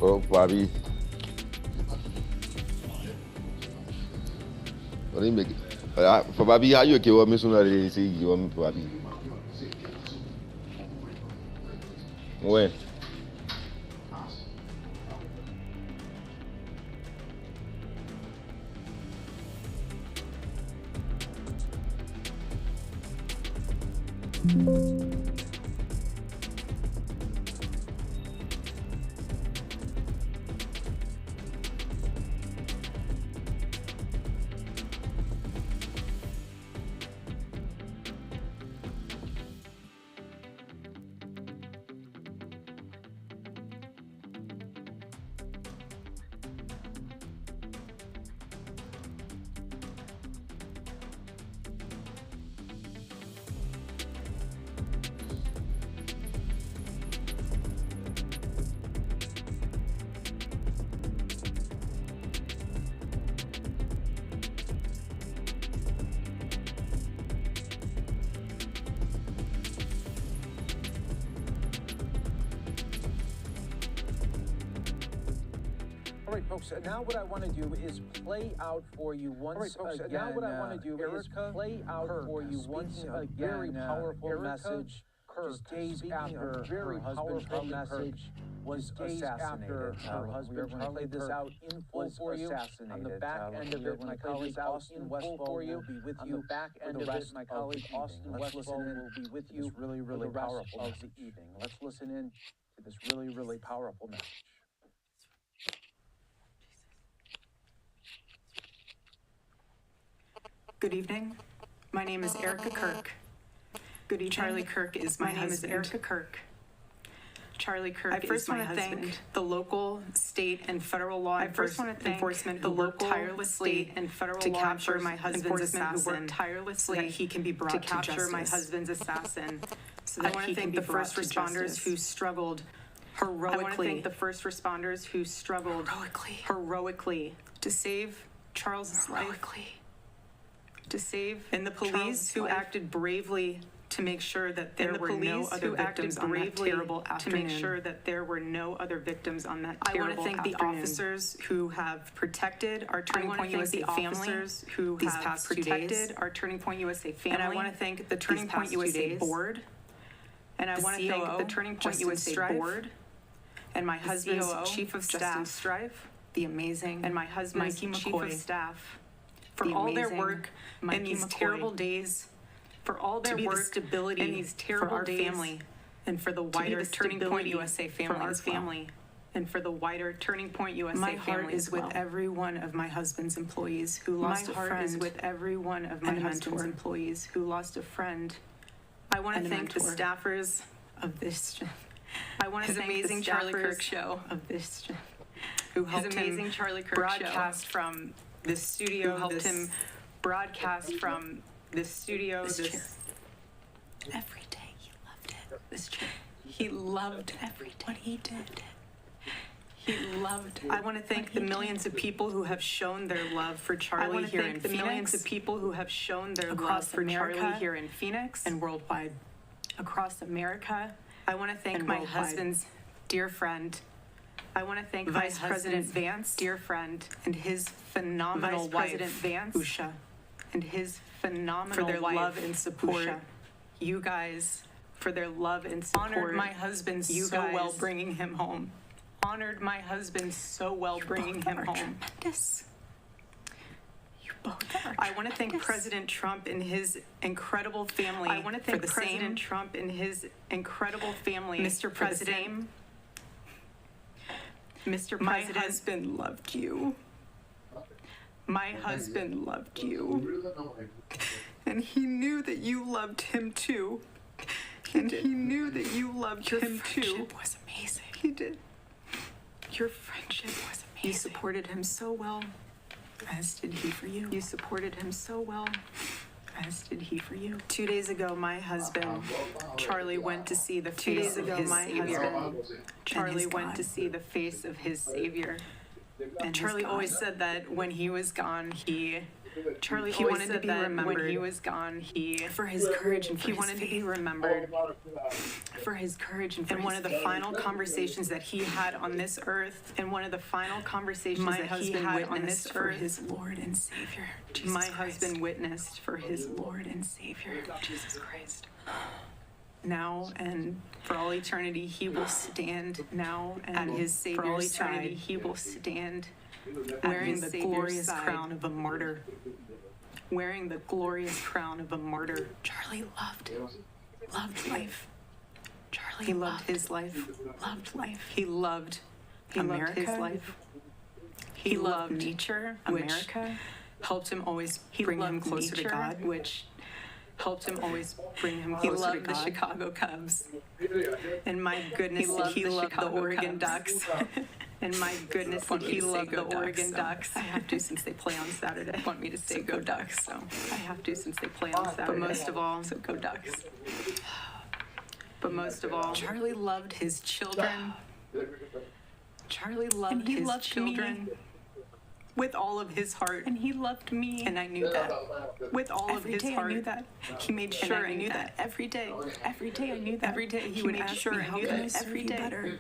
Oh, Bobby. What do you make it? For Bobby, how you okay? What me sooner than say you want me for Bobby? When? All right, folks, now what I want to do is play out for you once again. Now what I want to do is play out for you once again a very powerful message just days after her husband message was assassinated. Her husband, Charlie, this out in full for you. On the back end of it, my colleague Austin Westfall will be with you. On the back end of it, my colleague Austin Westfall will be with you. Really, really powerful of the evening. Let's listen in to this really, really powerful message. Good evening. My name is Erica Kirk. Good evening. Charlie Kirk is my husband. My name is Erica Kirk. Charlie Kirk is my husband. I first want to thank the local, state, and federal law enforcement who worked tirelessly to capture my husband's assassin, so that he can be brought to justice. I want to thank the first responders who struggled heroically. I want to thank the first responders who struggled heroically to save Charles's life. To save, and the police who acted bravely to make sure that there were no other victims on that terrible afternoon. To make sure that there were no other victims on that terrible afternoon. I want to thank the officers who have protected our Turning Point USA family these past 2 days. Our Turning Point USA family. And I want to thank the Turning Point USA board. And I want to thank the Turning Point USA board and my husband's chief of staff, Strife, the amazing, and my husband's chief of staff. For all their work in these terrible days, for all their work, stability in these terrible days, family, and for the wider Turning Point USA family, for our family, and for the wider Turning Point USA family. My heart is with every one of my husband's employees who lost a friend. My heart is with every one of my husband's employees who lost a friend. I want to thank the staffers of this. I want to thank amazing Charlie Kirk show of this, who helped him broadcast from this studio, who helped him broadcast from this studio. Every day he loved it. This chair. He loved every day what he did. He loved. I want to thank the millions of people who have shown their love for Charlie here in Phoenix. The millions of people who have shown their love for Charlie here in Phoenix and worldwide. Across America. I want to thank my husband's dear friend. I want to thank Vice President Vance, dear friend, and his phenomenal wife, President Vance, Usha, and his phenomenal for their love and support. Usha. You guys, for their love and support. Honored my husband so well bringing him home. Honored my husband so well bringing him home. Tremendous. You both are. I want to thank President Trump and his incredible family. I want to thank President Trump and his incredible family, Mr. President. Mr. President, my husband loved you. My husband loved you. And he knew that you loved him too. And he knew that you loved him too. Your friendship was amazing. He did. Your friendship was amazing. You supported him so well, as did he for you. You supported him so well, as did he for you. 2 days ago, my husband, Charlie, went to see the face of his Savior. Charlie went to see the face of his Savior. And Charlie always said that when he was gone, he Charlie he always wanted to said be that remembered when he was gone, for his courage and for he his wanted to be faith. remembered For his courage and for in one of the final conversations that he had on this earth. In one of the final conversations my that he husband had on witnessed this for earth. his Lord and Savior, Jesus My Christ. husband witnessed for his Lord and Savior, Jesus Christ. now and for all eternity. He will stand now and At his for all Savior's eternity. side. He will stand Wearing his the Savior's glorious side. crown of a martyr. Wearing the glorious crown of a martyr. Charlie loved life. Charlie He loved his life. loved life. He loved America. his life. He loved nature, which America. helped him always He bring him loved closer to nature, God, which helped him always bring him He closer to loved the God. Chicago Cubs. And my goodness, He loved the Oregon Chicago Ducks. And my goodness, Want me he to say loved go the Ducks, Oregon so Ducks. I have to since they play on Saturday. Want me to say go Ducks, so I have to since they play on Saturday. But most of all, so go Ducks. Charlie loved his children. Charlie loved And he his loved children me. with all of his heart. And he loved me. And I knew that. With all Every of his day heart. I knew that. He made And sure I knew that. every day. Every day I knew that. Every day he He would made ask sure me, I how knew can that I serve every you day. better?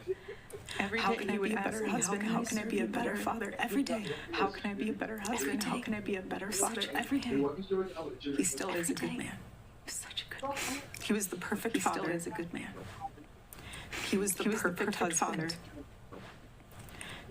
Every How day can he I would be a ask better me, husband? how How can I can I be be a better father? Every day. How can I be a better husband? How can I be a better father? Every day. He still is a good day. man. Such a good man. He was the perfect He father. still is a good man. He was the perfect husband.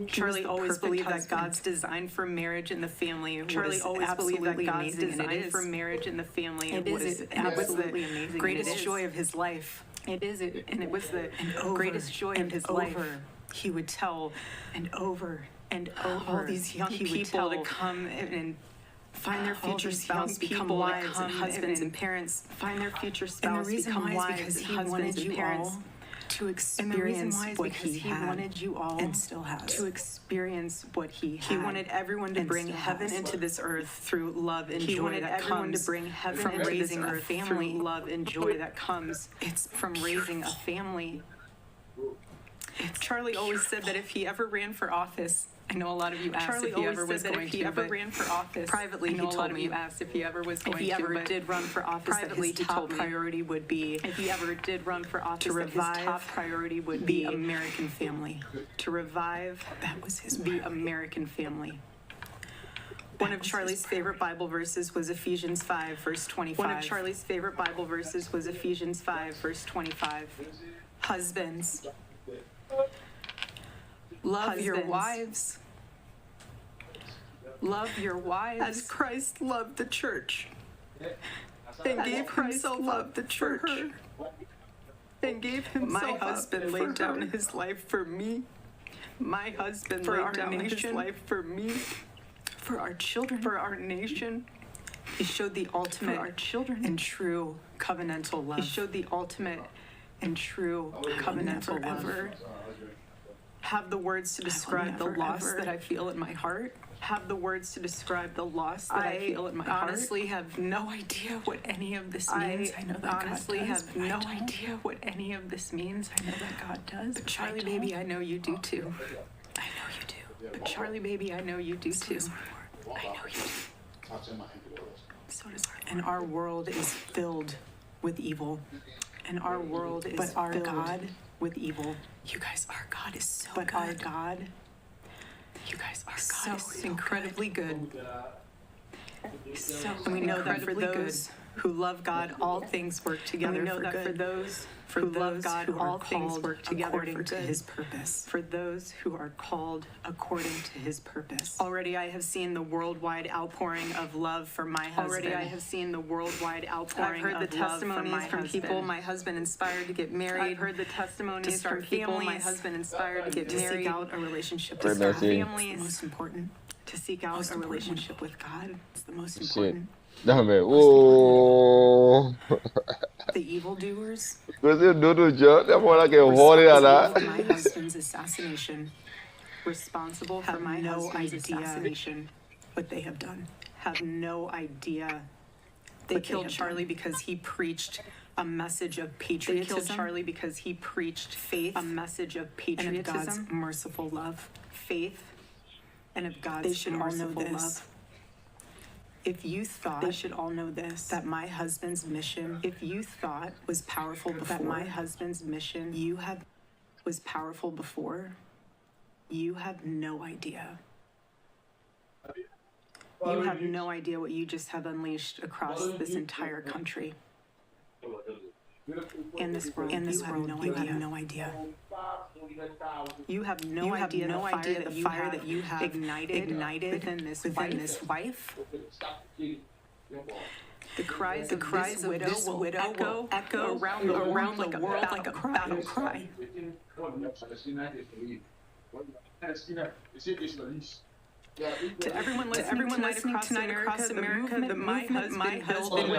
Charlie the always perfect believed that husband. God's design for marriage and the family Charlie was always believed that absolutely God's amazing, and design it is. for marriage and the family It was is, and it was absolutely the amazing. greatest and it is. joy of his life. It is, and it was the Over greatest joy and of his over, life. He would tell And over and over. all these young He would people to tell come and find their all future these spouse, young become people to wives and come husbands and and parents. Find their future And spouse, the reason become why wives is because and he husbands wanted and you parents. all to And the reason experience why is what because he he had wanted you all and still has. to experience what he had. He wanted everyone to and bring still heaven has. into this earth through love and He joy wanted that everyone to comes bring heaven from into this raising a earth family. through Love and joy that comes It's from raising a family. Charlie always said that if he ever ran for office, I know a lot of you asked Charlie if he always ever said was that going if he to, ever but ran for office, privately I he know a told lot of me you asked if he ever was going if he to, ever but did run for office, that privately his he top told me priority would be if he ever did run for office, to that his revive top priority would the be American family. To revive that was his the priority. American family. One of was his Charlie's favorite Bible verses was Ephesians 5, verse 25. One of Charlie's favorite Bible verses was Ephesians 5, verse 25. Husbands, love your Husbands. wives. Love your wives as Christ loved the church and gave himself up the church and gave himself My up husband laid for down her. his life for me. My husband For laid our down his nation. life for me, For our children. for our nation. He showed the ultimate our children. and true covenantal love. He showed the ultimate and true covenantal love. ever Have the words to describe the never, loss ever that I feel in my heart. Have the words to describe the loss that I feel in my heart. I honestly have no idea what any of this means. I know that honestly God does, have but I no don't. idea what any of this means. I know that God does. But Charlie, baby, I know you do too. I know you do. But Charlie, baby, I know you do too. does our Lord. I know you do. So does our And our world is filled with evil. And our world is But our filled God- with evil. You guys, our God is so But good. our God You guys, our so God is so incredibly good. good. So And we know that for incredibly those who love God, all things work And together we know for that good. for those who love God, who are all things called work together according for to good. His purpose. For those who are called According to His purpose. Already I have seen the worldwide outpouring of love for my husband. Already I have seen the worldwide outpouring I've heard of the love testimonies for my from husband. people my husband inspired to get married. I've heard the testimonies to start from people my families, husband inspired to get to married. seek out a relationship Great with God. message. Families, Most important. to seek out Most a important. relationship with God. It's the most Shit. important. Dame. Whoa. The evildoers Così è dovuto già, andiamo a che fuori responsible là. for my husband's assassination Responsible for have my no husband's idea assassination. what they have done. Have no idea. They What they killed have Charlie done. because he preached a message of They patriotism. killed Charlie because he preached faith, a message of and of patriotism, God's merciful love. Faith and of God's They should all know merciful this. love. If you thought, they should all know this, that my husband's mission, if you thought was powerful before, that my husband's mission was powerful before, you have no idea. You have no idea what you just have unleashed across this entire country. In this world, you have no idea. You have no idea the fire that you have ignited within this wife. The cries of this widow echo around the world like a battle cry. To everyone listening tonight across America, my husband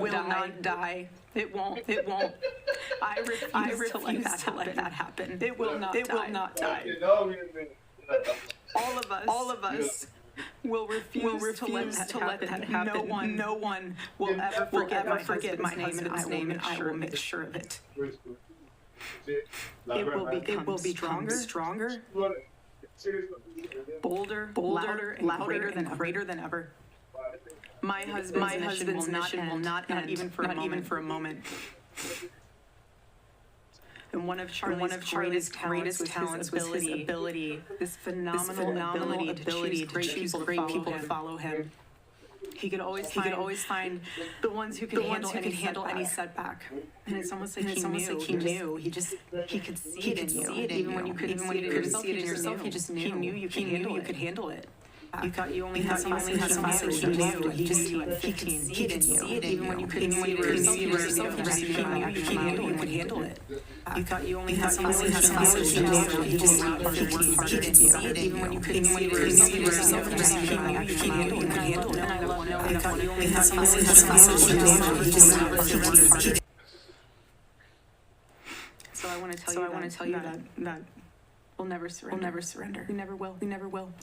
will not die. It won't. I refuse to let that happen. It will not die. All of us will refuse to let that happen. No one will ever forget my name and I will make sure of it. It will be stronger. Bolder, louder, and greater than ever. My husband's mission will not end, even for a moment. And one of Charlie's greatest talents was his ability, this phenomenal ability to choose great people to follow him. He could always find the ones who could handle any setback. And it's almost like he knew. He could see it in you. Even when you couldn't see it in yourself, he just knew. He knew you could handle it. You thought you only had 5 years. He knew. He could see it. Even when you couldn't see it yourself, he just knew you could handle it. You thought you only had 5 years. He knew. He just see it. Even when you couldn't see it yourself, he just knew you could handle it. You thought you only had 5 years. So I want to tell you that we'll never surrender. We never will.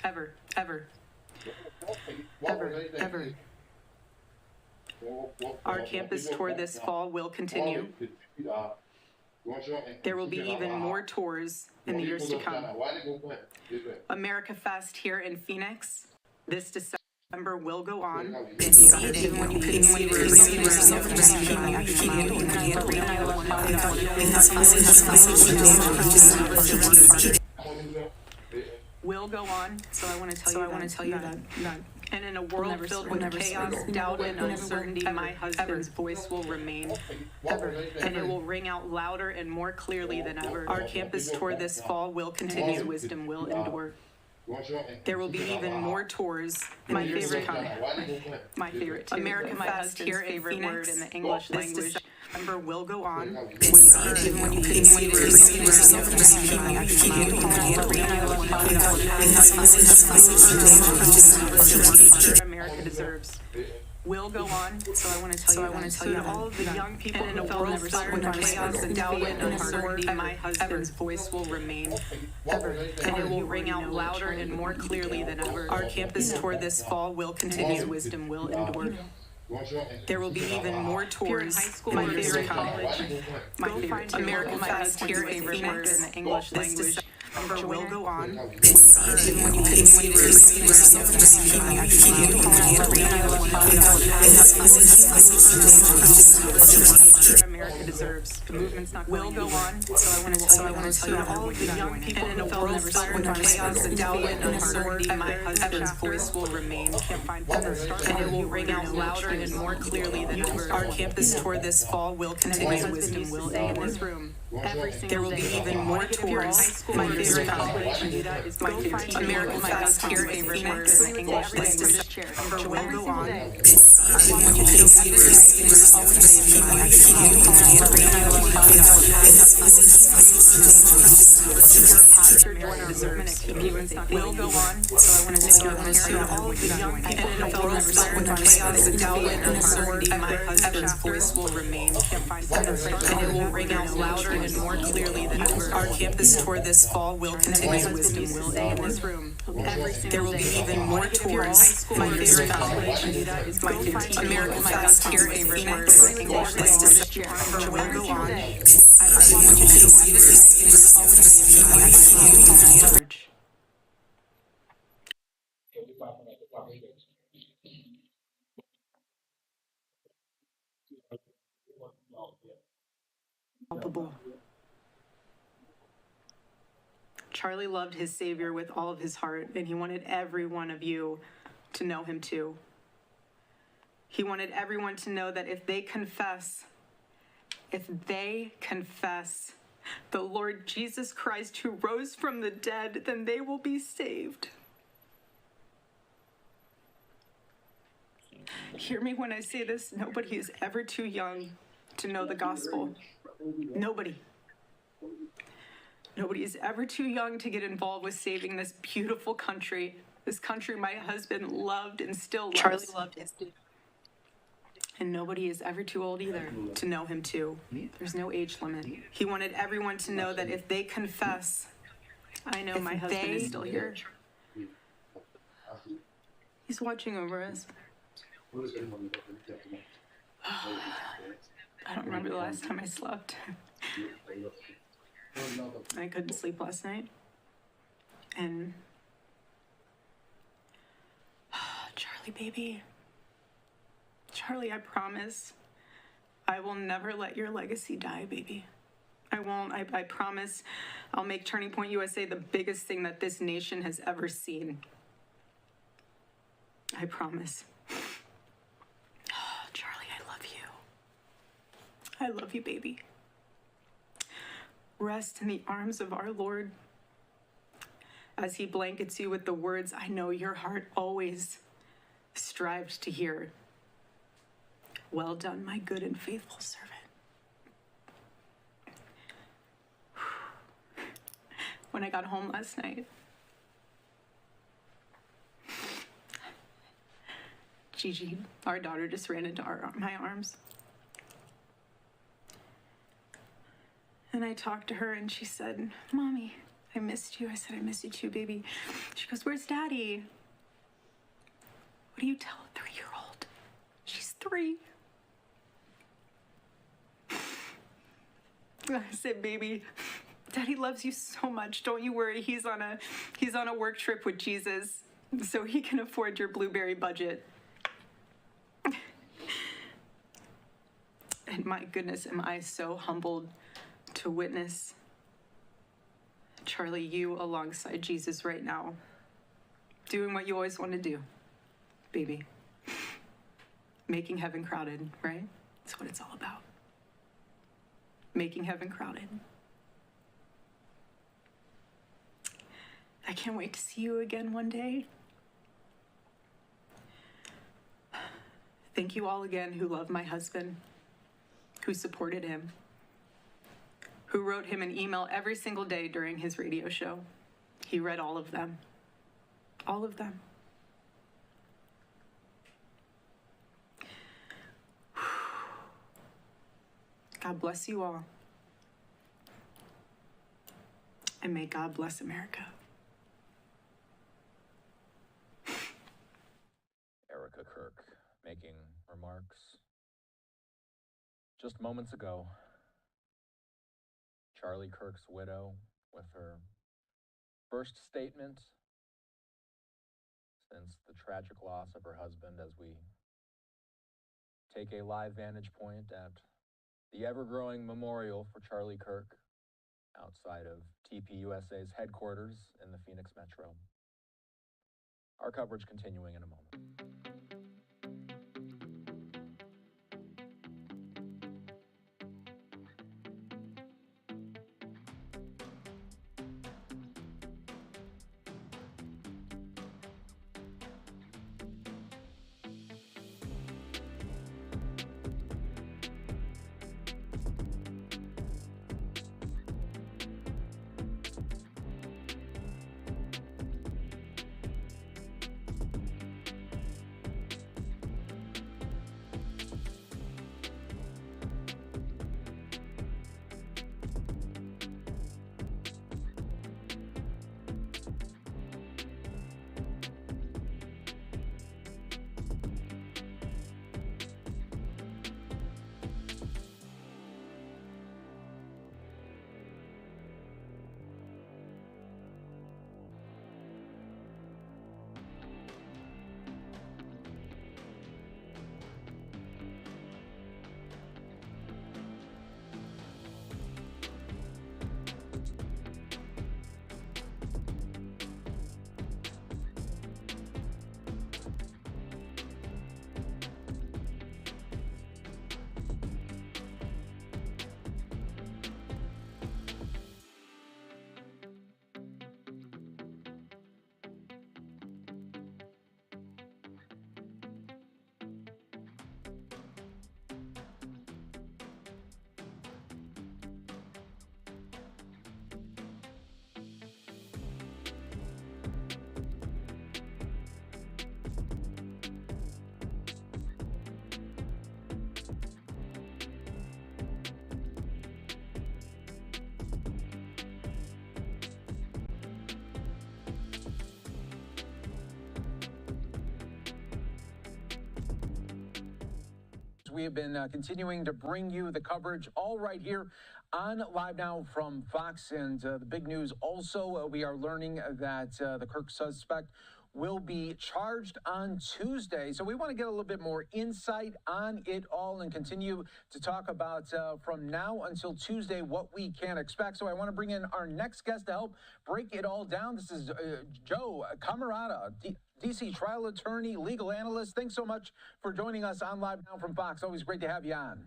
Ever. Our campus tour this fall will continue. There will be even more tours in the years to come. America Fest here in Phoenix this December will go on. Even when you couldn't see yourself, will go on. So I want to tell you that. And in a world filled with chaos, doubt, and uncertainty, my husband's voice will remain. And it will ring out louder and more clearly than ever. Our campus tour this fall will continue. His wisdom will endure. There will be even more tours. My favorite too. America Fest here in Phoenix. Word in the English language. December will go on. Even when you couldn't see yourself, America deserves. Will go on. So I want to tell you that all of the young people in a world filled with chaos and doubt and uncertainty, my husband's voice will remain. And it will ring out louder and more clearly than ever. Our campus tour this fall will continue. His wisdom will endure. There will be even more tours. My favorite college. America Fest here in Phoenix in the English language. December will go on. Even when you couldn't see yourself, America deserves. The movement's not will go on. So I want to tell you all of the young people in a world filled with chaos and doubt and uncertainty, my husband's voice will remain. And it will ring out louder and more clearly than ever. Our campus tour this fall will continue. His wisdom will end in this room. There will be even more tours. My favorite college. America Fest here in Phoenix in the English language. December will go on. When you can see will go on. So I want to tell you all of the young people in the world with chaos and doubt and uncertainty, my husband's voice will remain. And it will ring out louder and more clearly than ever. Our campus tour this fall will continue. His wisdom will end in this room. There will be even more tours. My favorite college. America Fest here in Phoenix in the English language. December will go on. unstoppable. Charlie loved his Savior with all of his heart, and he wanted every one of you to know him too. He wanted everyone to know that if they confess the Lord Jesus Christ who rose from the dead, then they will be saved. Hear me when I say this, nobody is ever too young to know the gospel. Nobody. Nobody is ever too young to get involved with saving this beautiful country. This country my husband loved and still loves. Charlie loved his. And nobody is ever too old either to know him too. There's no age limit. He wanted everyone to know that if they confess, I know my husband is still here. He's watching over us. I don't remember the last time I slept. I couldn't sleep last night. And Charlie, baby. Charlie, I promise I will never let your legacy die, baby. I won't. I promise I'll make Turning Point USA the biggest thing that this nation has ever seen. I promise. Charlie, I love you. I love you, baby. Rest in the arms of our Lord as he blankets you with the words I know your heart always strived to hear. Well done, my good and faithful servant. When I got home last night, Gigi, our daughter, just ran into my arms. And I talked to her and she said, Mommy, I missed you. I said, I miss you too, baby. She goes, where's Daddy? What do you tell a 3-year-old? She's 3. I said, baby, Daddy loves you so much. Don't you worry. He's on a work trip with Jesus, so he can afford your blueberry budget. And my goodness, am I so humbled to witness, Charlie, you alongside Jesus right now, doing what you always want to do, baby. Making heaven crowded, right? That's what it's all about. Making heaven crowded. I can't wait to see you again one day. Thank you all again who love my husband, who supported him, who wrote him an email every single day during his radio show. He read all of them. All of them. God bless you all. And may God bless America. Erica Kirk making remarks just moments ago. Charlie Kirk's widow with her first statement since the tragic loss of her husband, as we take a live vantage point at the ever-growing memorial for Charlie Kirk outside of TPUSA's headquarters in the Phoenix Metro. Our coverage continuing in a moment. We have been continuing to bring you the coverage all right here on Live Now from Fox. And the big news also, we are learning that the Kirk suspect will be charged on Tuesday. So we want to get a little bit more insight on it all and continue to talk about from now until Tuesday what we can expect. So I want to bring in our next guest to help break it all down. This is Joe Camarata, DC trial attorney, legal analyst. Thanks so much for joining us on Live Now from Fox. Always great to have you on.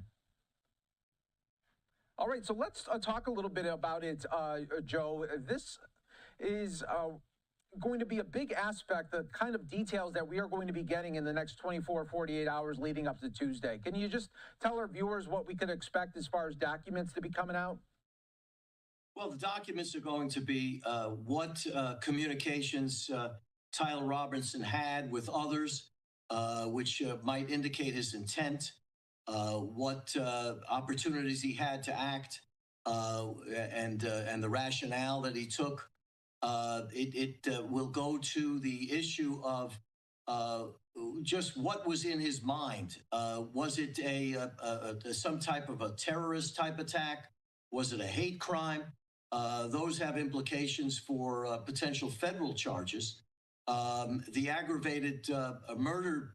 All right, so let's talk a little bit about it, Joe. This is going to be a big aspect, the kind of details that we are going to be getting in the next 24, 48 hours leading up to Tuesday. Can you just tell our viewers what we could expect as far as documents to be coming out? Well, the documents are going to be what communications Tyler Robinson had with others, which might indicate his intent, what opportunities he had to act, and the rationale that he took. It will go to the issue of just what was in his mind. Was it some type of a terrorist type attack? Was it a hate crime? Those have implications for potential federal charges. The aggravated murder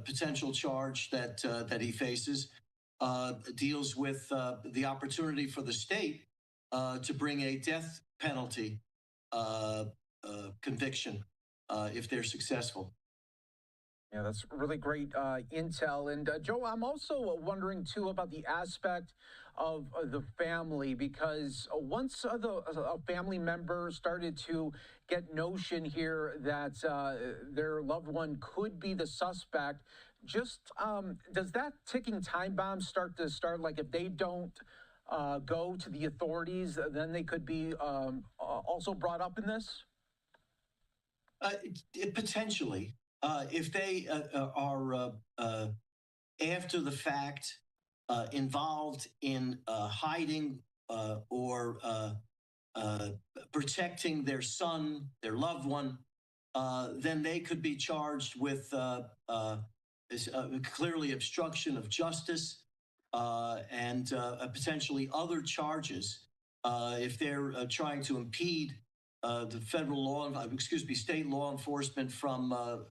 potential charge that he faces deals with the opportunity for the state to bring a death penalty conviction if they're successful. Yeah, that's really great intel. And Joe, I'm also wondering too about the aspect of the family, because once a family member started to get notion here that their loved one could be the suspect, just does that ticking time bomb start like if they don't go to the authorities, then they could be also brought up in this? Potentially. If they are after the fact involved in hiding or protecting their son, their loved one, then they could be charged with clearly obstruction of justice and potentially other charges if they're trying to impede the state law enforcement from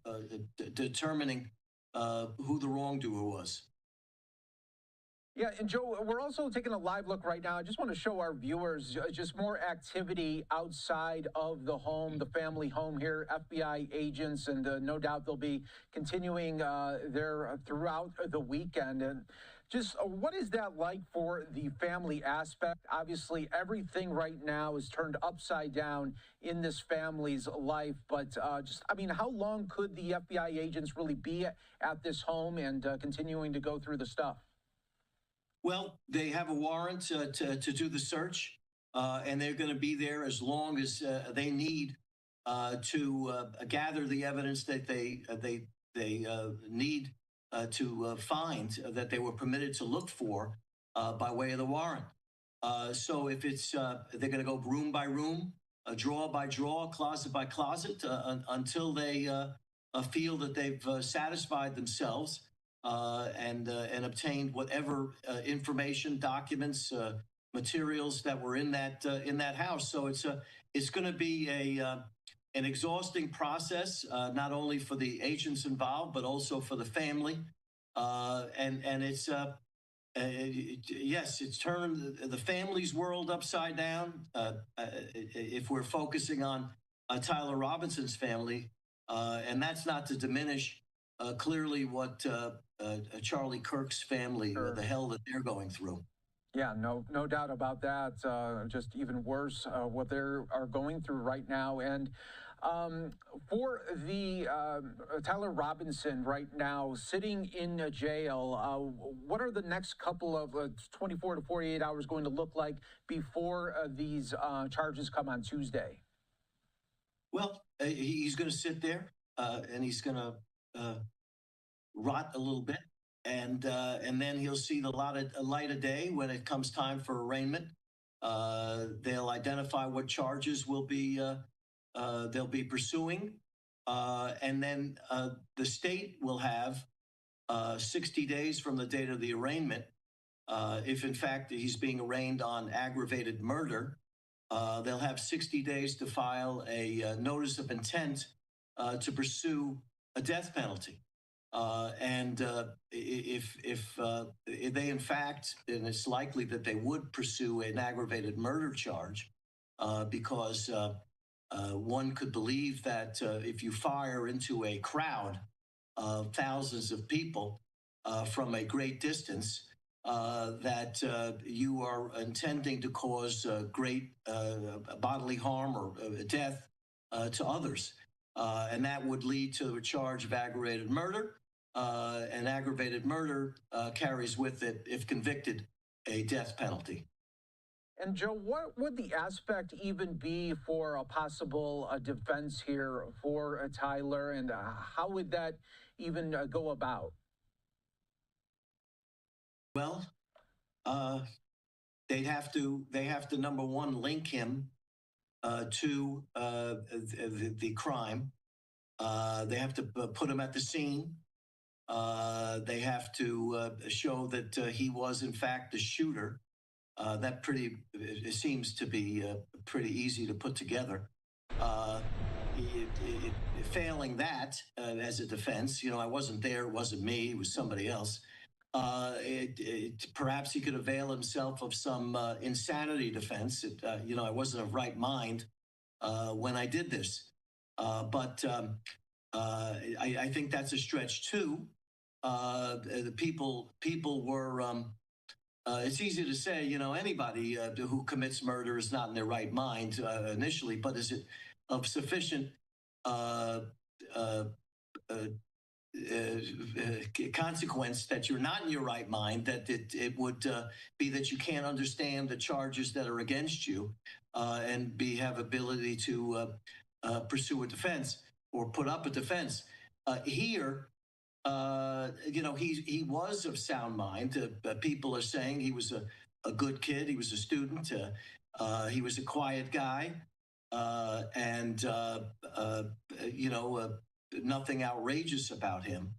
determining who the wrongdoer was. Yeah, and Joe, we're also taking a live look right now. I just want to show our viewers just more activity outside of the home, the family home here, FBI agents, and no doubt they'll be continuing there throughout the weekend. And just what is that like for the family aspect? Obviously, everything right now is turned upside down in this family's life. But I mean, how long could the FBI agents really be at this home and continuing to go through the stuff? Well, they have a warrant to do the search, and they're going to be there as long as they need to gather the evidence that they need to find that they were permitted to look for by way of the warrant. So if it's they're going to go room by room, drawer by drawer, closet by closet, until they feel that they've satisfied themselves and obtained whatever information, documents, materials that were in that house. So it's going to be an exhausting process, not only for the agents involved, but also for the family. And it's yes, it's turned the family's world upside down. If we're focusing on Tyler Robinson's family, and that's not to diminish clearly what Charlie Kirk's family, the hell that they're going through. Yeah, no doubt about that. Just even worse, what they are going through right now. And for the Tyler Robinson right now sitting in a jail, what are the next couple of 24 to 48 hours going to look like before these charges come on Tuesday? Well, he's going to sit there and he's going to rot a little bit, and then he'll see the light of day when it comes time for arraignment. They'll identify what charges will be they'll be pursuing, and then the state will have 60 days from the date of the arraignment. If in fact he's being arraigned on aggravated murder, they'll have 60 days to file a notice of intent to pursue a death penalty. And if they in fact, and it's likely that they would pursue an aggravated murder charge, because one could believe that if you fire into a crowd of thousands of people from a great distance, that you are intending to cause great bodily harm or death to others. And that would lead to a charge of aggravated murder. And aggravated murder carries with it, if convicted, a death penalty. And Joe, what would the aspect even be for a possible defense here for Tyler, and how would that even go about? Well, they have to number one, link him to the crime. They have to put him at the scene. They have to show that he was in fact the shooter. It seems to be pretty easy to put together. Failing that as a defense, I wasn't there, it wasn't me, it was somebody else. Perhaps he could avail himself of some insanity defense. I wasn't of right mind when I did this. But I think that's a stretch too. The people were. It's easy to say, anybody who commits murder is not in their right mind initially, but is it of sufficient consequence that you're not in your right mind, that it would be that you can't understand the charges that are against you and have ability to pursue a defense or put up a defense. Here, he was of sound mind. People are saying he was a good kid. He was a student. He was a quiet guy. And nothing outrageous about him.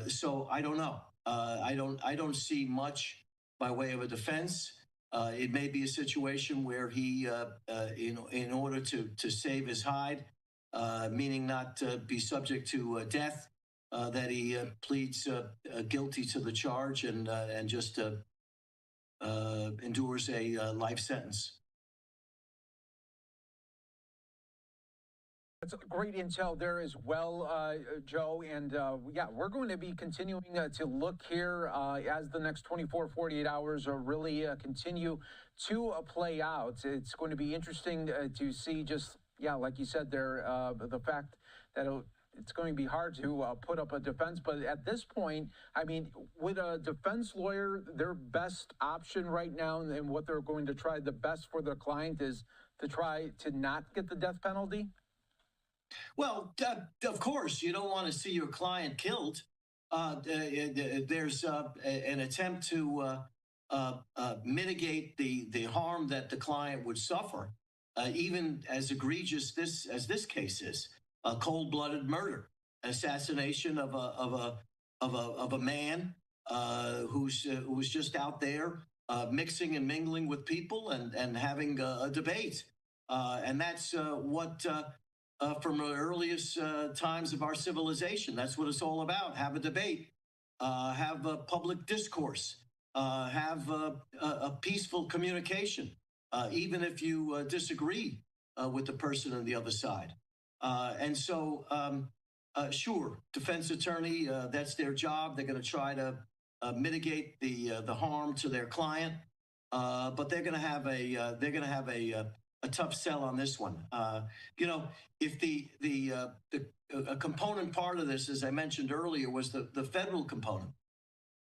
So I don't know. I don't see much by way of a defense. It may be a situation where he, in order to save his hide, meaning not be subject to death, that he pleads guilty to the charge and just endures a life sentence. That's great intel there as well, Joe. And yeah, we're going to be continuing to look here as the next 24, 48 hours really continue to play out. It's going to be interesting to see just, like you said there, the fact that it's going to be hard to put up a defense. But at this point, I mean, with a defense lawyer, their best option right now and what they're going to try the best for their client is to try to not get the death penalty? Well, of course, you don't want to see your client killed. There's an attempt to mitigate the harm that the client would suffer, even as egregious as this case is. A cold-blooded murder, assassination of a man who's just out there mixing and mingling with people and having a debate, and that's what. From the earliest times of our civilization, that's what it's all about. Have a debate, have a public discourse, have a peaceful communication, even if you disagree with the person on the other side. And so, sure, defense attorney, that's their job. They're going to try to mitigate the harm to their client, but they're going to have a tough sell on this one. If a component part of this, as I mentioned earlier, was the federal component.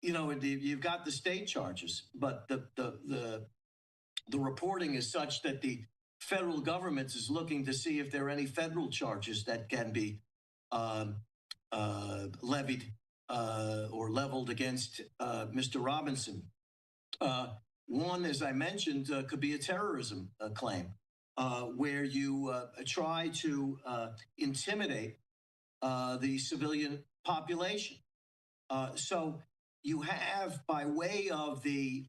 You've got the state charges, but the reporting is such that the federal government is looking to see if there are any federal charges that can be levied or leveled against Mr. Robinson. One, as I mentioned, could be a terrorism claim. Where you try to intimidate the civilian population. So you have, by way of the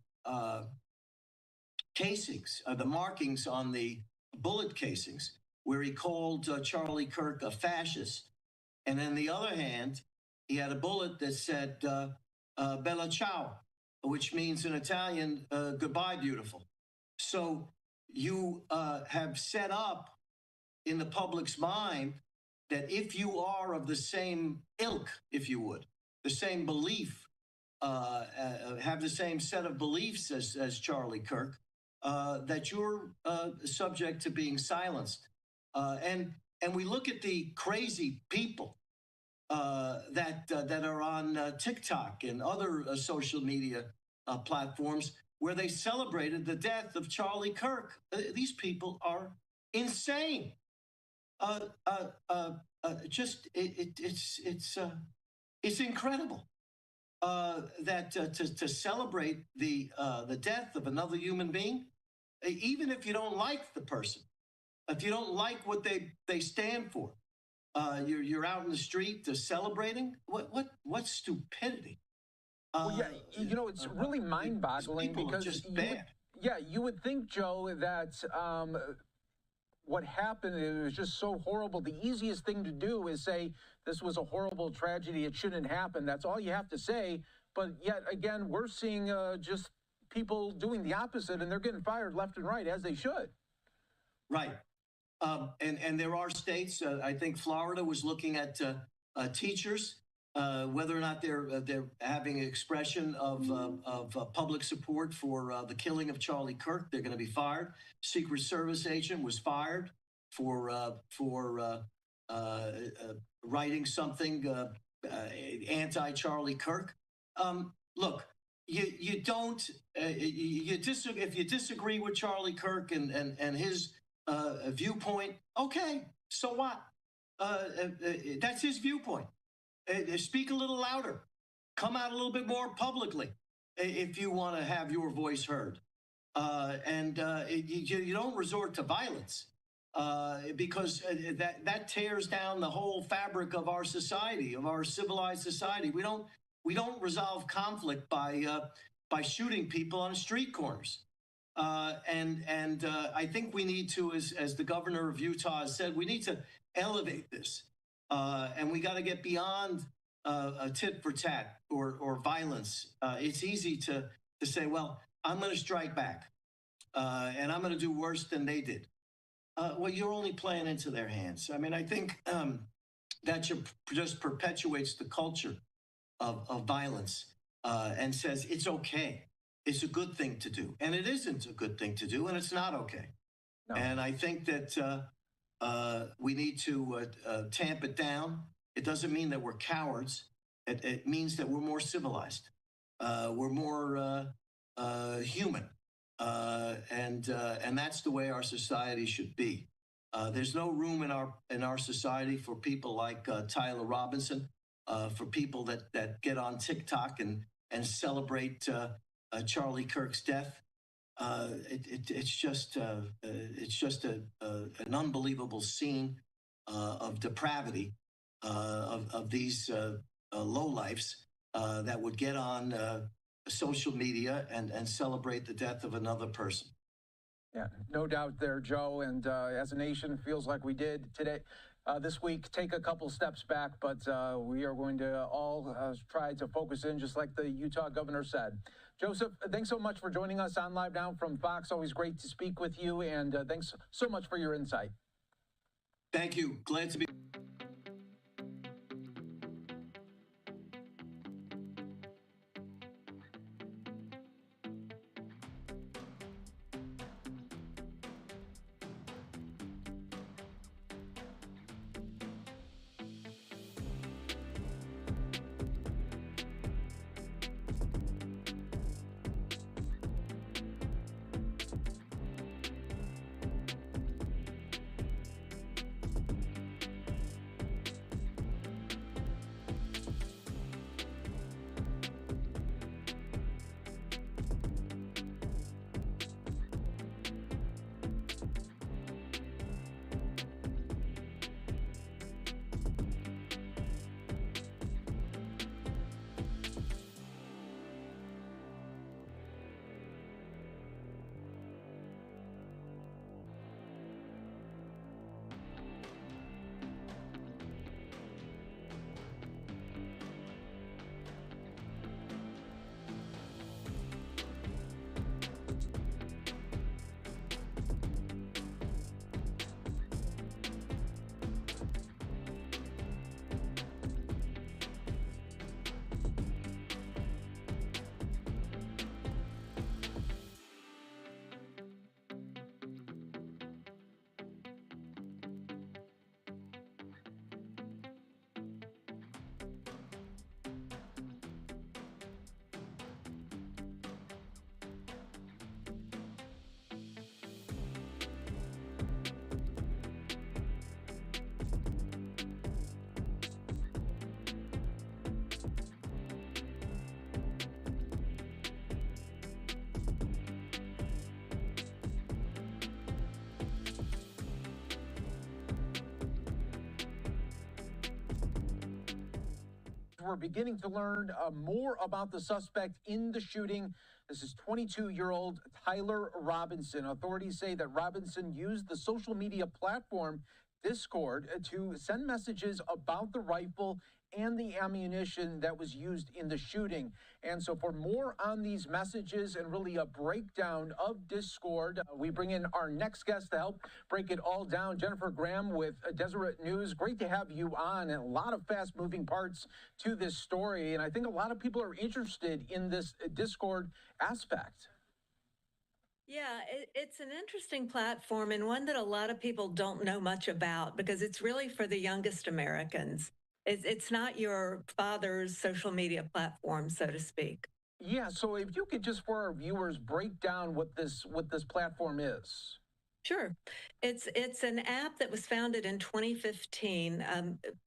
casings, the markings on the bullet casings, where he called Charlie Kirk a fascist. And on the other hand, he had a bullet that said Bella Ciao, which means in Italian, goodbye, beautiful. So you have set up in the public's mind that if you are of the same ilk, if you would, the same belief, have the same set of beliefs as Charlie Kirk, that you're subject to being silenced. And we look at the crazy people that are on TikTok and other social media platforms where they celebrated the death of Charlie Kirk. These people are insane. It's incredible that to celebrate the death of another human being, even if you don't like the person, if you don't like what they stand for, you're out in the street celebrating. What stupidity! Well, yeah, you know, it's really mind-boggling because just bad. You would think, Joe, that what happened, it was just so horrible. The easiest thing to do is say this was a horrible tragedy. It shouldn't happen. That's all you have to say. But yet again, we're seeing just people doing the opposite, and they're getting fired left and right, as they should. Right. And there are states. I think Florida was looking at teachers, whether or not they're having an expression of public support for the killing of Charlie Kirk. They're going to be fired. Secret Service agent was fired for writing something anti-Charlie Kirk. Look, you don't if you disagree with Charlie Kirk and his viewpoint, okay, so what? That's his viewpoint. Speak a little louder. Come out a little bit more publicly if you want to have your voice heard. You don't resort to violence because that tears down the whole fabric of our society, of our civilized society. We don't resolve conflict by shooting people on street corners. I think we need to, as the governor of Utah has said, we need to elevate this. And we got to get beyond a tit for tat or violence. It's easy to say, well, I'm going to strike back and I'm going to do worse than they did. Well, you're only playing into their hands. I mean, I think that just perpetuates the culture of violence and says it's okay. It's a good thing to do. And it isn't a good thing to do, and it's not okay. No. And I think that we need to tamp it down. It doesn't mean that we're cowards. It means that we're more civilized. We're more human. And that's the way our society should be. There's no room in our society for people like Tyler Robinson, for people that get on TikTok and celebrate Charlie Kirk's death. It's just an unbelievable scene of depravity of these lowlifes that would get on social media and celebrate the death of another person. Yeah, no doubt there, Joe. And as a nation, feels like we did today. This week, take a couple steps back, but we are going to all try to focus in, just like the Utah governor said. Joseph, thanks so much for joining us on Live Now from Fox. Always great to speak with you, and thanks so much for your insight. Thank you. Glad to be. we're beginning to learn more about the suspect in the shooting. This is 22-year-old Tyler Robinson. Authorities say that Robinson used the social media platform Discord to send messages about the rifle and the ammunition that was used in the shooting. And so for more on these messages and really a breakdown of Discord, we bring in our next guest to help break it all down. Jennifer Graham with Deseret News. Great to have you on, and a lot of fast moving parts to this story. And I think a lot of people are interested in this Discord aspect. Yeah, it's an interesting platform and one that a lot of people don't know much about because it's really for the youngest Americans. It's not your father's social media platform, so to speak. Yeah, so if you could just for our viewers break down what this platform is. Sure. It's an app that was founded in 2015.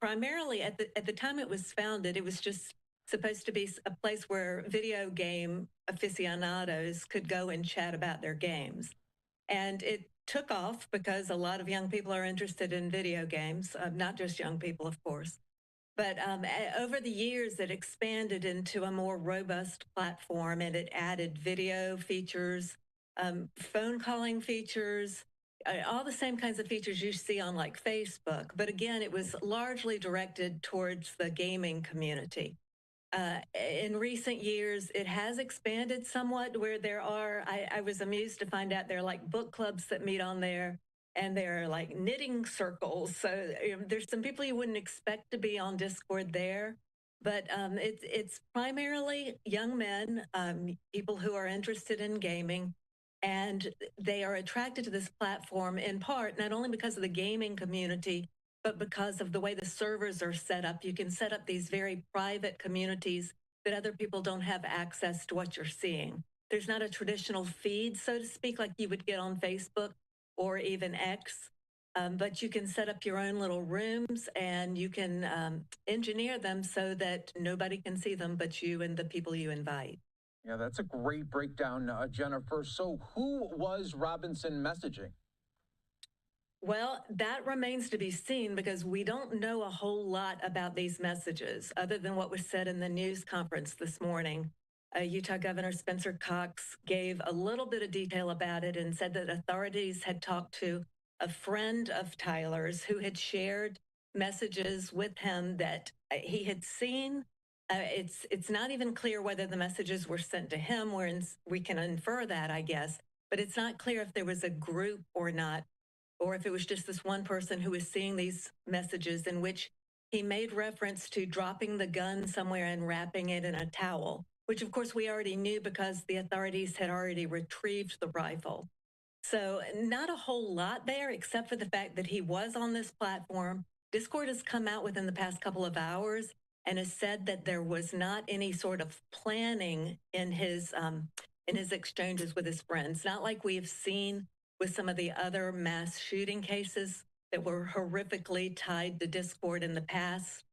Primarily at the time it was founded, it was just supposed to be a place where video game aficionados could go and chat about their games. And it took off because a lot of young people are interested in video games, not just young people, of course. But over the years, it expanded into a more robust platform and it added video features, phone calling features, all the same kinds of features you see on like Facebook. But again, it was largely directed towards the gaming community. In recent years, it has expanded somewhat where I was amused to find out there are like book clubs that meet on there. And there are like knitting circles. So there's some people you wouldn't expect to be on Discord there. But it's primarily young men, people who are interested in gaming. And they are attracted to this platform in part, not only because of the gaming community, but because of the way the servers are set up. You can set up these very private communities that other people don't have access to what you're seeing. There's not a traditional feed, so to speak, like you would get on Facebook or even X, but you can set up your own little rooms and you can engineer them so that nobody can see them but you and the people you invite. Yeah, that's a great breakdown, Jennifer. So who was Robinson messaging? Well, that remains to be seen because we don't know a whole lot about these messages other than what was said in the news conference this morning. Utah Governor Spencer Cox gave a little bit of detail about it and said that authorities had talked to a friend of Tyler's who had shared messages with him that he had seen. It's not even clear whether the messages were sent to him, we can infer that, I guess, but it's not clear if there was a group or not, or if it was just this one person who was seeing these messages in which he made reference to dropping the gun somewhere and wrapping it in a towel, which of course we already knew because the authorities had already retrieved the rifle. So not a whole lot there, except for the fact that he was on this platform. Discord has come out within the past couple of hours and has said that there was not any sort of planning in his exchanges with his friends, not like we have seen with some of the other mass shooting cases that were horrifically tied to Discord in the past,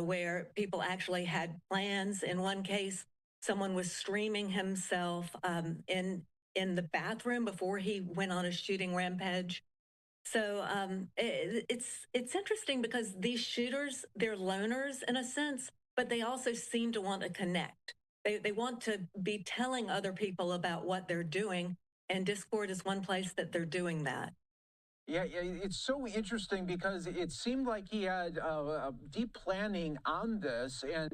where people actually had plans. In one case, someone was streaming himself in the bathroom before he went on a shooting rampage. So it's interesting because these shooters, they're loners in a sense, but they also seem to want to connect. They want to be telling other people about what they're doing, and Discord is one place that they're doing that. Yeah, it's so interesting because it seemed like he had deep planning on this and,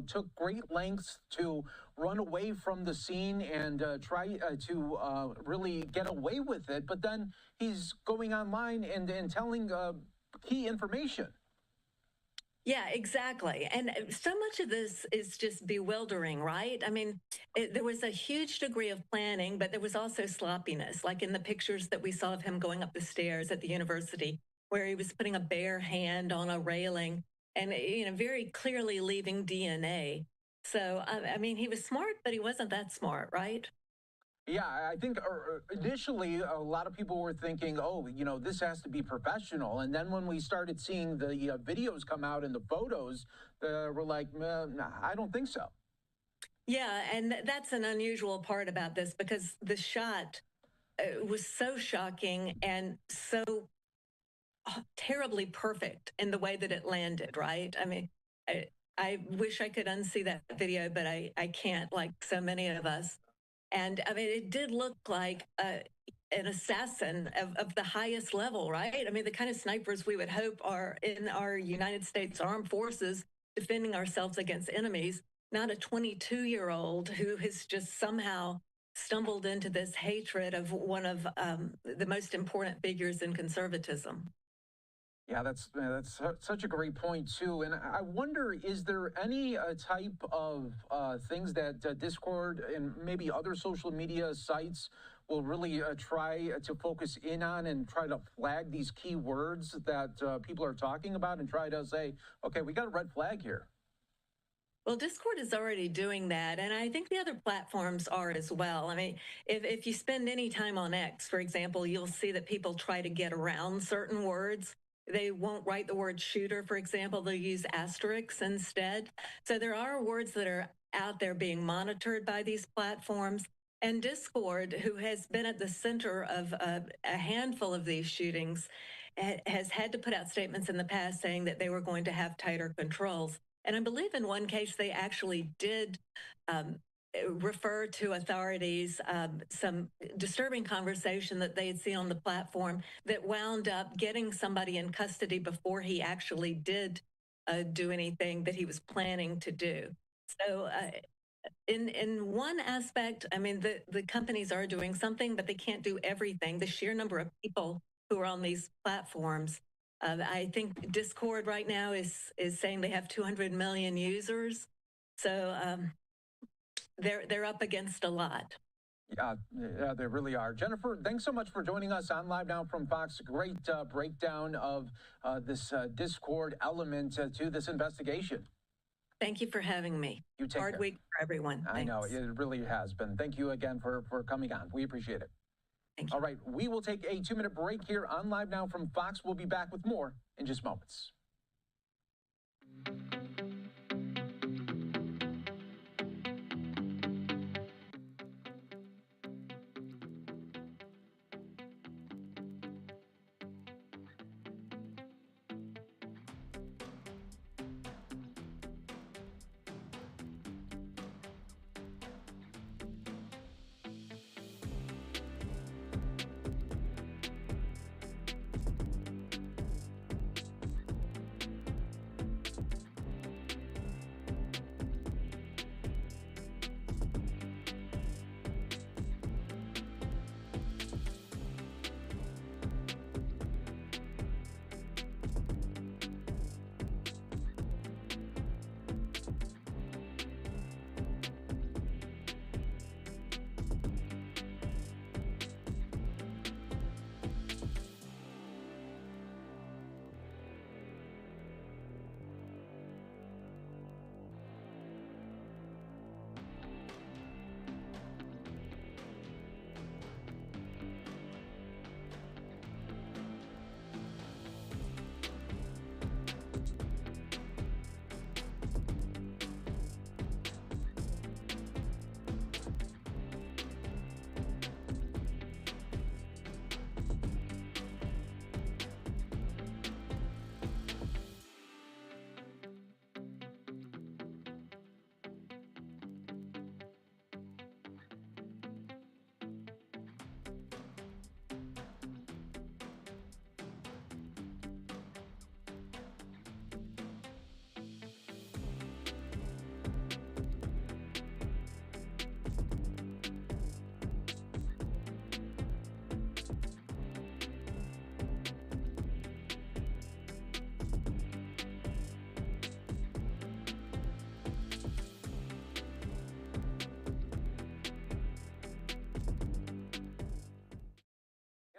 took great lengths to run away from the scene and try to really get away with it. But then he's going online and telling key information. Yeah, exactly. And so much of this is just bewildering, right? I mean, there was a huge degree of planning, but there was also sloppiness, like in the pictures that we saw of him going up the stairs at the university, where he was putting a bare hand on a railing and, very clearly leaving DNA. So, I mean, he was smart, but he wasn't that smart, right? Yeah, I think initially a lot of people were thinking, oh, this has to be professional. And then when we started seeing the videos come out and the photos, we're like, nah, I don't think so. Yeah, and that's an unusual part about this because the shot was so shocking and so terribly perfect in the way that it landed, right? I mean, I wish I could unsee that video, but I can't, like so many of us. And I mean, it did look like an assassin of the highest level, right? I mean, the kind of snipers we would hope are in our United States Armed Forces defending ourselves against enemies, not a 22-year-old who has just somehow stumbled into this hatred of one of the most important figures in conservatism. Yeah, that's such a great point too. And I wonder, is there any type of things that Discord and maybe other social media sites will really try to focus in on and try to flag these key words that people are talking about and try to say, okay, we got a red flag here? Well, Discord is already doing that, and I think the other platforms are as well. I mean, if you spend any time on X, for example, you'll see that people try to get around certain words. They won't write the word shooter, for example, they'll use asterisks instead. So there are words that are out there being monitored by these platforms. And Discord, who has been at the center of a handful of these shootings, has had to put out statements in the past saying that they were going to have tighter controls. And I believe in one case they actually did refer to authorities some disturbing conversation that they had seen on the platform that wound up getting somebody in custody before he actually did do anything that he was planning to do. So in one aspect, I mean, the companies are doing something, but they can't do everything. The sheer number of people who are on these platforms. I think Discord right now is saying they have 200 million users, so they're up against a lot. Yeah, they really are. Jennifer, thanks so much for joining us on Live Now from Fox. Great breakdown of this Discord element to this investigation. Thank you for having me. You take Hard care. week for everyone. I know, it really has been. Thank you again for coming on. We appreciate it. Thank you. All right, we will take a 2-minute break here on Live Now from Fox. We'll be back with more in just moments.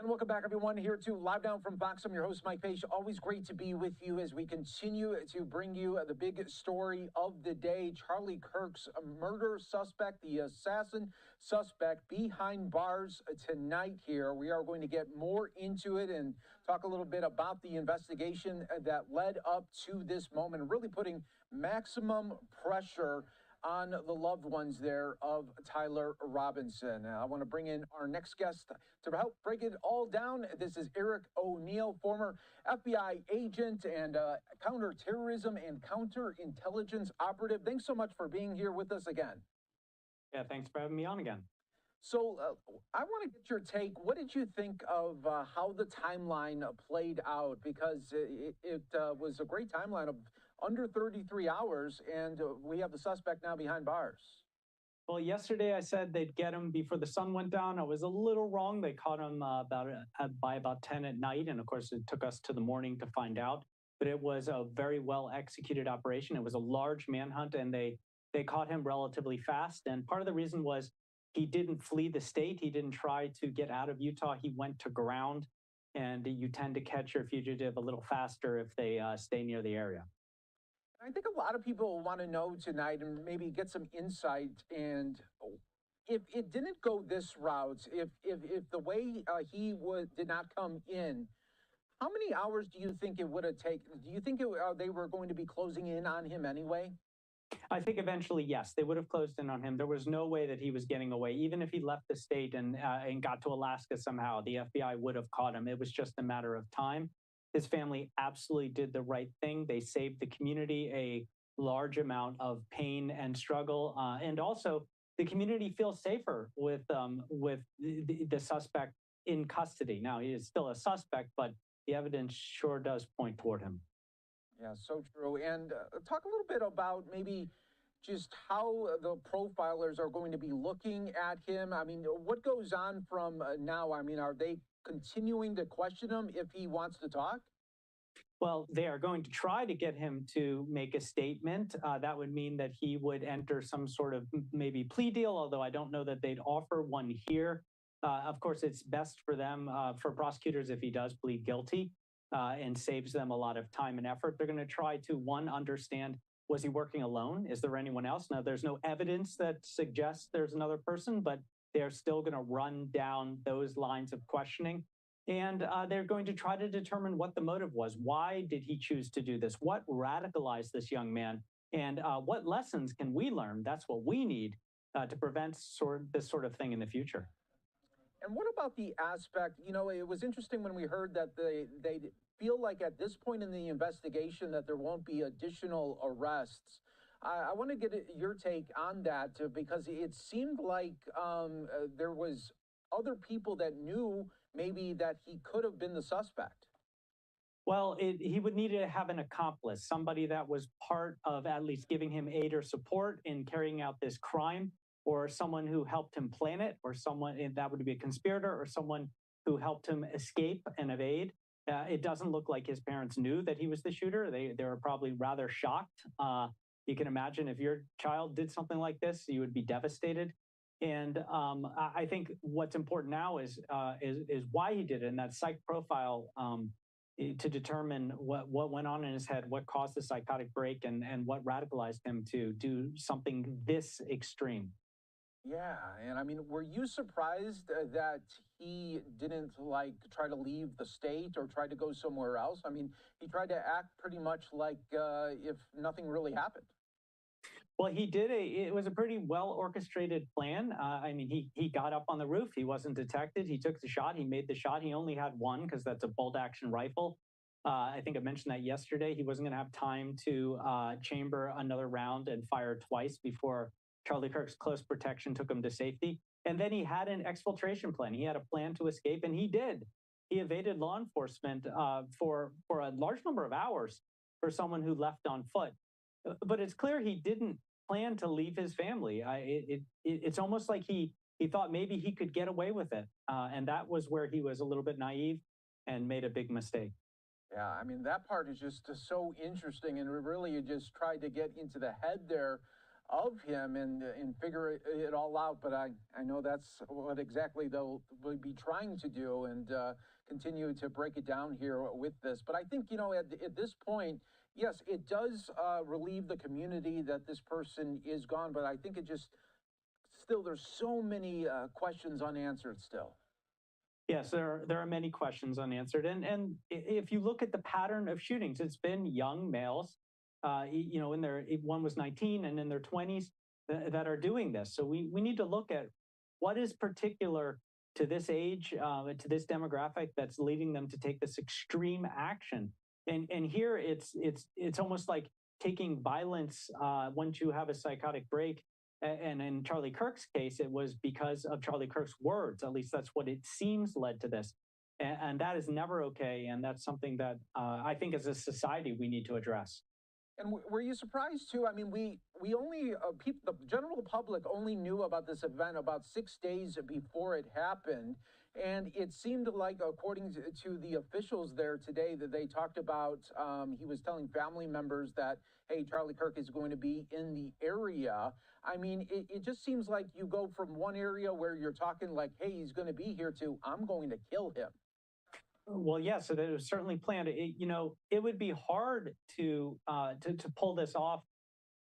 And welcome back, everyone, here to Live Down from Fox. I'm your host, Mike Page. Always great to be with you as we continue to bring you the big story of the day. Charlie Kirk's murder suspect, the assassin suspect behind bars tonight here. We are going to get more into it and talk a little bit about the investigation that led up to this moment, really putting maximum pressure on the loved ones there of Tyler Robinson. I want to bring in our next guest to help break it all down. This is Eric O'Neill, former FBI agent and counterterrorism and counterintelligence operative. Thanks so much for being here with us again. Yeah, thanks for having me on again. So I want to get your take. What did you think of how the timeline played out? Because it was a great timeline of under 33 hours, and we have the suspect now behind bars. Well, yesterday I said they'd get him before the sun went down. I was a little wrong. They caught him by about 10 at night, and of course it took us to the morning to find out. But it was a very well executed operation. It was a large manhunt, and they caught him relatively fast. And part of the reason was he didn't flee the state. He didn't try to get out of Utah. He went to ground, and you tend to catch your fugitive a little faster if they stay near the area. I think a lot of people want to know tonight and maybe get some insight. And if it didn't go this route, if the way he did not come in, how many hours do you think it would have taken? Do you think they were going to be closing in on him anyway? I think eventually, yes, they would have closed in on him. There was no way that he was getting away. Even if he left the state and got to Alaska somehow, the FBI would have caught him. It was just a matter of time. His family absolutely did the right thing. They saved the community a large amount of pain and struggle. And also, the community feels safer with the suspect in custody. Now, he is still a suspect, but the evidence sure does point toward him. Yeah, so true. And talk a little bit about maybe just how the profilers are going to be looking at him. I mean, what goes on from now? I mean, are they continuing to question him if he wants to talk? Well, they are going to try to get him to make a statement. That would mean that he would enter some sort of maybe plea deal, although I don't know that they'd offer one here. Of course, it's best for them, for prosecutors, if he does plead guilty and saves them a lot of time and effort. They're going to try to, one, understand, was he working alone? Is there anyone else? Now, there's no evidence that suggests there's another person, but they're still going to run down those lines of questioning. And they're going to try to determine what the motive was. Why did he choose to do this? What radicalized this young man? And what lessons can we learn? That's what we need to prevent this sort of thing in the future. And what about the aspect, you know, it was interesting when we heard that they feel like at this point in the investigation that there won't be additional arrests. I want to get your take on that because it seemed like there was other people that knew maybe that he could have been the suspect. Well, he would need to have an accomplice, somebody that was part of at least giving him aid or support in carrying out this crime, or someone who helped him plan it, or someone that would be a conspirator, or someone who helped him escape and evade. It doesn't look like his parents knew that he was the shooter. They were probably rather shocked. You can imagine if your child did something like this, you would be devastated. And I think what's important now is why he did it, and that psych profile to determine what went on in his head, what caused the psychotic break, and what radicalized him to do something this extreme. Yeah, and I mean, were you surprised that he didn't try to leave the state or try to go somewhere else? I mean, he tried to act pretty much like if nothing really happened. Well, it was a pretty well orchestrated plan. I mean, he got up on the roof. He wasn't detected. He took the shot. He made the shot. He only had one because that's a bolt action rifle. I think I mentioned that yesterday. He wasn't going to have time to chamber another round and fire twice before Charlie Kirk's close protection took him to safety. And then he had an exfiltration plan. He had a plan to escape, and he did. He evaded law enforcement for a large number of hours for someone who left on foot. But it's clear he didn't plan to leave his family. It's almost like he thought maybe he could get away with it. And that was where he was a little bit naive and made a big mistake. Yeah, I mean, that part is just so interesting. And really, you just tried to get into the head there of him and figure it all out. But I know that's what exactly they'll be trying to do and continue to break it down here with this. But I think, you know, at this point, yes, it does relieve the community that this person is gone. But I think it just still, there's so many questions unanswered still. Yes, there are many questions unanswered. And if you look at the pattern of shootings, it's been young males, you know, one was 19 and in their 20s. that are doing this. So we need to look at what is particular to this age, to this demographic that's leading them to take this extreme action. And here it's almost like taking violence once you have a psychotic break. And in Charlie Kirk's case, it was because of Charlie Kirk's words. At least that's what it seems led to this. And that is never okay. And that's something that I think as a society we need to address. And were you surprised too? I mean, we only the general public only knew about this event about 6 days before it happened, and it seemed like, according to the officials there today, that they talked about. He was telling family members that, hey, Charlie Kirk is going to be in the area. I mean, it just seems like you go from one area where you're talking like, hey, he's going to be here, to I'm going to kill him. Well, yeah, so that was certainly planned. It would be hard to pull this off,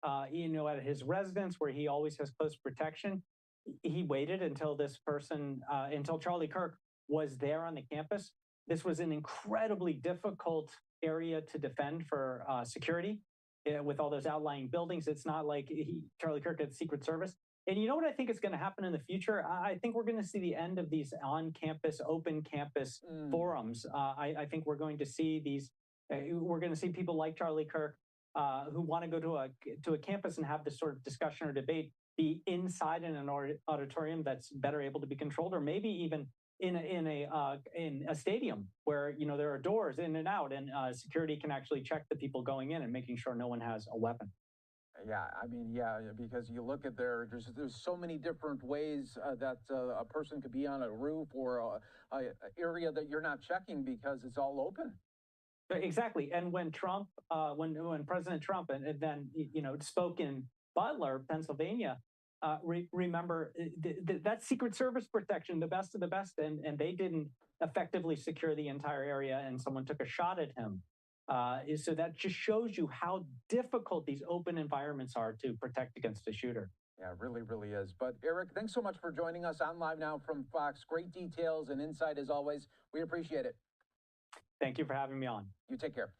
at his residence where he always has close protection. He waited until until Charlie Kirk was there on the campus. This was an incredibly difficult area to defend for security with all those outlying buildings. It's not like Charlie Kirk had Secret Service. And you know what I think is going to happen in the future? I think we're going to see the end of these on-campus, open campus forums. I think we're going to see we're going to see people like Charlie Kirk who want to go to a campus and have this sort of discussion or debate be inside in an auditorium that's better able to be controlled, or maybe even in a stadium where there are doors in and out, and security can actually check the people going in and making sure no one has a weapon. Yeah, I mean, yeah, because you look at there's so many different ways that a person could be on a roof or a area that you're not checking because it's all open. Exactly. And when when President Trump and then spoke in Butler, Pennsylvania, remember that Secret Service protection, the best of the best, and they didn't effectively secure the entire area, and someone took a shot at him. So that just shows you how difficult these open environments are to protect against a shooter. Yeah, it really, really is. But Eric, thanks so much for joining us on Live Now from Fox. Great details and insight as always. We appreciate it. Thank you for having me on. You take care.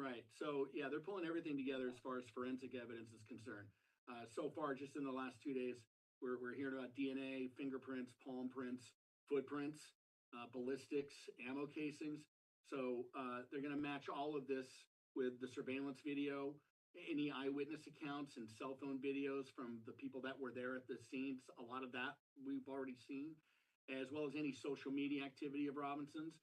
Right. So, yeah, they're pulling everything together as far as forensic evidence is concerned. So far, just in the last 2 days, we're hearing about DNA, fingerprints, palm prints, footprints, ballistics, ammo casings. So they're going to match all of this with the surveillance video, any eyewitness accounts and cell phone videos from the people that were there at the scenes. A lot of that we've already seen, as well as any social media activity of Robinson's.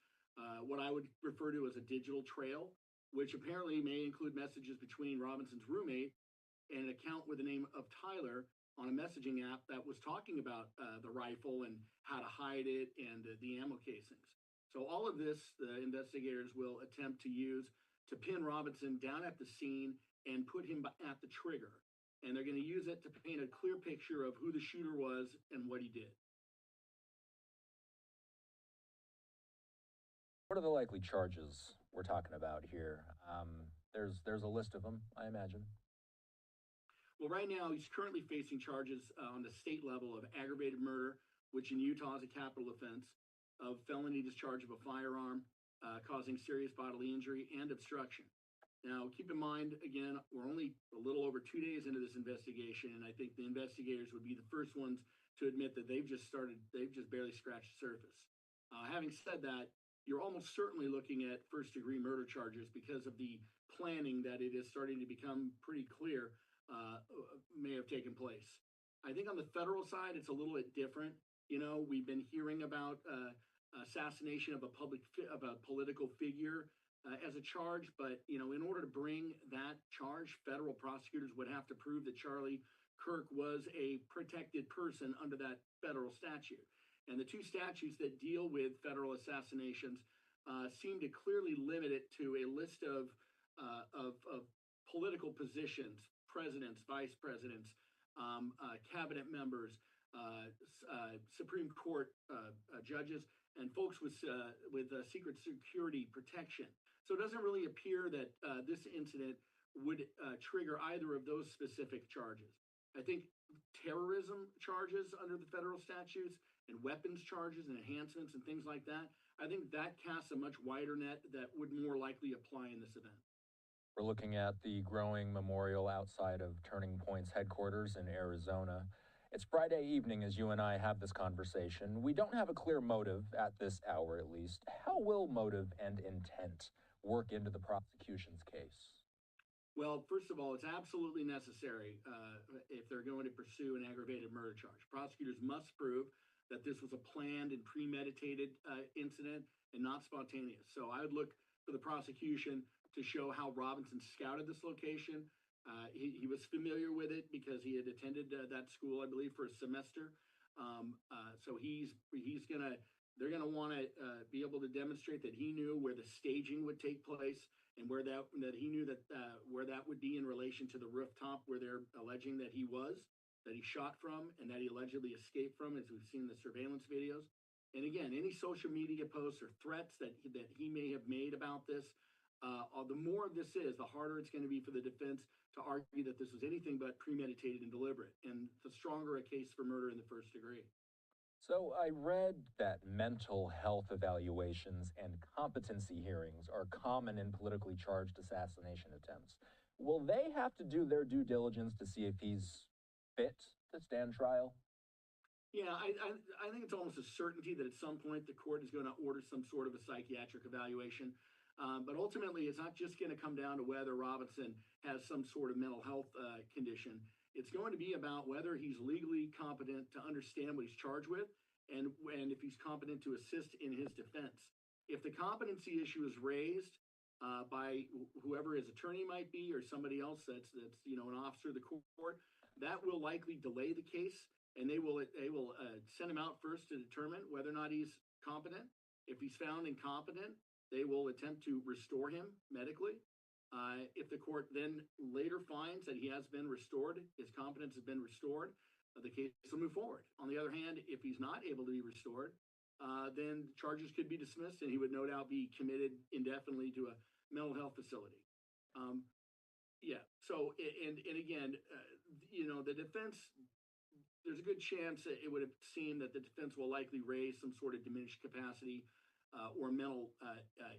What I would refer to as a digital trail. which apparently may include messages between Robinson's roommate and an account with the name of Tyler on a messaging app that was talking about the rifle and how to hide it and the ammo casings. So all of this, the investigators will attempt to use to pin Robinson down at the scene and put him at the trigger. And they're going to use it to paint a clear picture of who the shooter was and what he did. What are the likely charges we're talking about here? There's a list of them, I imagine. Well, right now, he's currently facing charges on the state level of aggravated murder, which in Utah is a capital offense, of felony discharge of a firearm, causing serious bodily injury, and obstruction. Now, keep in mind, again, we're only a little over 2 days into this investigation, and I think the investigators would be the first ones to admit that they've just barely scratched the surface. Having said that, you're almost certainly looking at first-degree murder charges because of the planning that it is starting to become pretty clear may have taken place. I think on the federal side, it's a little bit different. You know, we've been hearing about assassination of a political figure as a charge, but you know, in order to bring that charge, federal prosecutors would have to prove that Charlie Kirk was a protected person under that federal statute. And the two statutes that deal with federal assassinations seem to clearly limit it to a list of political positions, presidents, vice presidents, cabinet members, Supreme Court judges, and folks with secret security protection. So it doesn't really appear that this incident would trigger either of those specific charges. I think terrorism charges under the federal statutes and weapons charges and enhancements and things like that, I think that casts a much wider net that would more likely apply in this event. We're looking at the growing memorial outside of Turning Point's headquarters in Arizona. It's Friday evening as you and I have this conversation. We don't have a clear motive at this hour, at least. How will motive and intent work into the prosecution's case? Well, first of all, it's absolutely necessary if they're going to pursue an aggravated murder charge. Prosecutors must prove that this was a planned and premeditated incident and not spontaneous. So I would look for the prosecution to show how Robinson scouted this location. He was familiar with it because he had attended that school, I believe, for a semester. So they're gonna want to be able to demonstrate that he knew where the staging would take place and where that he knew that where that would be in relation to the rooftop where they're alleging that he shot from and that he allegedly escaped from, as we've seen in the surveillance videos. And again, any social media posts or threats that he may have made about this, the more this is, the harder it's going to be for the defense to argue that this was anything but premeditated and deliberate, and the stronger a case for murder in the first degree. So I read that mental health evaluations and competency hearings are common in politically charged assassination attempts. Will they have to do their due diligence to see if he's fit to stand trial? Yeah, I think it's almost a certainty that at some point the court is going to order some sort of a psychiatric evaluation. But ultimately, it's not just going to come down to whether Robinson has some sort of mental health condition. It's going to be about whether he's legally competent to understand what he's charged with and if he's competent to assist in his defense. If the competency issue is raised by whoever his attorney might be or somebody else that's an officer of the court, that will likely delay the case, and they will send him out first to determine whether or not he's competent. If he's found incompetent, they will attempt to restore him medically. If the court then later finds that he has been restored, his competence has been restored, the case will move forward. On the other hand, if he's not able to be restored, then charges could be dismissed and he would no doubt be committed indefinitely to a mental health facility. So, and again, the defense, there's a good chance that it would have seemed that the defense will likely raise some sort of diminished capacity or mental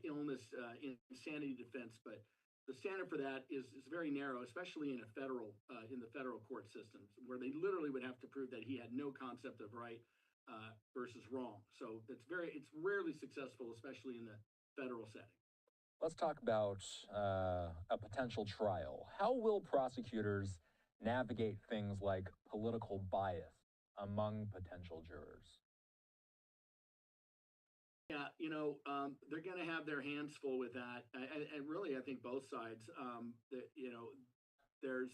illness insanity defense, but the standard for that is very narrow, especially in the federal court systems, where they literally would have to prove that he had no concept of right versus wrong. So it's rarely successful, especially in the federal setting. Let's talk about a potential trial. How will prosecutors navigate things like political bias among potential jurors? Yeah, they're going to have their hands full with that, and really, I think both sides. There's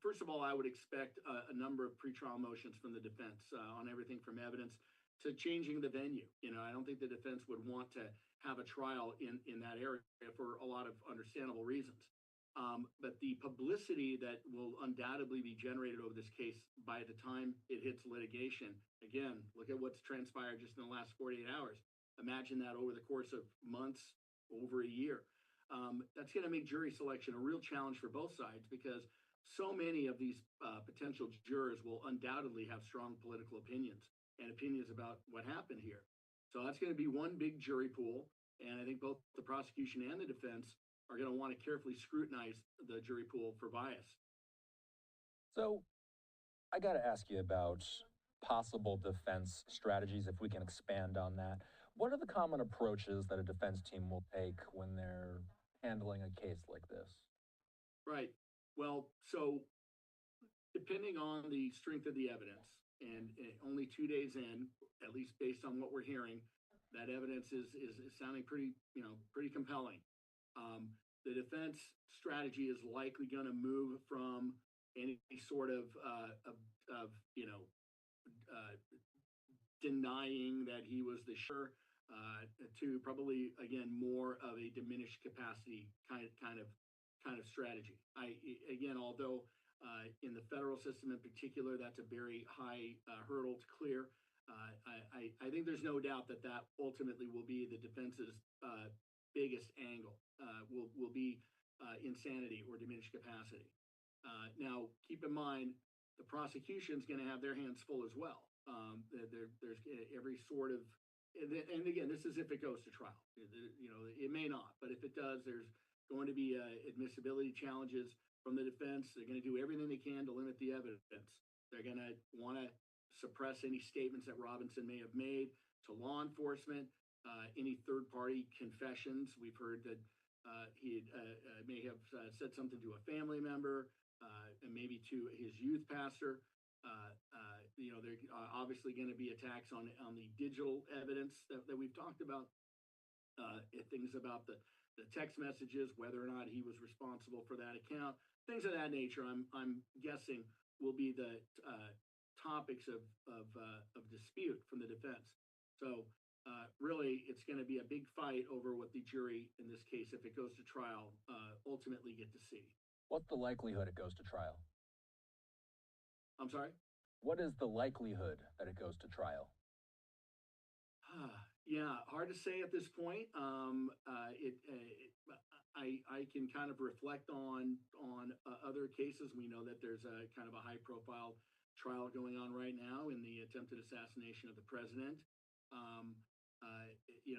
first of all, I would expect a number of pretrial motions from the defense on everything from evidence to changing the venue. I don't think the defense would want to have a trial in that area for a lot of understandable reasons. But the publicity that will undoubtedly be generated over this case by the time it hits litigation, again, look at what's transpired just in the last 48 hours. Imagine that over the course of months, over a year. That's going to make jury selection a real challenge for both sides because so many of these potential jurors will undoubtedly have strong political opinions and opinions about what happened here. So that's going to be one big jury pool. And I think both the prosecution and the defense are going to want to carefully scrutinize the jury pool for bias. So I got to ask you about possible defense strategies, if we can expand on that. What are the common approaches that a defense team will take when they're handling a case like this? Right. Well, so depending on the strength of the evidence, and only 2 days in, at least based on what we're hearing, that evidence is sounding pretty compelling. The defense strategy is likely going to move from any sort of denying that he was the shooter to probably again more of a diminished capacity kind of strategy. Although in the federal system in particular, that's a very high hurdle to clear. I think there's no doubt that ultimately will be the defense's biggest angle. Will be insanity or diminished capacity. Now, keep in mind, the prosecution's going to have their hands full as well. There's every sort of, and again, this is if it goes to trial. It may not, but if it does, there's going to be admissibility challenges from the defense. They're going to do everything they can to limit the evidence. They're going to want to suppress any statements that Robinson may have made to law enforcement, any third-party confessions. We've heard that he may have said something to a family member and maybe to his youth pastor. There are obviously going to be attacks on the digital evidence that we've talked about, things about the text messages, whether or not he was responsible for that account, things of that nature. I'm guessing will be the topics of dispute from the defense. So really, it's going to be a big fight over what the jury, in this case, if it goes to trial, ultimately get to see. What's the likelihood it goes to trial? I'm sorry? What is the likelihood that it goes to trial? Yeah, hard to say at this point. I can kind of reflect on other cases. We know that there's a kind of a high-profile trial going on right now in the attempted assassination of the president.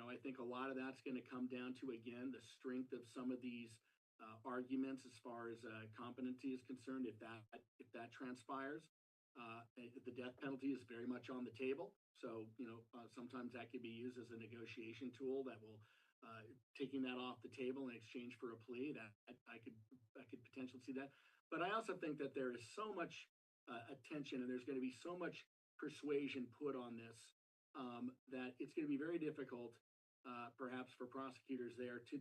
I think a lot of that's going to come down to, again, the strength of some of these arguments as far as competency is concerned. If that transpires, the death penalty is very much on the table. So sometimes that could be used as a negotiation tool that will taking that off the table in exchange for a plea. That I could potentially see that. But I also think that there is so much attention and there's going to be so much persuasion put on this that it's going to be very difficult, perhaps for prosecutors there to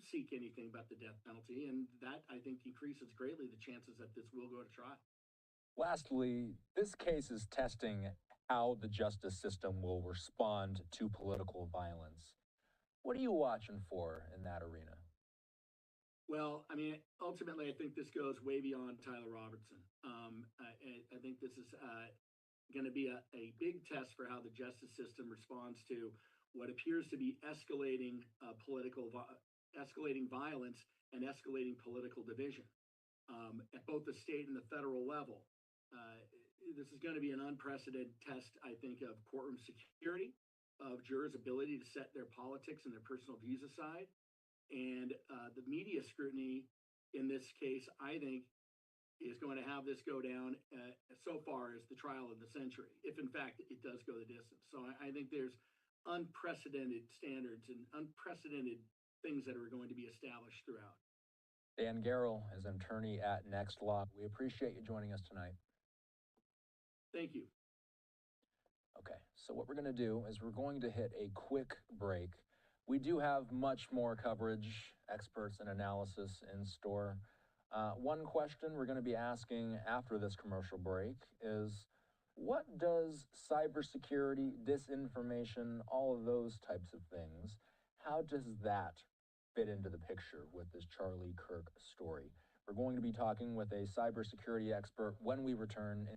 seek anything but the death penalty, and that I think increases greatly the chances that this will go to trial. Lastly, this case is testing how the justice system will respond to political violence. What are you watching for in that arena? Well, I mean, ultimately, I think this goes way beyond Tyler Robertson. I think this is going to be a big test for how the justice system responds to what appears to be escalating violence and escalating political division at both the state and the federal level. This is going to be an unprecedented test, I think, of courtroom security, of jurors' ability to set their politics and their personal views aside. And the media scrutiny in this case, I think, is going to have this go down so far as the trial of the century, if in fact it does go the distance. So I think there's unprecedented standards and unprecedented things that are going to be established throughout. Dan Garrell is an attorney at Next Law. We appreciate you joining us tonight. Thank you. Okay, so what we're going to do is we're going to hit a quick break. We do have much more coverage, experts, and analysis in store. One question we're going to be asking after this commercial break is, what does cybersecurity, disinformation, all of those types of things, how does that fit into the picture with this Charlie Kirk story? We're going to be talking with a cybersecurity expert when we return.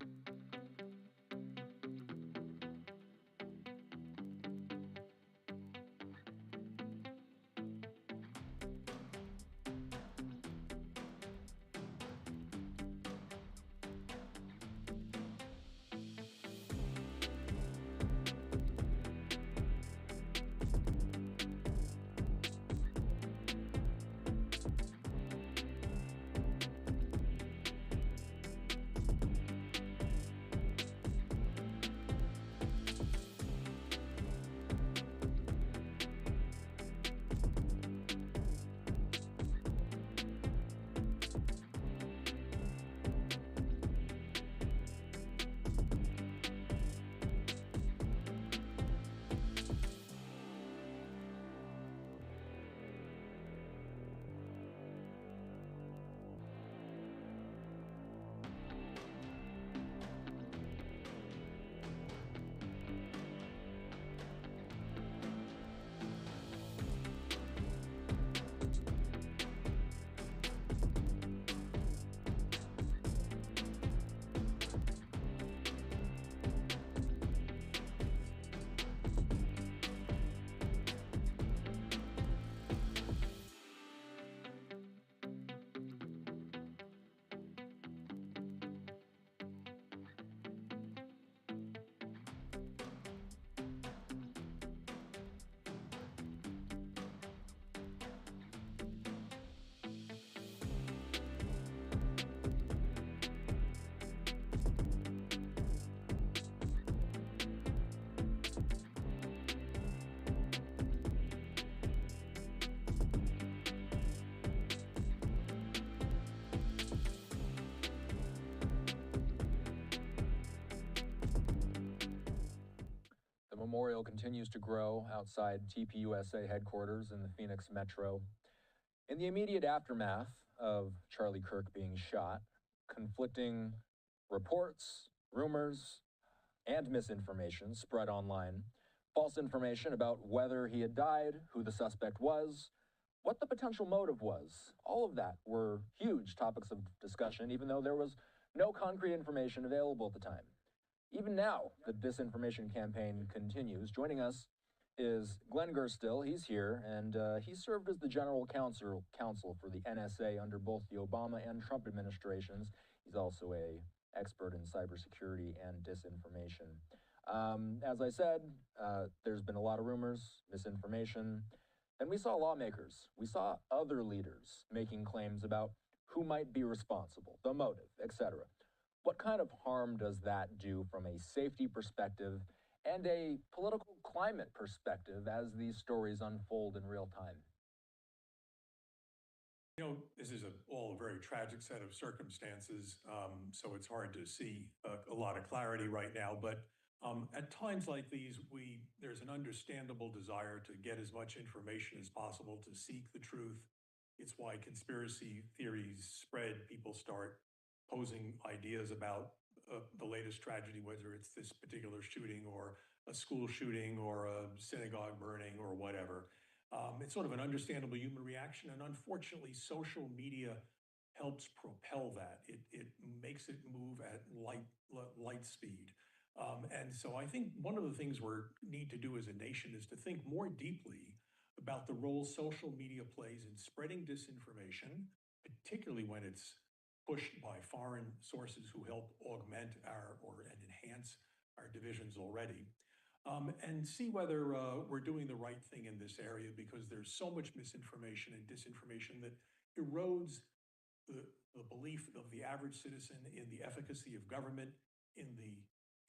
Memorial continues to grow outside TPUSA headquarters in the Phoenix Metro. In the immediate aftermath of Charlie Kirk being shot, conflicting reports, rumors, and misinformation spread online. False information about whether he had died, who the suspect was, what the potential motive was. All of that were huge topics of discussion, even though there was no concrete information available at the time. Even now, the disinformation campaign continues. Joining us is Glenn Gerstill. He's here, and he served as the general counsel for the NSA under both the Obama and Trump administrations. He's also an expert in cybersecurity and disinformation. As I said, there's been a lot of rumors, misinformation, and we saw lawmakers. We saw other leaders making claims about who might be responsible, the motive, etc. What kind of harm does that do from a safety perspective and a political climate perspective as these stories unfold in real time? You know, this is all a very tragic set of circumstances, so it's hard to see a lot of clarity right now. But at times like these, there's an understandable desire to get as much information as possible, to seek the truth. It's why conspiracy theories spread. People start posing ideas about the latest tragedy, whether it's this particular shooting or a school shooting or a synagogue burning or whatever. It's sort of an understandable human reaction, and unfortunately, social media helps propel that. It makes it move at light speed. And so I think one of the things we need to do as a nation is to think more deeply about the role social media plays in spreading disinformation, particularly when it's pushed by foreign sources who help augment and enhance our divisions already. And see whether we're doing the right thing in this area, because there's so much misinformation and disinformation that erodes the belief of the average citizen in the efficacy of government, in the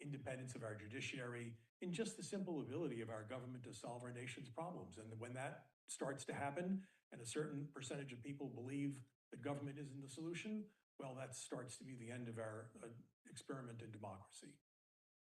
independence of our judiciary, in just the simple ability of our government to solve our nation's problems. And when that starts to happen, and a certain percentage of people believe that government isn't the solution, well, that starts to be the end of our experiment in democracy.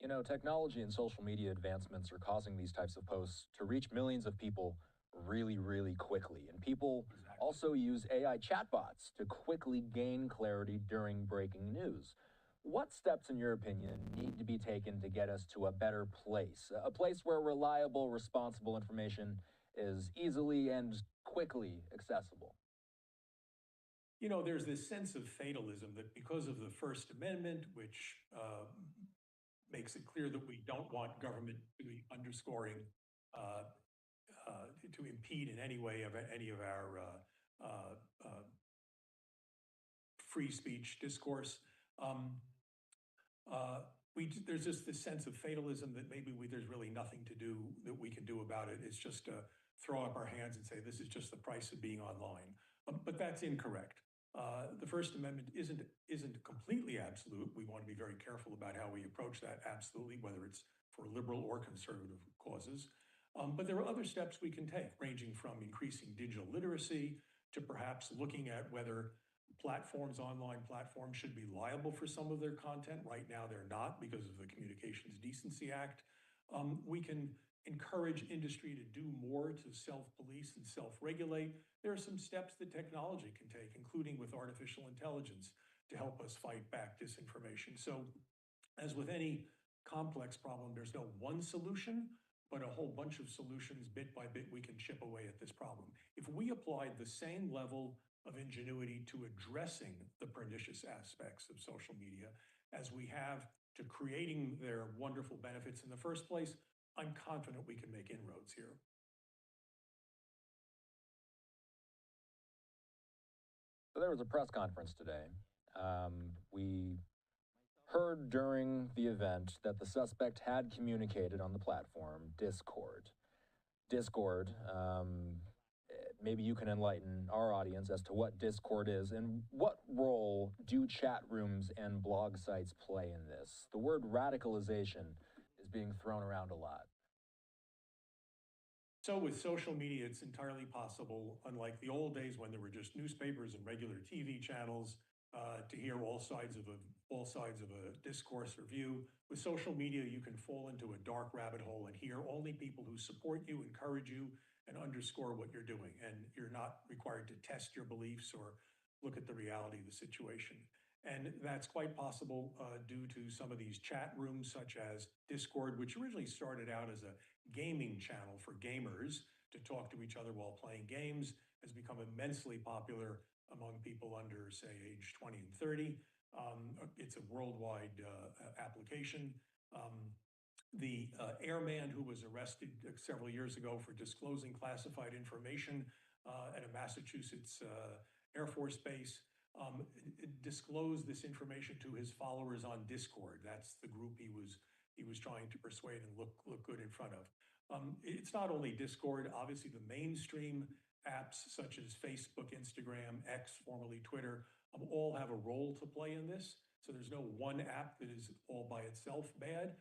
You know, technology and social media advancements are causing these types of posts to reach millions of people really, really quickly. And people also use AI chatbots to quickly gain clarity during breaking news. What steps, in your opinion, need to be taken to get us to a better place? A place where reliable, responsible information is easily and quickly accessible. You know, there's this sense of fatalism that because of the First Amendment, which makes it clear that we don't want government to be underscoring, to impede in any way of any of our free speech discourse. There's just this sense of fatalism that maybe there's really nothing to do that we can do about it. It's just to throw up our hands and say, this is just the price of being online. But that's incorrect. The First Amendment isn't completely absolute. We want to be very careful about how we approach that, absolutely, whether it's for liberal or conservative causes. But there are other steps we can take, ranging from increasing digital literacy to perhaps looking at whether online platforms should be liable for some of their content. Right now, they're not because of the Communications Decency Act. We can encourage industry to do more to self-police and self-regulate. There are some steps that technology can take, including with artificial intelligence, to help us fight back disinformation. So, as with any complex problem, there's no one solution, but a whole bunch of solutions. Bit by bit, we can chip away at this problem. If we applied the same level of ingenuity to addressing the pernicious aspects of social media as we have to creating their wonderful benefits in the first place, I'm confident we can make inroads here. So there was a press conference today. We heard during the event that the suspect had communicated on the platform Discord. Discord, maybe you can enlighten our audience as to what Discord is and what role do chat rooms and blog sites play in this? The word radicalization is being thrown around a lot. So with social media, it's entirely possible, unlike the old days when there were just newspapers and regular TV channels, to hear all sides of a discourse or view. With social media, you can fall into a dark rabbit hole and hear only people who support you, encourage you, and underscore what you're doing. And you're not required to test your beliefs or look at the reality of the situation. And that's quite possible due to some of these chat rooms, such as Discord, which originally started out as a gaming channel for gamers to talk to each other while playing games, has become immensely popular among people under, say, age 20 and 30. It's a worldwide application. The airman who was arrested several years ago for disclosing classified information at a Massachusetts Air Force base disclosed this information to his followers on Discord. That's the group he was trying to persuade and look good in front of. It's not only Discord. Obviously, the mainstream apps such as Facebook, Instagram, X, formerly Twitter, all have a role to play in this. So there's no one app that is all by itself bad.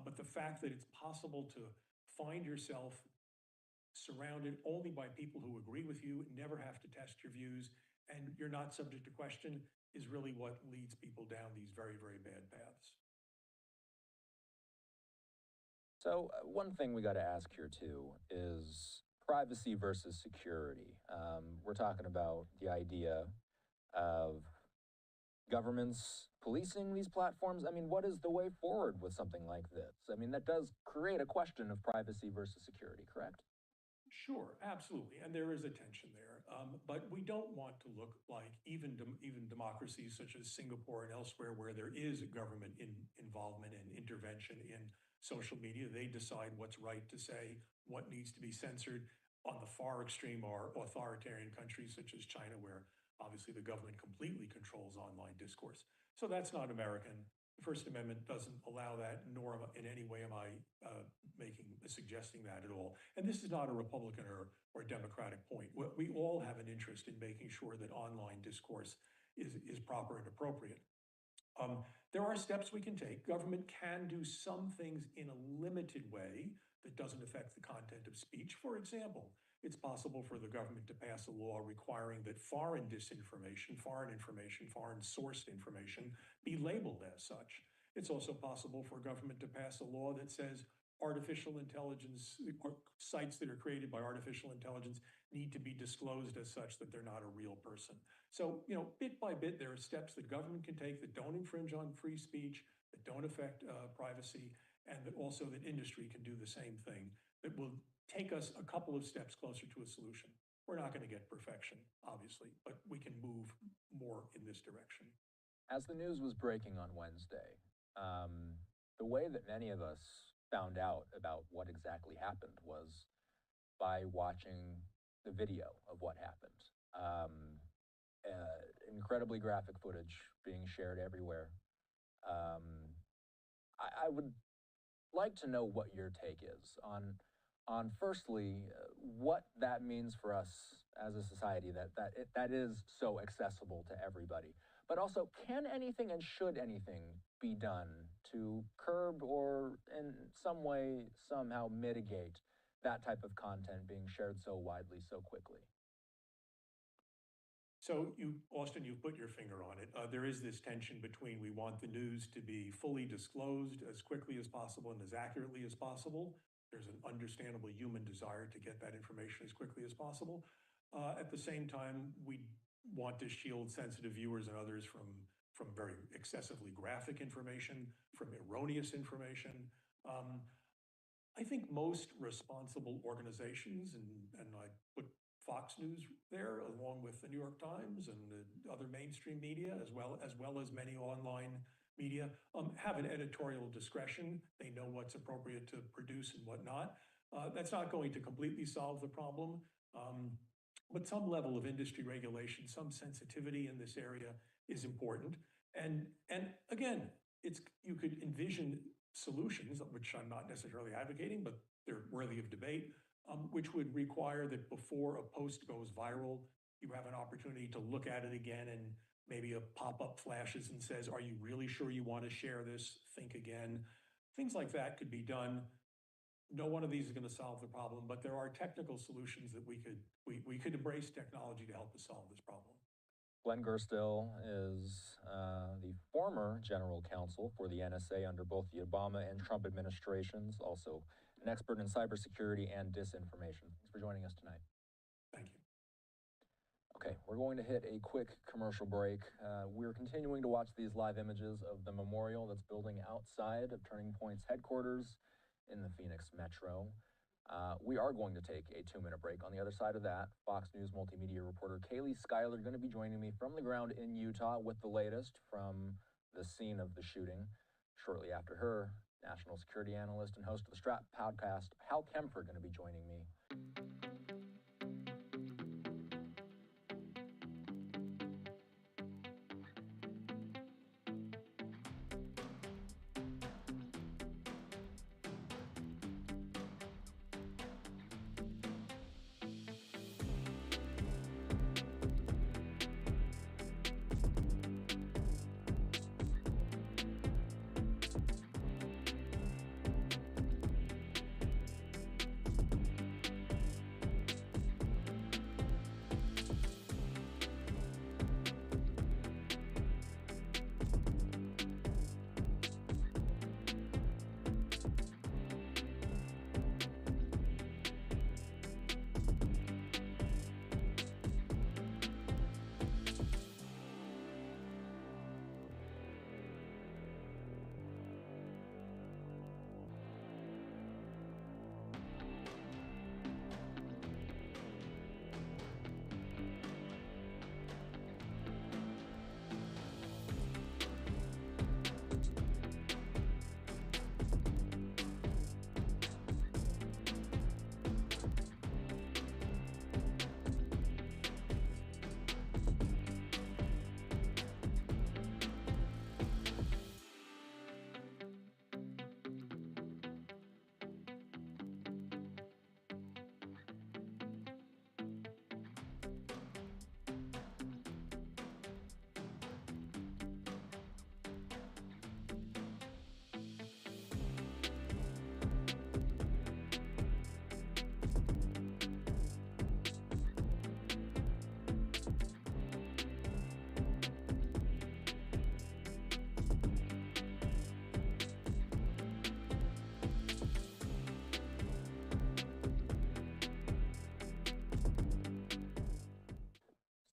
But the fact that it's possible to find yourself surrounded only by people who agree with you, never have to test your views, and you're not subject to question is really what leads people down these very, very bad paths. So one thing we got to ask here too is privacy versus security. We're talking about the idea of governments policing these platforms. I mean, what is the way forward with something like this? I mean, that does create a question of privacy versus security, correct? Sure, absolutely, and there is a tension there. But we don't want to look like even democracies such as Singapore and elsewhere, where there is government involvement and intervention in social media. They decide what's right to say, what needs to be censored. On the far extreme are authoritarian countries such as China, where obviously the government completely controls online discourse. So that's not American. The First Amendment doesn't allow that, nor in any way am I suggesting that at all. And this is not a Republican or Democratic point. We all have an interest in making sure that online discourse is proper and appropriate. There are steps we can take. Government can do some things in a limited way that doesn't affect the content of speech. For example, it's possible for the government to pass a law requiring that foreign disinformation, foreign sourced information, be labeled as such. It's also possible for a government to pass a law that says artificial intelligence, or sites that are created by artificial intelligence need to be disclosed as such that they're not a real person. So, bit by bit, there are steps that government can take that don't infringe on free speech, that don't affect privacy, and that also that industry can do the same thing that will take us a couple of steps closer to a solution. We're not going to get perfection, obviously, but we can move more in this direction. As the news was breaking on Wednesday, the way that many of us found out about what exactly happened was by watching the video of what happened. Incredibly graphic footage being shared everywhere. I would like to know what your take is on firstly, what that means for us as a society, that is so accessible to everybody. But also, can anything and should anything be done to curb or in some way, somehow mitigate that type of content being shared so widely, so quickly? So Austin, you've put your finger on it. There is this tension between we want the news to be fully disclosed as quickly as possible and as accurately as possible. There's an understandable human desire to get that information as quickly as possible. At the same time, we want to shield sensitive viewers and others from very excessively graphic information, from erroneous information. I think most responsible organizations, and I put Fox News there, along with the New York Times and the other mainstream media, as well as many online media, have an editorial discretion. They know what's appropriate to produce and what not. That's not going to completely solve the problem, but some level of industry regulation, some sensitivity in this area is important. And again, you could envision solutions, which I'm not necessarily advocating, but they're worthy of debate, which would require that before a post goes viral, you have an opportunity to look at it again, and maybe a pop-up flashes and says, are you really sure you want to share this? Think again. Things like that could be done. No one of these is going to solve the problem, but there are technical solutions that we could embrace technology to help us solve this problem. Glenn Gerstill is the former general counsel for the NSA under both the Obama and Trump administrations, also an expert in cybersecurity and disinformation. Thanks for joining us tonight. Thank you. Okay, we're going to hit a quick commercial break. We're continuing to watch these live images of the memorial that's building outside of Turning Point's headquarters in the Phoenix Metro. We are going to take a 2-minute break. On the other side of that, Fox News multimedia reporter Kaylee Schuyler going to be joining me from the ground in Utah with the latest from the scene of the shooting. Shortly after her, national security analyst and host of the Strap podcast, Hal Kempfer, going to be joining me.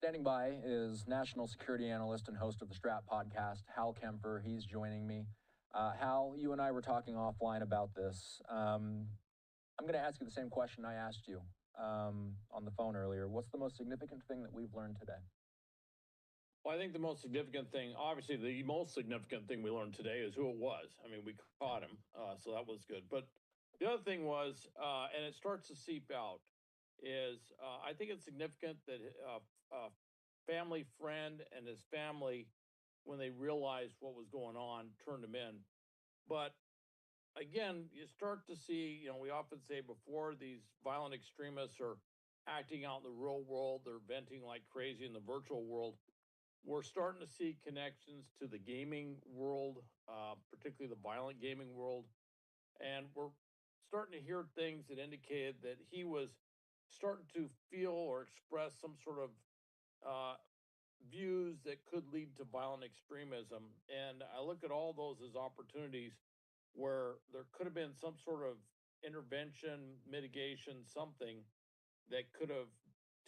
Standing by is national security analyst and host of the Strat podcast, Hal Kemper. He's joining me. Hal, you and I were talking offline about this. I'm going to ask you the same question I asked you on the phone earlier. What's the most significant thing that we've learned today? Well, I think the most significant thing, obviously the most significant thing we learned today is who it was. I mean, we caught him, so that was good. But the other thing was, and it starts to seep out, is I think it's significant that a family friend and his family, when they realized what was going on, turned him in. But again, you start to see, we often say before these violent extremists are acting out in the real world, they're venting like crazy in the virtual world. We're starting to see connections to the gaming world, particularly the violent gaming world. And we're starting to hear things that indicated that he was starting to feel or express some sort of views that could lead to violent extremism. And I look at all those as opportunities where there could have been some sort of intervention, mitigation, something that could have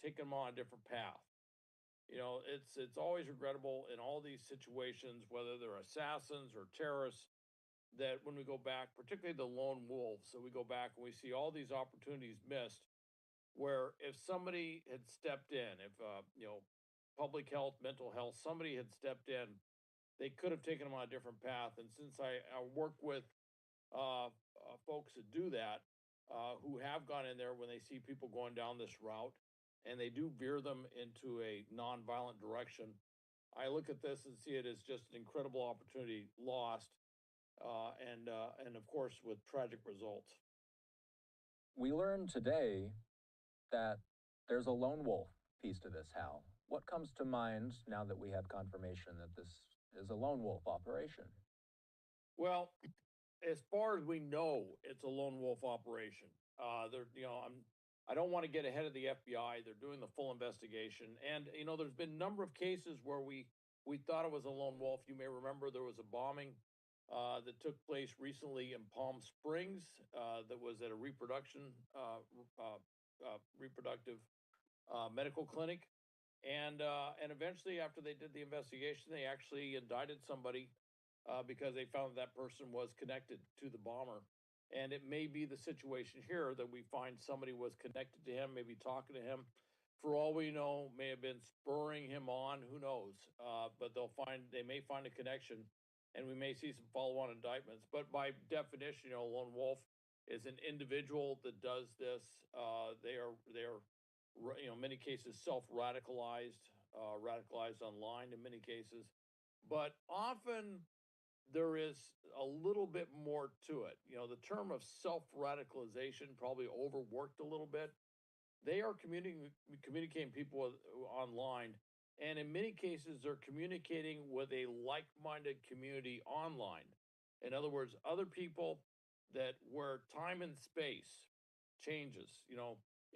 taken him on a different path. It's always regrettable in all these situations, whether they're assassins or terrorists, that when we go back, particularly the lone wolves, so we go back and we see all these opportunities missed, where if somebody had stepped in, if public health, mental health, somebody had stepped in, they could have taken them on a different path. And since I work with folks that do that, who have gone in there when they see people going down this route, and they do veer them into a nonviolent direction, I look at this and see it as just an incredible opportunity lost, and of course with tragic results. We learned today that there's a lone wolf piece to this, Hal. What comes to mind now that we have confirmation that this is a lone wolf operation? Well, as far as we know, it's a lone wolf operation. I don't want to get ahead of the FBI. They're doing the full investigation. And, there's been a number of cases where we thought it was a lone wolf. You may remember there was a bombing that took place recently in Palm Springs that was at a reproductive medical clinic. And eventually, after they did the investigation, they actually indicted somebody because they found that person was connected to the bomber. And it may be the situation here that we find somebody was connected to him, maybe talking to him. For all we know, may have been spurring him on. Who knows? But they may find a connection, and we may see some follow-on indictments. But by definition, a lone wolf is an individual that does this. They are in many cases self-radicalized, radicalized online in many cases, but often there is a little bit more to it. The term of self-radicalization probably overworked a little bit. They are communicating people online, and in many cases, they're communicating with a like-minded community online. In other words, other people where time and space changes,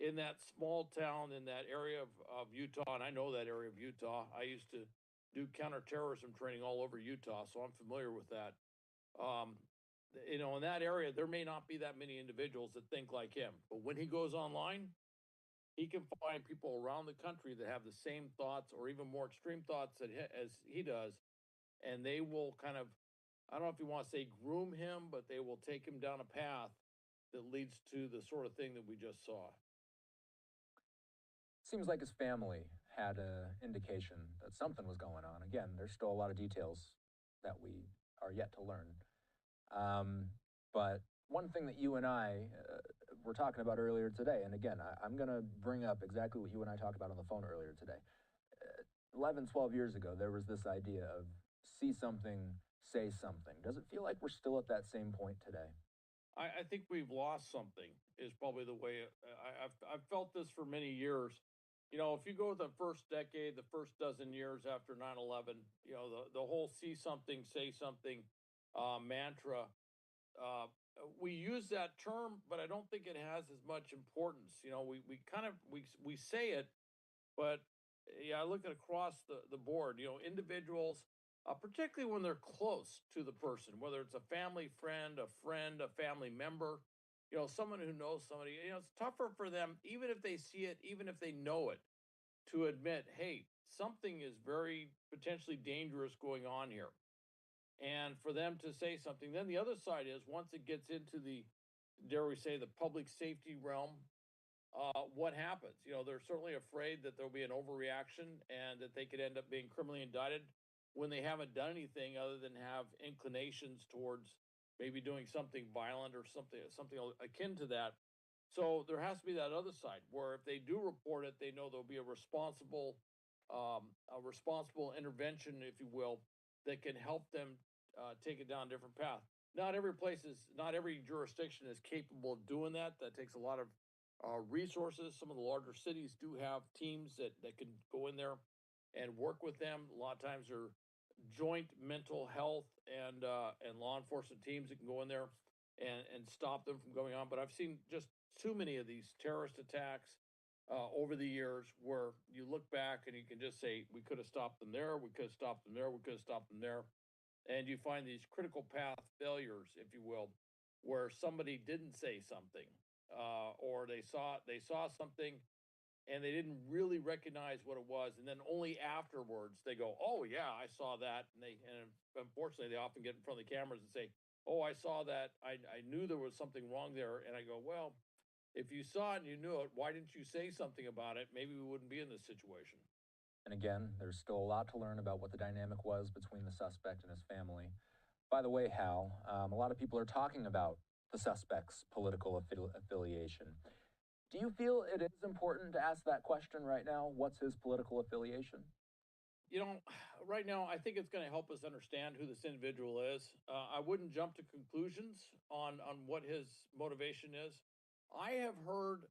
in that small town, in that area of Utah, and I know that area of Utah. I used to do counterterrorism training all over Utah, so I'm familiar with that. In that area, there may not be that many individuals that think like him, but when he goes online, he can find people around the country that have the same thoughts or even more extreme thoughts as he does, and they will kind of, I don't know if you want to say groom him, but they will take him down a path that leads to the sort of thing that we just saw. Seems like his family had an indication that something was going on. Again, there's still a lot of details that we are yet to learn. But one thing that you and I were talking about earlier today, and again, I'm going to bring up exactly what you and I talked about on the phone earlier today. 11, 12 years ago, there was this idea of see something, say something. Does it feel like we're still at that same point today? I think we've lost something is probably the way I've felt this for many years. If you go the first decade, the first dozen years after 9/11, the whole see something, say something mantra, we use that term, but I don't think it has as much importance. We say it, but I look at across the board, individuals, particularly when they're close to the person, whether it's a family friend, a family member, someone who knows somebody, it's tougher for them, even if they see it, even if they know it, to admit, hey, something is very potentially dangerous going on here. And for them to say something, then the other side is once it gets into the, dare we say, the public safety realm, what happens? You know, they're certainly afraid that there'll be an overreaction and that they could end up being criminally indicted when they haven't done anything other than have inclinations towards maybe doing something violent or something akin to that. So there has to be that other side where if they do report it, they know there'll be a responsible intervention, if you will, that can help them take it down a different path. Not every jurisdiction is capable of doing that. That takes a lot of resources. Some of the larger cities do have teams that can go in there and work with them. A lot of times they're joint mental health and law enforcement teams that can go in there and stop them from going on. But I've seen just too many of these terrorist attacks over the years where you look back and you can just say, we could have stopped them there, we could have stopped them there, we could have stopped them there. And you find these critical path failures, if you will, where somebody didn't say something, or they saw something and they didn't really recognize what it was, and then only afterwards they go, "Oh yeah, I saw that," and unfortunately they often get in front of the cameras and say, "Oh, I saw that. I knew there was something wrong there," and I go, "Well, if you saw it and you knew it, why didn't you say something about it? Maybe we wouldn't be in this situation." And again, there's still a lot to learn about what the dynamic was between the suspect and his family. By the way, Hal, a lot of people are talking about the suspect's political affiliation. Do you feel it is important to ask that question right now? What's his political affiliation? You know, right now, I think it's going to help us understand who this individual is. I wouldn't jump to conclusions on what his motivation is. I have heard,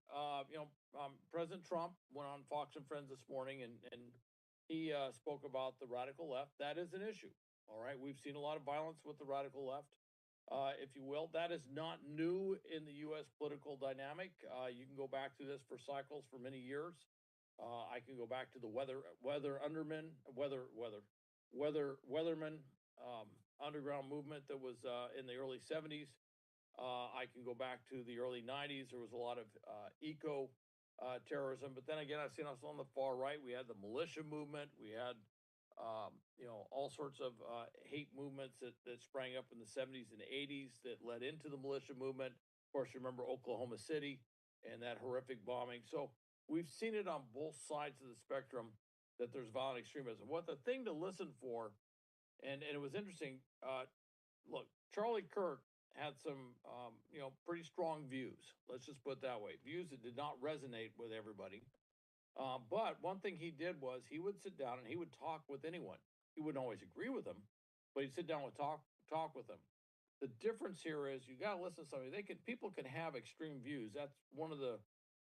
President Trump went on Fox and Friends this morning and he spoke about the radical left. That is an issue. All right. We've seen a lot of violence with the radical left, if you will. That is not new in the U.S. political dynamic. You can go back to this for cycles for many years. I can go back to the Weatherman underground movement that was in the early 70s. I can go back to the early 90s. There was a lot of eco terrorism. But then again, I've seen us on the far right. We had the militia movement. We had, all sorts of hate movements that sprang up in the 70s and 80s that led into the militia movement. Of course, you remember Oklahoma City and that horrific bombing. So we've seen it on both sides of the spectrum that there's violent extremism. What the thing to listen for, and it was interesting, look, Charlie Kirk had some, pretty strong views. Let's just put it that way. Views that did not resonate with everybody. But one thing he did was he would sit down and he would talk with anyone. He wouldn't always agree with them, but he'd sit down and talk with them. The difference here is you got to listen to somebody. People can have extreme views. That's one of the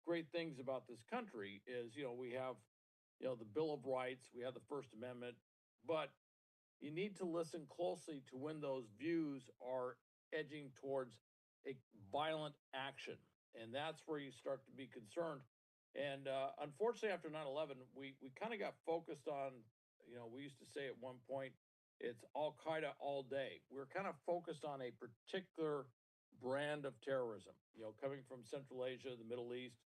great things about this country is, we have, the Bill of Rights, we have the First Amendment, but you need to listen closely to when those views are edging towards a violent action. And that's where you start to be concerned. And unfortunately, after 9/11, we kind of got focused on, we used to say at one point, it's Al Qaeda all day. We're kind of focused on a particular brand of terrorism, coming from Central Asia, the Middle East,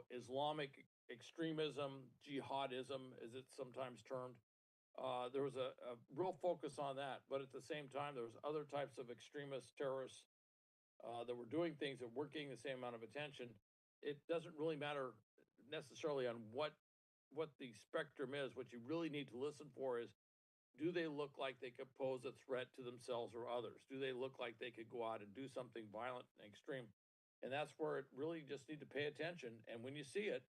Islamic extremism, jihadism, as it's sometimes termed. There was a real focus on that. But at the same time, there was other types of extremist terrorists that were doing things that weren't getting the same amount of attention. It doesn't really matter necessarily on what the spectrum is. What you really need to listen for is, do they look like they could pose a threat to themselves or others? Do they look like they could go out and do something violent and extreme? And that's where it really just need to pay attention. And when you see it,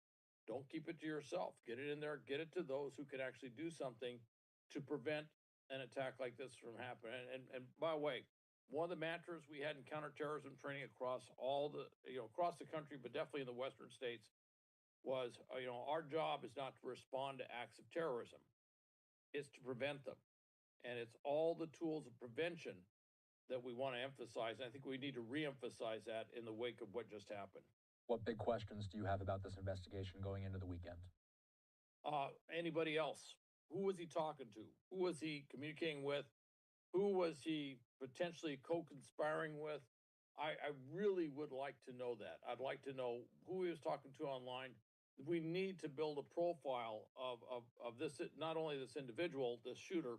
don't keep it to yourself. Get it in there, get it to those who could actually do something to prevent an attack like this from happening. And by the way, one of the mantras we had in counterterrorism training across across the country, but definitely in the Western states, was, our job is not to respond to acts of terrorism. It's to prevent them. And it's all the tools of prevention that we want to emphasize. And I think we need to re-emphasize that in the wake of what just happened. What big questions do you have about this investigation going into the weekend? Anybody else? Who was he talking to? Who was he communicating with? Who was he potentially co-conspiring with? I really would like to know that. I'd like to know who he was talking to online. we need to build a profile of this, not only this individual, this shooter,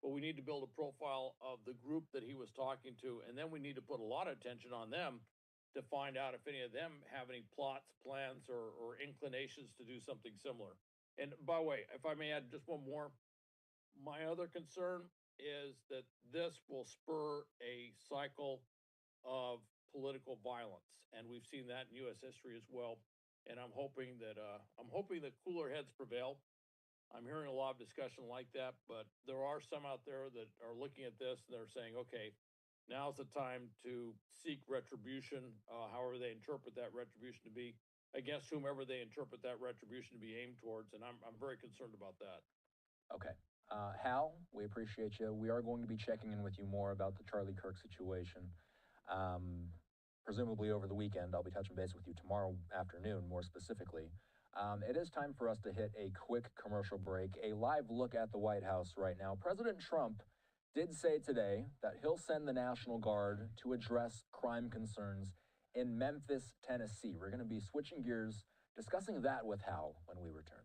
but we need to build a profile of the group that he was talking to. And then we need to put a lot of attention on them to find out if any of them have any plots, plans, or inclinations to do something similar. And by the way, if I may add just one more, my other concern is that this will spur a cycle of political violence. And we've seen that in U.S. history as well. And I'm hoping that cooler heads prevail. I'm hearing a lot of discussion like that, but there are some out there that are looking at this and they're saying, okay, now's the time to seek retribution, however they interpret that retribution to be, against whomever they interpret that retribution to be aimed towards. And I'm very concerned about that. Okay. Hal, we appreciate you. We are going to be checking in with you more about the Charlie Kirk situation. Presumably over the weekend. I'll be touching base with you tomorrow afternoon, more specifically. It is time for us to hit a quick commercial break. A live look at the White House right now. President Trump did say today that he'll send the National Guard to address crime concerns in Memphis, Tennessee. We're going to be switching gears, discussing that with Hal when we return.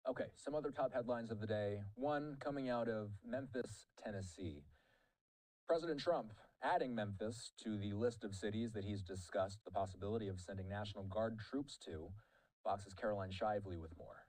Okay, some other top headlines of the day. One coming out of Memphis, Tennessee. President Trump adding Memphis to the list of cities that he's discussed the possibility of sending National Guard troops to. Fox's Caroline Shively with more.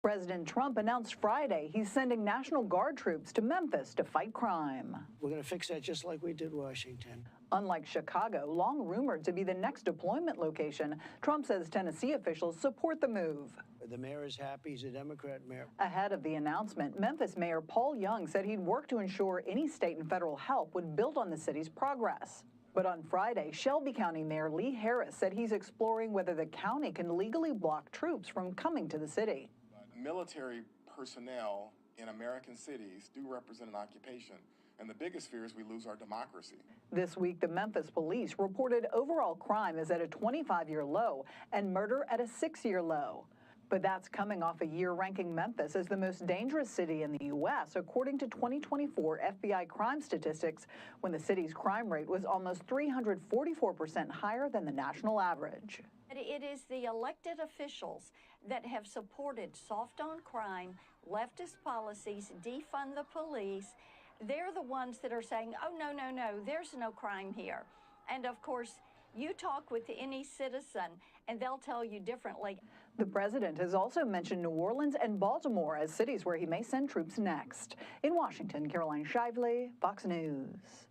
President Trump announced Friday he's sending National Guard troops to Memphis to fight crime. We're going to fix that just like we did Washington. Unlike Chicago, long rumored to be the next deployment location, Trump says Tennessee officials support the move. The mayor is happy. He's a Democrat mayor. Ahead of the announcement, Memphis Mayor Paul Young said he'd work to ensure any state and federal help would build on the city's progress. But on Friday, Shelby County Mayor Lee Harris said he's exploring whether the county can legally block troops from coming to the city. Military personnel in American cities do represent an occupation, and the biggest fear is we lose our democracy. This week, the Memphis police reported overall crime is at a 25-year low and murder at a 6-year low. But that's coming off a year ranking Memphis as the most dangerous city in the U.S., according to 2024 FBI crime statistics, when the city's crime rate was almost 344% higher than the national average. It is the elected officials that have supported soft on crime, leftist policies, defund the police. They're the ones that are saying, oh, no, no, no, there's no crime here. And of course, you talk with any citizen and they'll tell you differently. The president has also mentioned New Orleans and Baltimore as cities where he may send troops next. In Washington, Caroline Shively, Fox News.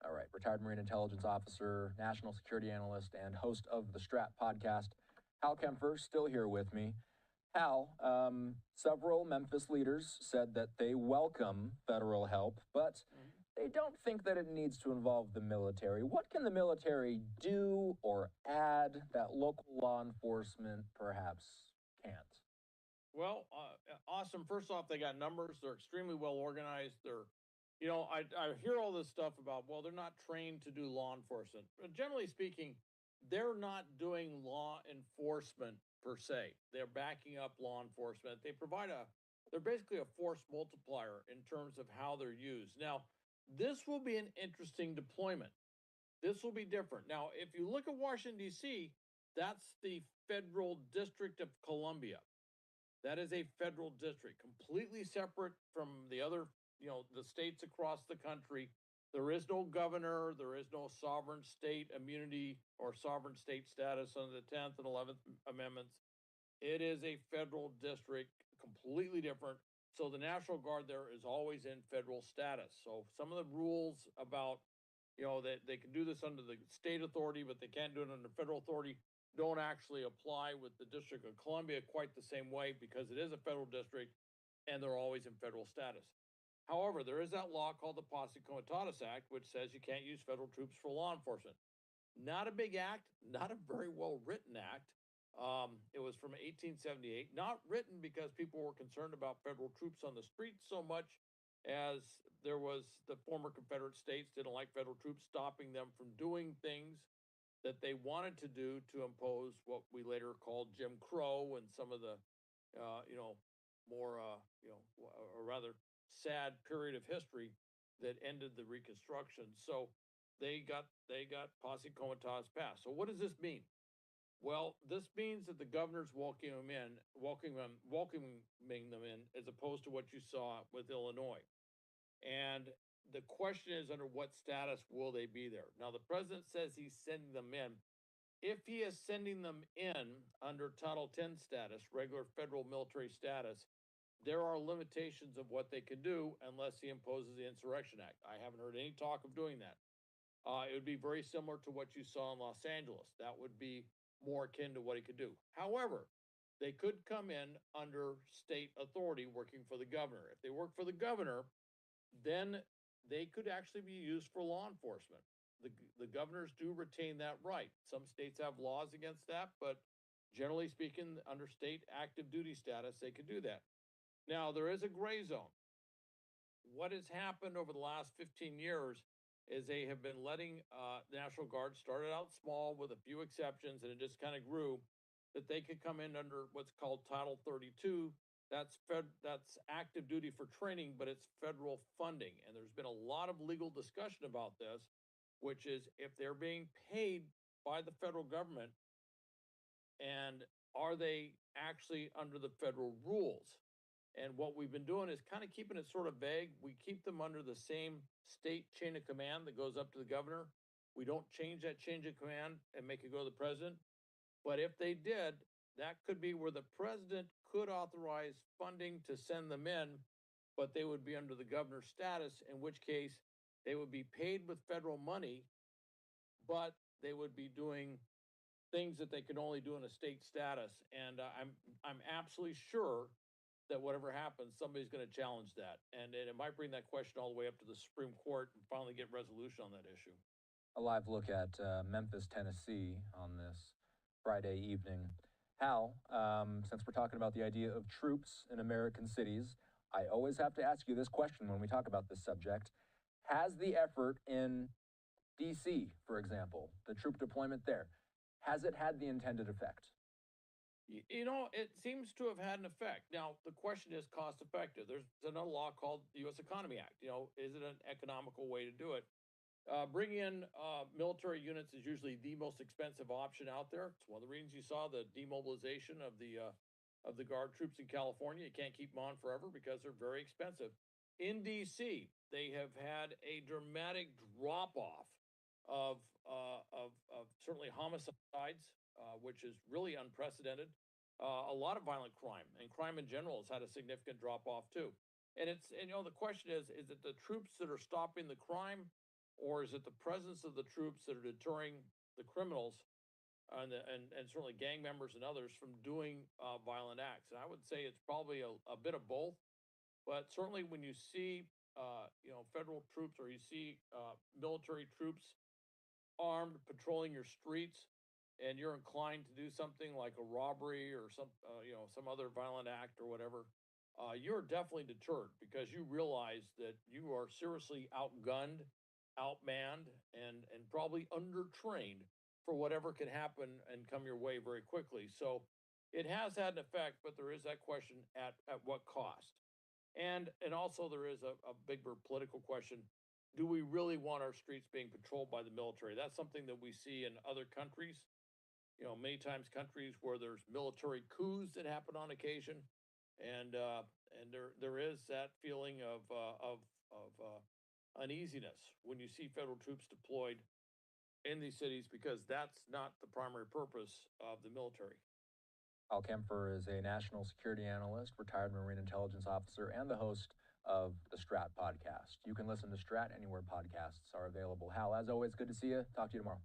All right, retired Marine intelligence officer, national security analyst, and host of the Strat podcast, Hal Kempfer, still here with me. Hal, several Memphis leaders said that they welcome federal help, but they don't think that it needs to involve the military. What can the military do or add that local law enforcement perhaps can't? Well, awesome. First off, they got numbers. They're extremely well organized. I hear all this stuff about, well, they're not trained to do law enforcement. But generally speaking, they're not doing law enforcement per se. They're backing up law enforcement. They're basically a force multiplier in terms of how they're used. Now, this will be an interesting deployment. This will be different. Now, if you look at Washington, D.C., that's the Federal District of Columbia. That is a federal district, completely separate from the other, the states across the country. There is no governor. There is no sovereign state immunity or sovereign state status under the 10th and 11th Amendments. It is a federal district, completely different. So the National Guard there is always in federal status. So some of the rules about, that they can do this under the state authority, but they can't do it under federal authority, don't actually apply with the District of Columbia quite the same way because it is a federal district and they're always in federal status. However, there is that law called the Posse Comitatus Act, which says you can't use federal troops for law enforcement. Not a big act, not a very well written act. It was from 1878, not written because people were concerned about federal troops on the streets so much as there was the former Confederate states didn't like federal troops stopping them from doing things that they wanted to do to impose what we later called Jim Crow and some of the, more, a rather sad period of history that ended the Reconstruction. So they got Posse Comitatus passed. So what does this mean? Well, this means that the governor's welcoming them in, as opposed to what you saw with Illinois. And the question is, under what status will they be there? Now, the president says he's sending them in. If he is sending them in under Title 10 status, regular federal military status, there are limitations of what they can do unless he imposes the Insurrection Act. I haven't heard any talk of doing that. It would be very similar to what you saw in Los Angeles. That would be more akin to what he could do. However, they could come in under state authority working for the governor. If they work for the governor, then they could actually be used for law enforcement. The governors do retain that right. Some states have laws against that, but generally speaking, under state active duty status, they could do that. Now, there is a gray zone. What has happened over the last 15 years is they have been letting the National Guard, started out small with a few exceptions, and it just kind of grew, that they could come in under what's called Title 32. That's active duty for training, but it's federal funding. And there's been a lot of legal discussion about this, which is if they're being paid by the federal government, and are they actually under the federal rules? And what we've been doing is kind of keeping it sort of vague. We keep them under the same state chain of command that goes up to the governor. We don't change that chain of command and make it go to the president. But if they did, that could be where the president could authorize funding to send them in, but they would be under the governor's status, in which case they would be paid with federal money, but they would be doing things that they can only do in a state status. And I'm absolutely sure that whatever happens, somebody's going to challenge that. And it might bring that question all the way up to the Supreme Court and finally get resolution on that issue. A live look at Memphis, Tennessee on this Friday evening. Hal, since we're talking about the idea of troops in American cities, I always have to ask you this question when we talk about this subject. Has the effort in D.C., for example, the troop deployment there, has it had the intended effect? It seems to have had an effect. Now, the question is cost effective. There's another law called the U.S. Economy Act. Is it an economical way to do it? Bringing in military units is usually the most expensive option out there. It's one of the reasons you saw the demobilization of the Guard troops in California. You can't keep them on forever because they're very expensive. In D.C., they have had a dramatic drop-off of certainly homicides, which is really unprecedented. A lot of violent crime, and crime in general has had a significant drop-off too. And the question is it the troops that are stopping the crime, or is it the presence of the troops that are deterring the criminals and certainly gang members and others from doing violent acts? And I would say it's probably a bit of both, but certainly when you see federal troops or you see military troops armed patrolling your streets, and you're inclined to do something like a robbery or some other violent act or whatever, you're definitely deterred because you realize that you are seriously outgunned, outmanned, and probably undertrained for whatever can happen and come your way very quickly. So it has had an effect, but there is that question at what cost? And also there is a bigger political question. Do we really want our streets being patrolled by the military? That's something that we see in other countries. Many times countries where there's military coups that happen on occasion, and there is that feeling of uneasiness when you see federal troops deployed in these cities, because that's not the primary purpose of the military. Al Kempfer is a national security analyst, retired Marine intelligence officer, and the host of the Strat podcast. You can listen to Strat anywhere podcasts are available. Hal, as always, good to see you. Talk to you tomorrow.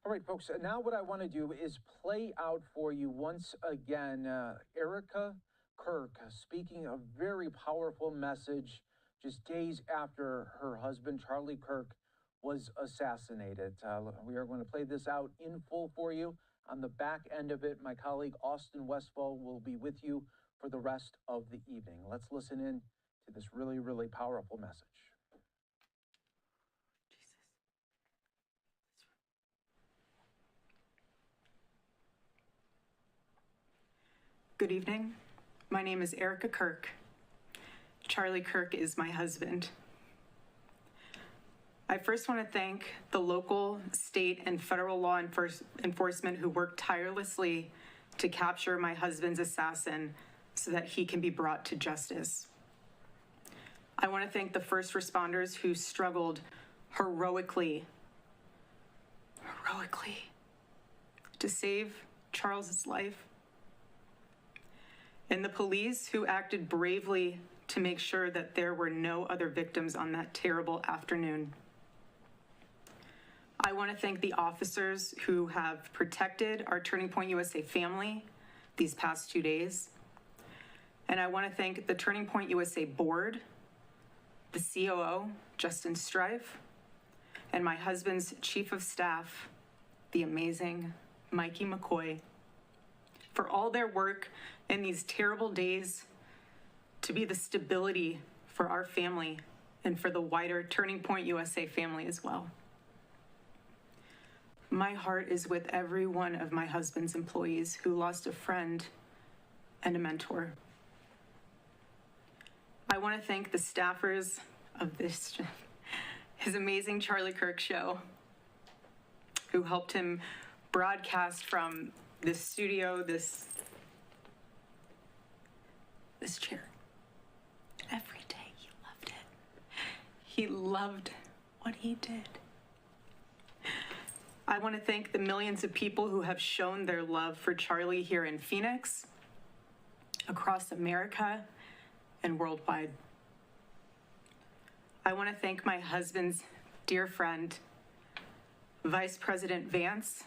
All right, folks, now what I want to do is play out for you once again Erica Kirk speaking a very powerful message just days after her husband, Charlie Kirk, was assassinated. We are going to play this out in full for you. On the back end of it, my colleague Austin Westfall will be with you for the rest of the evening. Let's listen in to this really, really powerful message. Good evening. My name is Erica Kirk. Charlie Kirk is my husband. I first want to thank the local, state, and federal law enforcement who worked tirelessly to capture my husband's assassin so that he can be brought to justice. I want to thank the first responders who struggled heroically to save Charles's life, and the police who acted bravely to make sure that there were no other victims on that terrible afternoon. I want to thank the officers who have protected our Turning Point USA family these past 2 days. And I want to thank the Turning Point USA board, the COO, Justin Strife, and my husband's chief of staff, the amazing Mikey McCoy, for all their work in these terrible days to be the stability for for our family, and for the wider Turning Point USA family as well. My heart is with every one of my husband's employees who lost a friend and a mentor. I want to thank the staffers of his amazing Charlie Kirk show, who helped him broadcast from this studio, this chair. Every day he loved it. He loved what he did. I want to thank the millions of people who have shown their love for Charlie here in Phoenix, across America, and worldwide. I want to thank my husband's dear friend, Vice President Vance,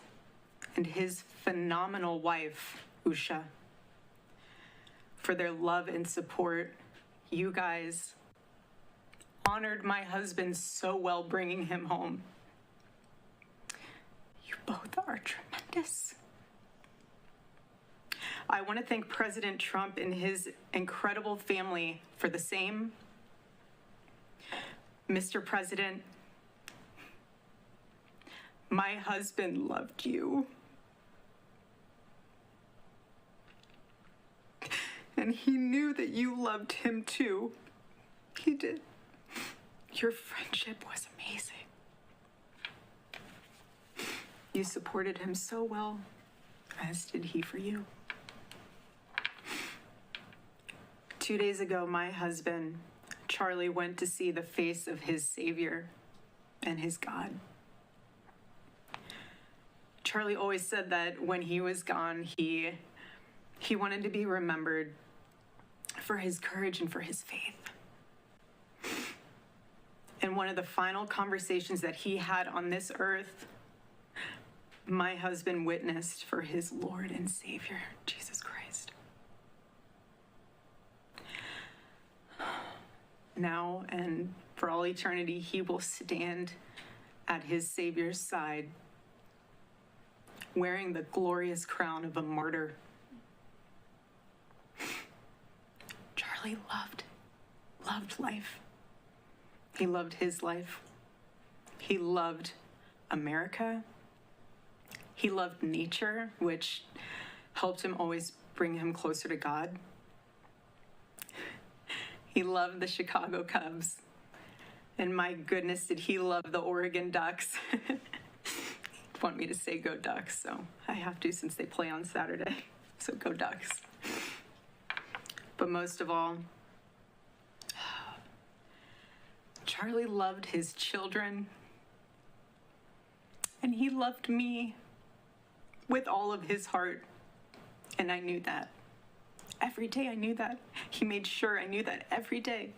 and his phenomenal wife, Usha, for their love and support. You guys honored my husband so well bringing him home. You both are tremendous. I want to thank President Trump and his incredible family for the same. Mr. President, my husband loved you. And he knew that you loved him too. He did. Your friendship was amazing. You supported him so well, as did he for you. 2 days ago, my husband, Charlie, went to see the face of his Savior and his God. Charlie always said that when he was gone, he wanted to be remembered for his courage and for his faith. And one of the final conversations that he had on this earth, my husband witnessed for his Lord and Savior, Jesus Christ. Now and for all eternity, he will stand at his Savior's side, wearing the glorious crown of a martyr. Charlie loved life. He loved his life. He loved America. He loved nature, which helped him always bring him closer to God. He loved the Chicago Cubs. And my goodness, did he love the Oregon Ducks. He'd want me to say go Ducks, so I have to since they play on Saturday. So go Ducks. But most of all, Charlie loved his children. And he loved me with all of his heart. And I knew that. Every day I knew that. He made sure I knew that every day.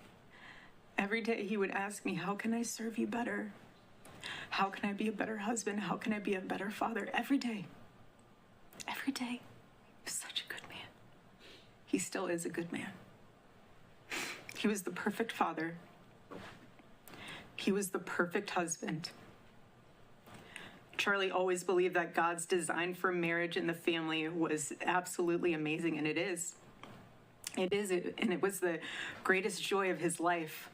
Every day he would ask me, how can I serve you better? How can I be a better husband? How can I be a better father? Every day. Every day. He was such a good man. He still is a good man. He was the perfect father. He was the perfect husband. Charlie always believed that God's design for marriage and the family was absolutely amazing, and it is. It is, and it was the greatest joy of his life.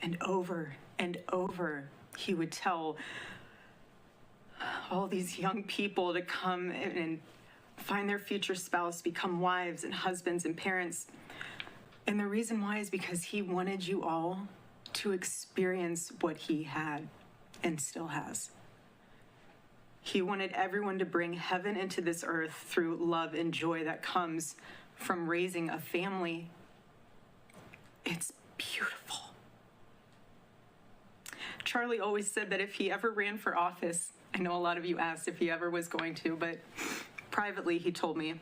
And over, he would tell all these young people to come and find their future spouse, become wives and husbands and parents. And the reason why is because he wanted you all to experience what he had and still has. He wanted everyone to bring heaven into this earth through love and joy that comes from raising a family. It's beautiful. Charlie always said that if he ever ran for office, I know a lot of you asked if he ever was going to, but privately he told me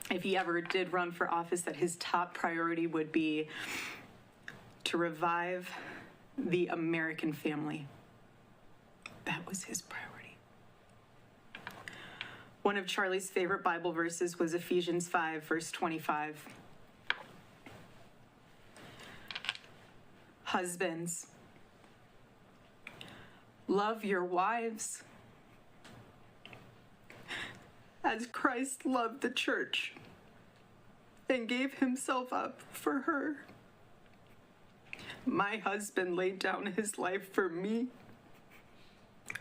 if he ever did run for office that his top priority would be to revive the American family. That was his priority. One of Charlie's favorite Bible verses was Ephesians 5, verse 25. Husbands, love your wives as Christ loved the church and gave himself up for her. My husband laid down his life for me,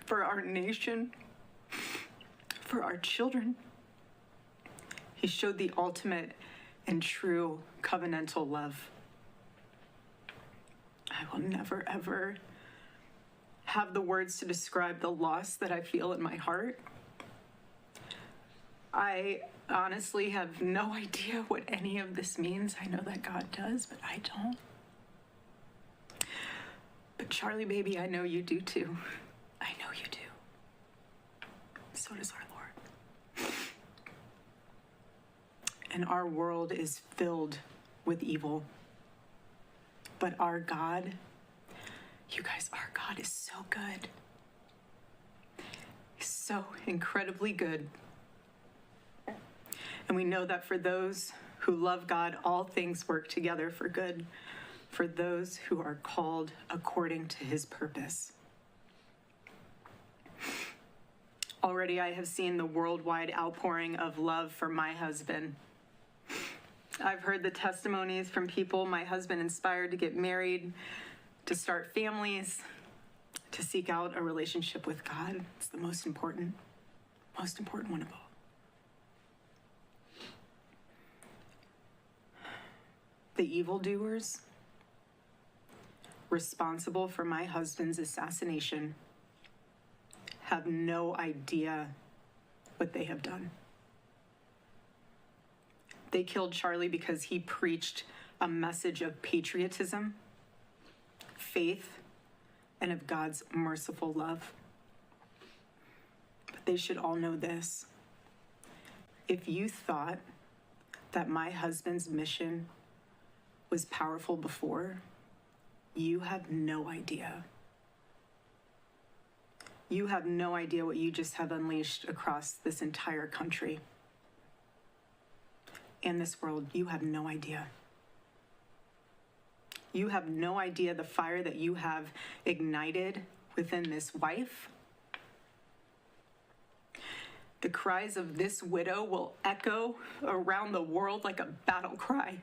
for our nation, for our children. He showed the ultimate and true covenantal love. I will never, ever have the words to describe the loss that I feel in my heart. I honestly have no idea what any of this means. I know that God does, but I don't. But Charlie, baby, I know you do too. I know you do. So does our Lord. And our world is filled with evil. But our God, you guys, our God is so good. He's so incredibly good. And we know that for those who love God, all things work together for good, for those who are called according to his purpose. Already I have seen the worldwide outpouring of love for my husband. I've heard the testimonies from people my husband inspired to get married, to start families, to seek out a relationship with God. It's the most important one of all. The evildoers responsible for my husband's assassination have no idea what they have done. They killed Charlie because he preached a message of patriotism, faith, and of God's merciful love. But they should all know this. If you thought that my husband's mission was powerful before, you have no idea. You have no idea what you just have unleashed across this entire country and this world. You have no idea. You have no idea the fire that you have ignited within this wife. The cries of this widow will echo around the world like a battle cry.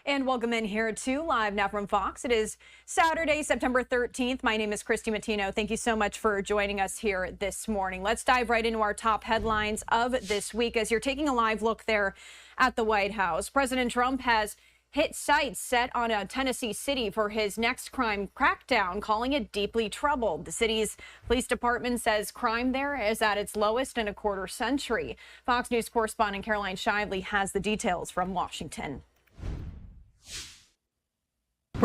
And welcome in here to Live now from Fox. It is Saturday, September 13th. My name is Christy Matino. Thank you so much for joining us here this morning. Let's dive right into our top headlines of this week as you're taking a live look there at the White House. President Trump has hit sights set on a Tennessee city for his next crime crackdown, calling it deeply troubled. The city's police department says crime there is at its lowest in a quarter century. Fox News correspondent Caroline Shively has the details from Washington.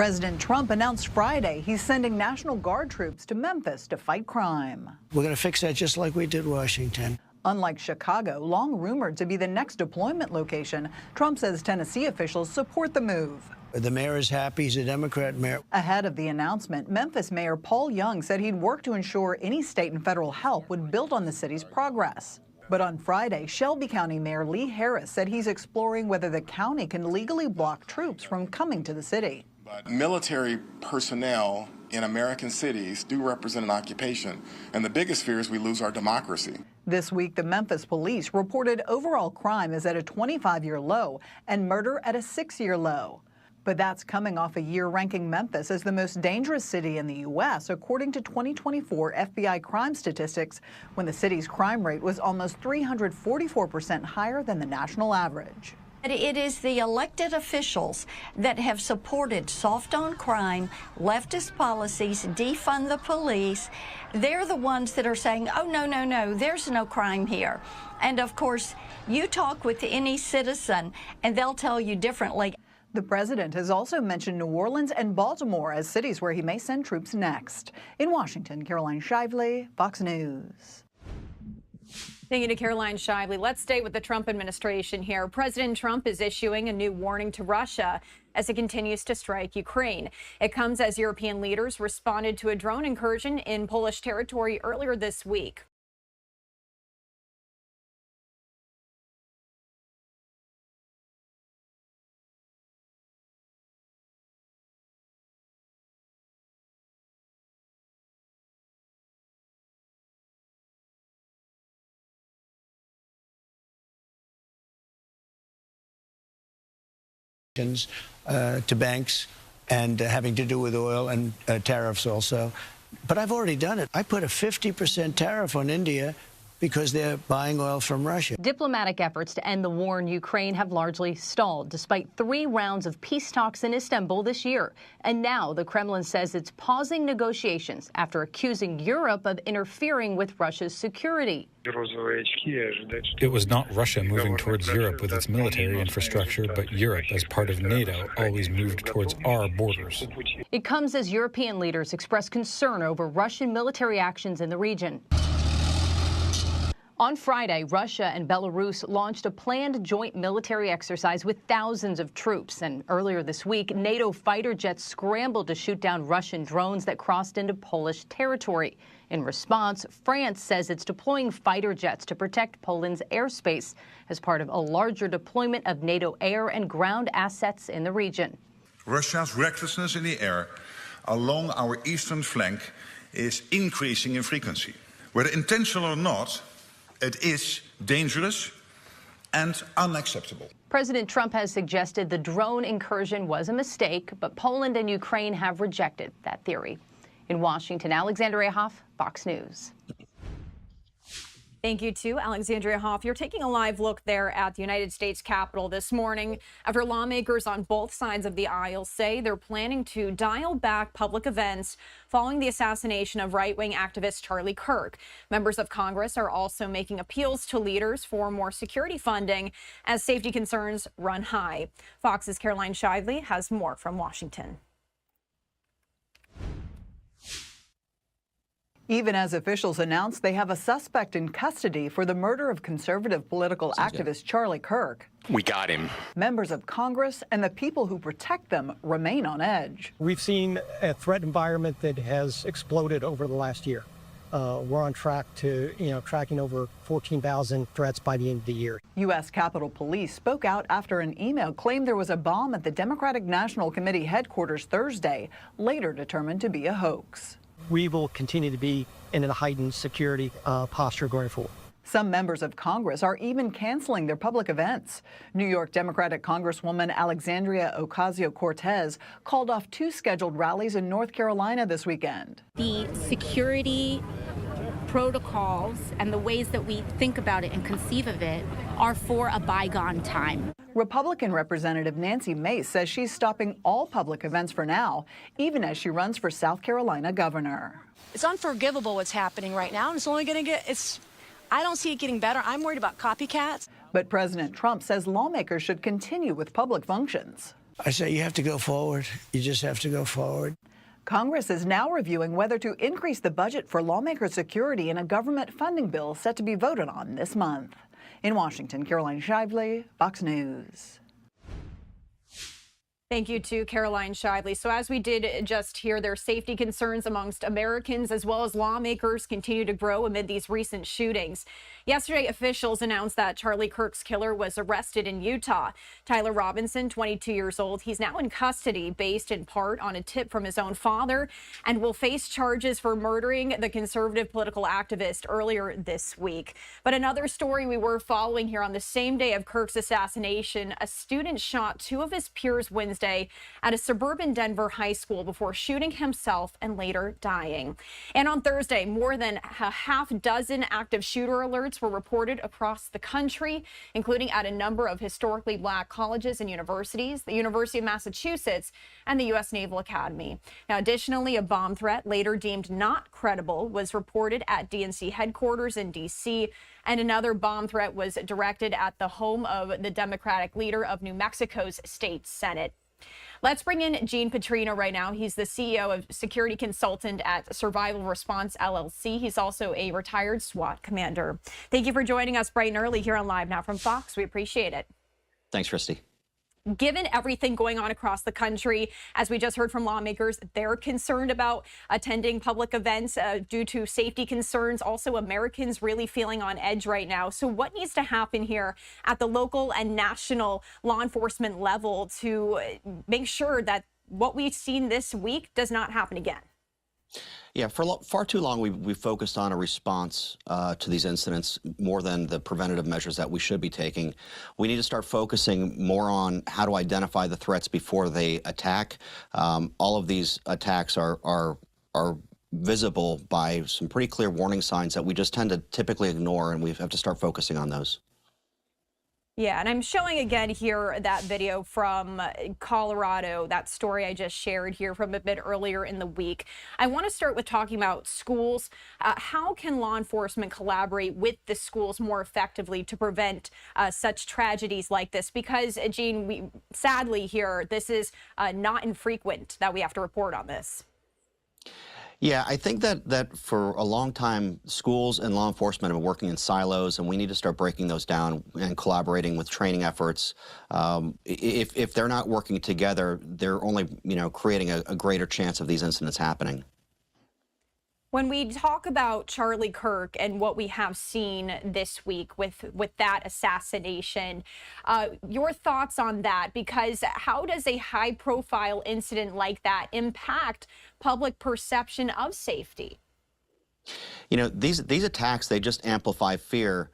President Trump announced Friday he's sending National Guard troops to Memphis to fight crime. We're going to fix that just like we did Washington. Unlike Chicago, long rumored to be the next deployment location, Trump says Tennessee officials support the move. The mayor is happy. He's a Democrat mayor. Ahead of the announcement, Memphis Mayor Paul Young said he'd work to ensure any state and federal help would build on the city's progress. But on Friday, Shelby County Mayor Lee Harris said he's exploring whether the county can legally block troops from coming to the city. But military personnel in American cities do represent an occupation, and the biggest fear is we lose our democracy. This week, the Memphis police reported overall crime is at a 25-year low and murder at a 6-year low. But that's coming off a year ranking Memphis as the most dangerous city in the U.S., according to 2024 FBI crime statistics, when the city's crime rate was almost 344% higher than the national average. It is the elected officials that have supported soft on crime, leftist policies, defund the police. They're the ones that are saying, oh, no, no, no, there's no crime here. And of course, you talk with any citizen and they'll tell you differently. The president has also mentioned New Orleans and Baltimore as cities where he may send troops next. In Washington, Caroline Shively, Fox News. Thank you to Caroline Shively. Let's stay with the Trump administration here. President Trump is issuing a new warning to Russia as it continues to strike Ukraine. It comes as European leaders responded to a drone incursion in Polish territory earlier this week. To banks and having to do with oil and tariffs also. But I've already done it. I put a 50% tariff on India because they're buying oil from Russia. Diplomatic efforts to end the war in Ukraine have largely stalled, despite 3 rounds of peace talks in Istanbul this year. And now the Kremlin says it's pausing negotiations after accusing Europe of interfering with Russia's security. It was not Russia moving towards Europe with its military infrastructure, but Europe, as part of NATO, always moved towards our borders. It comes as European leaders express concern over Russian military actions in the region. On Friday, Russia and Belarus launched a planned joint military exercise with thousands of troops. And earlier this week, NATO fighter jets scrambled to shoot down Russian drones that crossed into Polish territory. In response, France says it's deploying fighter jets to protect Poland's airspace as part of a larger deployment of NATO air and ground assets in the region. Russia's recklessness in the air along our eastern flank is increasing in frequency. Whether intentional or not, it is dangerous and unacceptable. President Trump has suggested the drone incursion was a mistake, but Poland and Ukraine have rejected that theory. In Washington, Alexandria Hoff, Fox News. Thank you to Alexandria Hoff. You're taking a live look there at the United States Capitol this morning after lawmakers on both sides of the aisle say they're planning to dial back public events following the assassination of right-wing activist Charlie Kirk. Members of Congress are also making appeals to leaders for more security funding as safety concerns run high. Fox's Caroline Shively has more from Washington. Even as officials announced they have a suspect in custody for the murder of conservative political activist Charlie Kirk. We got him. Members of Congress and the people who protect them remain on edge. We've seen a threat environment that has exploded over the last year. We're on track to, tracking over 14,000 threats by the end of the year. U.S. Capitol Police spoke out after an email claimed there was a bomb at the Democratic National Committee headquarters Thursday, later determined to be a hoax. We will continue to be in a heightened security posture going forward. Some members of Congress are even canceling their public events. New York Democratic Congresswoman Alexandria Ocasio-Cortez called off 2 scheduled rallies in North Carolina this weekend. The security protocols and the ways that we think about it and conceive of it are for a bygone time. Republican Representative Nancy Mace says she's stopping all public events for now, even as she runs for South Carolina governor. It's unforgivable what's happening right now, and it's only going to I don't see it getting better. I'm worried about copycats. But President Trump says lawmakers should continue with public functions. I say you have to go forward. You just have to go forward. Congress is now reviewing whether to increase the budget for lawmaker security in a government funding bill set to be voted on this month. In Washington, Caroline Shively, Fox News. Thank you to Caroline Shively. So as we did just hear, their safety concerns amongst Americans as well as lawmakers continue to grow amid these recent shootings. Yesterday, officials announced that Charlie Kirk's killer was arrested in Utah. Tyler Robinson, 22 years old, he's now in custody based in part on a tip from his own father and will face charges for murdering the conservative political activist earlier this week. But another story we were following here: on the same day of Kirk's assassination, a student shot two of his peers Wednesday at a suburban Denver high school before shooting himself and later dying. And on Thursday, more than a half dozen active shooter alerts were reported across the country, including at a number of historically black colleges and universities, the University of Massachusetts and the U.S. Naval Academy. Now, additionally, a bomb threat later deemed not credible was reported at DNC headquarters in D.C., and another bomb threat was directed at the home of the Democratic leader of New Mexico's state Senate. Let's bring in Gene Petrino right now. He's the CEO of security consultant at Survival Response LLC. He's also a retired SWAT commander. Thank you for joining us bright and early here on Live Now from Fox. We appreciate it. Thanks, Christy. Given everything going on across the country, as we just heard from lawmakers, they're concerned about attending public events due to safety concerns. Also, Americans really feeling on edge right now. So what needs to happen here at the local and national law enforcement level to make sure that what we've seen this week does not happen again? Yeah, for far too long, we've focused on a response to these incidents more than the preventative measures that we should be taking. We need to start focusing more on how to identify the threats before they attack. All of these attacks are visible by some pretty clear warning signs that we just tend to typically ignore, and we have to start focusing on those. Yeah, and I'm showing again here that video from Colorado, that story I just shared here from a bit earlier in the week. I want to start with talking about schools. How can law enforcement collaborate with the schools more effectively to prevent such tragedies like this? Because, Gene, we sadly here, this is not infrequent that we have to report on this. Yeah, I think that for a long time, schools and law enforcement have been working in silos, and we need to start breaking those down and collaborating with training efforts. If they're not working together, they're only, creating a greater chance of these incidents happening. When we talk about Charlie Kirk and what we have seen this week with that assassination, your thoughts on that? Because how does a high-profile incident like that impact public perception of safety? These attacks, they just amplify fear.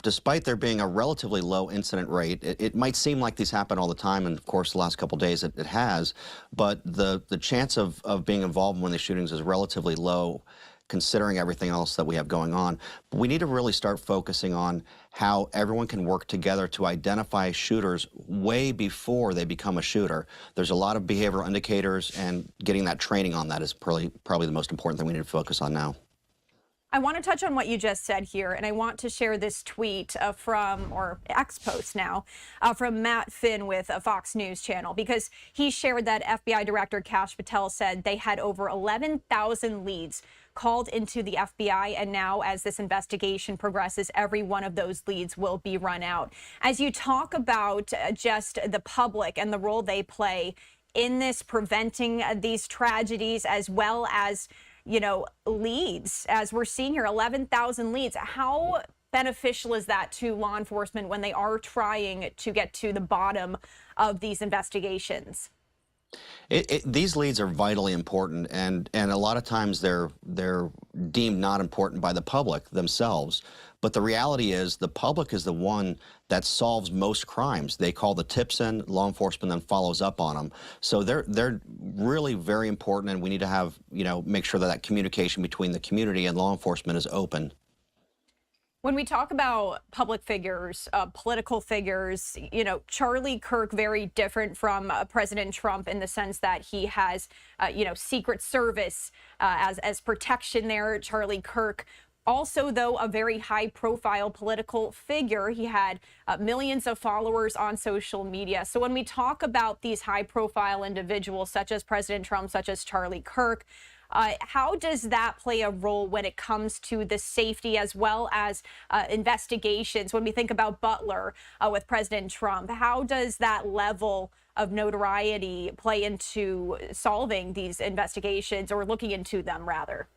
Despite there being a relatively low incident rate, it might seem like these happen all the time, and of course the last couple of days it has, but the chance of being involved in one of these shootings is relatively low considering everything else that we have going on. But we need to really start focusing on how everyone can work together to identify shooters way before they become a shooter. There's a lot of behavioral indicators, and getting that training on that is probably the most important thing we need to focus on now. I want to touch on what you just said here, and I want to share this tweet or X post now, from Matt Finn with a Fox News channel, because he shared that FBI Director Kash Patel said they had over 11,000 leads called into the FBI, and now as this investigation progresses, every one of those leads will be run out. As you talk about just the public and the role they play in this preventing these tragedies, as well as leads, as we're seeing here, 11,000 leads. How beneficial is that to law enforcement when they are trying to get to the bottom of these investigations? These leads are vitally important, and a lot of times they're deemed not important by the public themselves. But the reality is the public is the one that solves most crimes. They call the tips in, law enforcement then follows up on them. So they're really very important, and we need to have, make sure that communication between the community and law enforcement is open. When we talk about public figures, political figures, Charlie Kirk, very different from President Trump in the sense that he has, Secret Service as protection there. Charlie Kirk also, though, a very high-profile political figure. He had millions of followers on social media. So when we talk about these high-profile individuals, such as President Trump, such as Charlie Kirk, how does that play a role when it comes to the safety as well as investigations? When we think about Butler with President Trump, how does that level of notoriety play into solving these investigations, or looking into them, rather?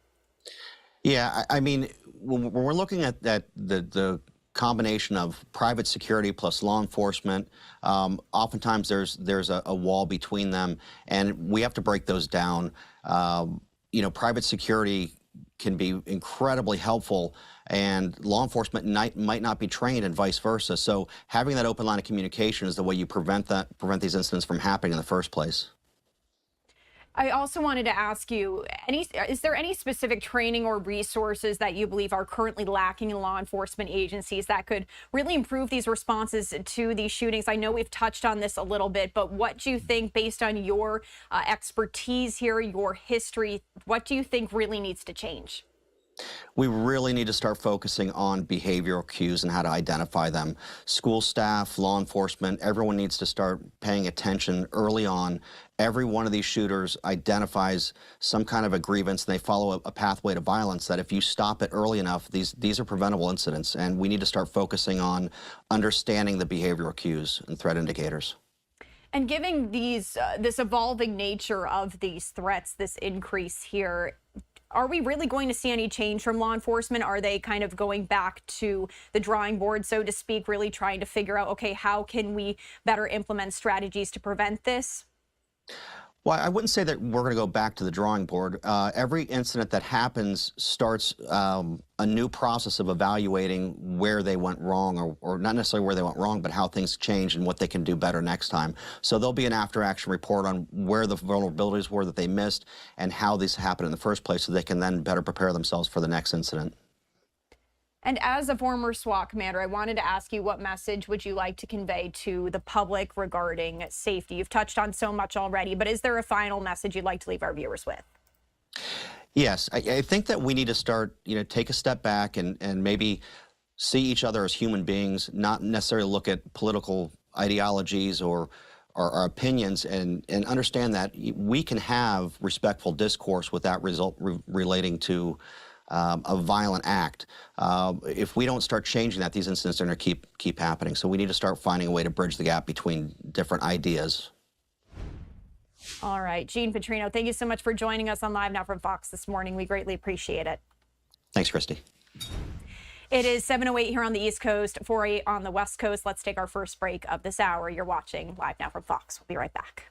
Yeah, I mean, when we're looking at the combination of private security plus law enforcement, oftentimes there's a wall between them, and we have to break those down. You know, private security can be incredibly helpful, and law enforcement might not be trained, and vice versa. So having that open line of communication is the way you prevent these incidents from happening in the first place. I also wanted to ask you, is there any specific training or resources that you believe are currently lacking in law enforcement agencies that could really improve these responses to these shootings? I know we've touched on this a little bit, but what do you think, based on your expertise here, your history, what do you think really needs to change? We really need to start focusing on behavioral cues and how to identify them. School staff, law enforcement, everyone needs to start paying attention early on. Every one of these shooters identifies some kind of a grievance, and they follow a pathway to violence that if you stop it early enough, these are preventable incidents, and we need to start focusing on understanding the behavioral cues and threat indicators. And given this evolving nature of these threats, this increase here, are we really going to see any change from law enforcement? Are they kind of going back to the drawing board, so to speak, really trying to figure out, okay, how can we better implement strategies to prevent this? Well, I wouldn't say that we're going to go back to the drawing board. Every incident that happens starts a new process of evaluating where they went wrong, or not necessarily where they went wrong, but how things changed and what they can do better next time. So there'll be an after-action report on where the vulnerabilities were that they missed and how these happened in the first place, so they can then better prepare themselves for the next incident. And as a former SWAT commander, I wanted to ask you, what message would you like to convey to the public regarding safety? You've touched on so much already, but is there a final message you'd like to leave our viewers with? Yes, I think that we need to start, take a step back and maybe see each other as human beings, not necessarily look at political ideologies or our opinions, and understand that we can have respectful discourse without relating to a violent act. If we don't start changing that, these incidents are going to keep happening. So we need to start finding a way to bridge the gap between different ideas. All right, Gene Petrino, thank you so much for joining us on Live Now from Fox this morning. We greatly appreciate it. Thanks, Christy. It is 7:08 here on the East Coast, 4:08 on the West Coast. Let's take our first break of this hour. You're watching Live Now from Fox. We'll be right back.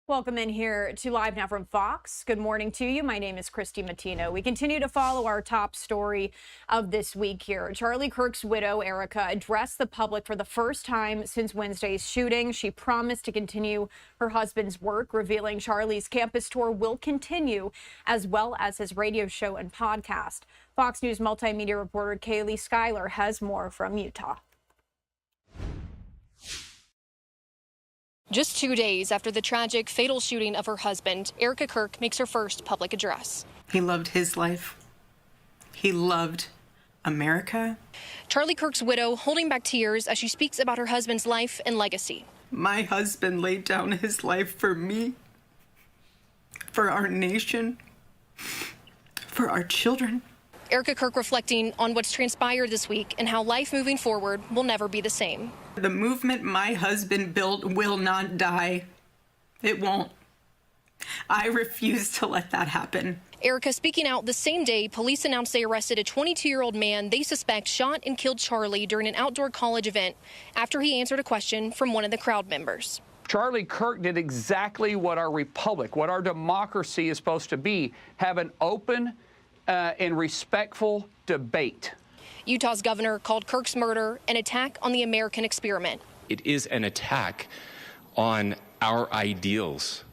Welcome in here to Live Now from Fox. Good morning to you. My name is Christy Matino. We continue to follow our top story of this week here. Charlie Kirk's widow, Erica, addressed the public for the first time since Wednesday's shooting. She promised to continue her husband's work, revealing Charlie's campus tour will continue, as well as his radio show and podcast. Fox News multimedia reporter Kaylee Schuyler has more from Utah. Just 2 days after the tragic, fatal shooting of her husband, Erica Kirk makes her first public address. He loved his life. He loved America. Charlie Kirk's widow holding back tears as she speaks about her husband's life and legacy. My husband laid down his life for me, for our nation, for our children. Erica Kirk reflecting on what's transpired this week and how life moving forward will never be the same. The movement my husband built will not die. It won't. I refuse to let that happen. Erica speaking out the same day police announced they arrested a 22-year-old man they suspect shot and killed Charlie during an outdoor college event after he answered a question from one of the crowd members. Charlie Kirk did exactly what our republic, what our democracy is supposed to be, have an open and respectful debate. Utah's governor called Kirk's murder an attack on the American experiment. It is an attack on our ideals.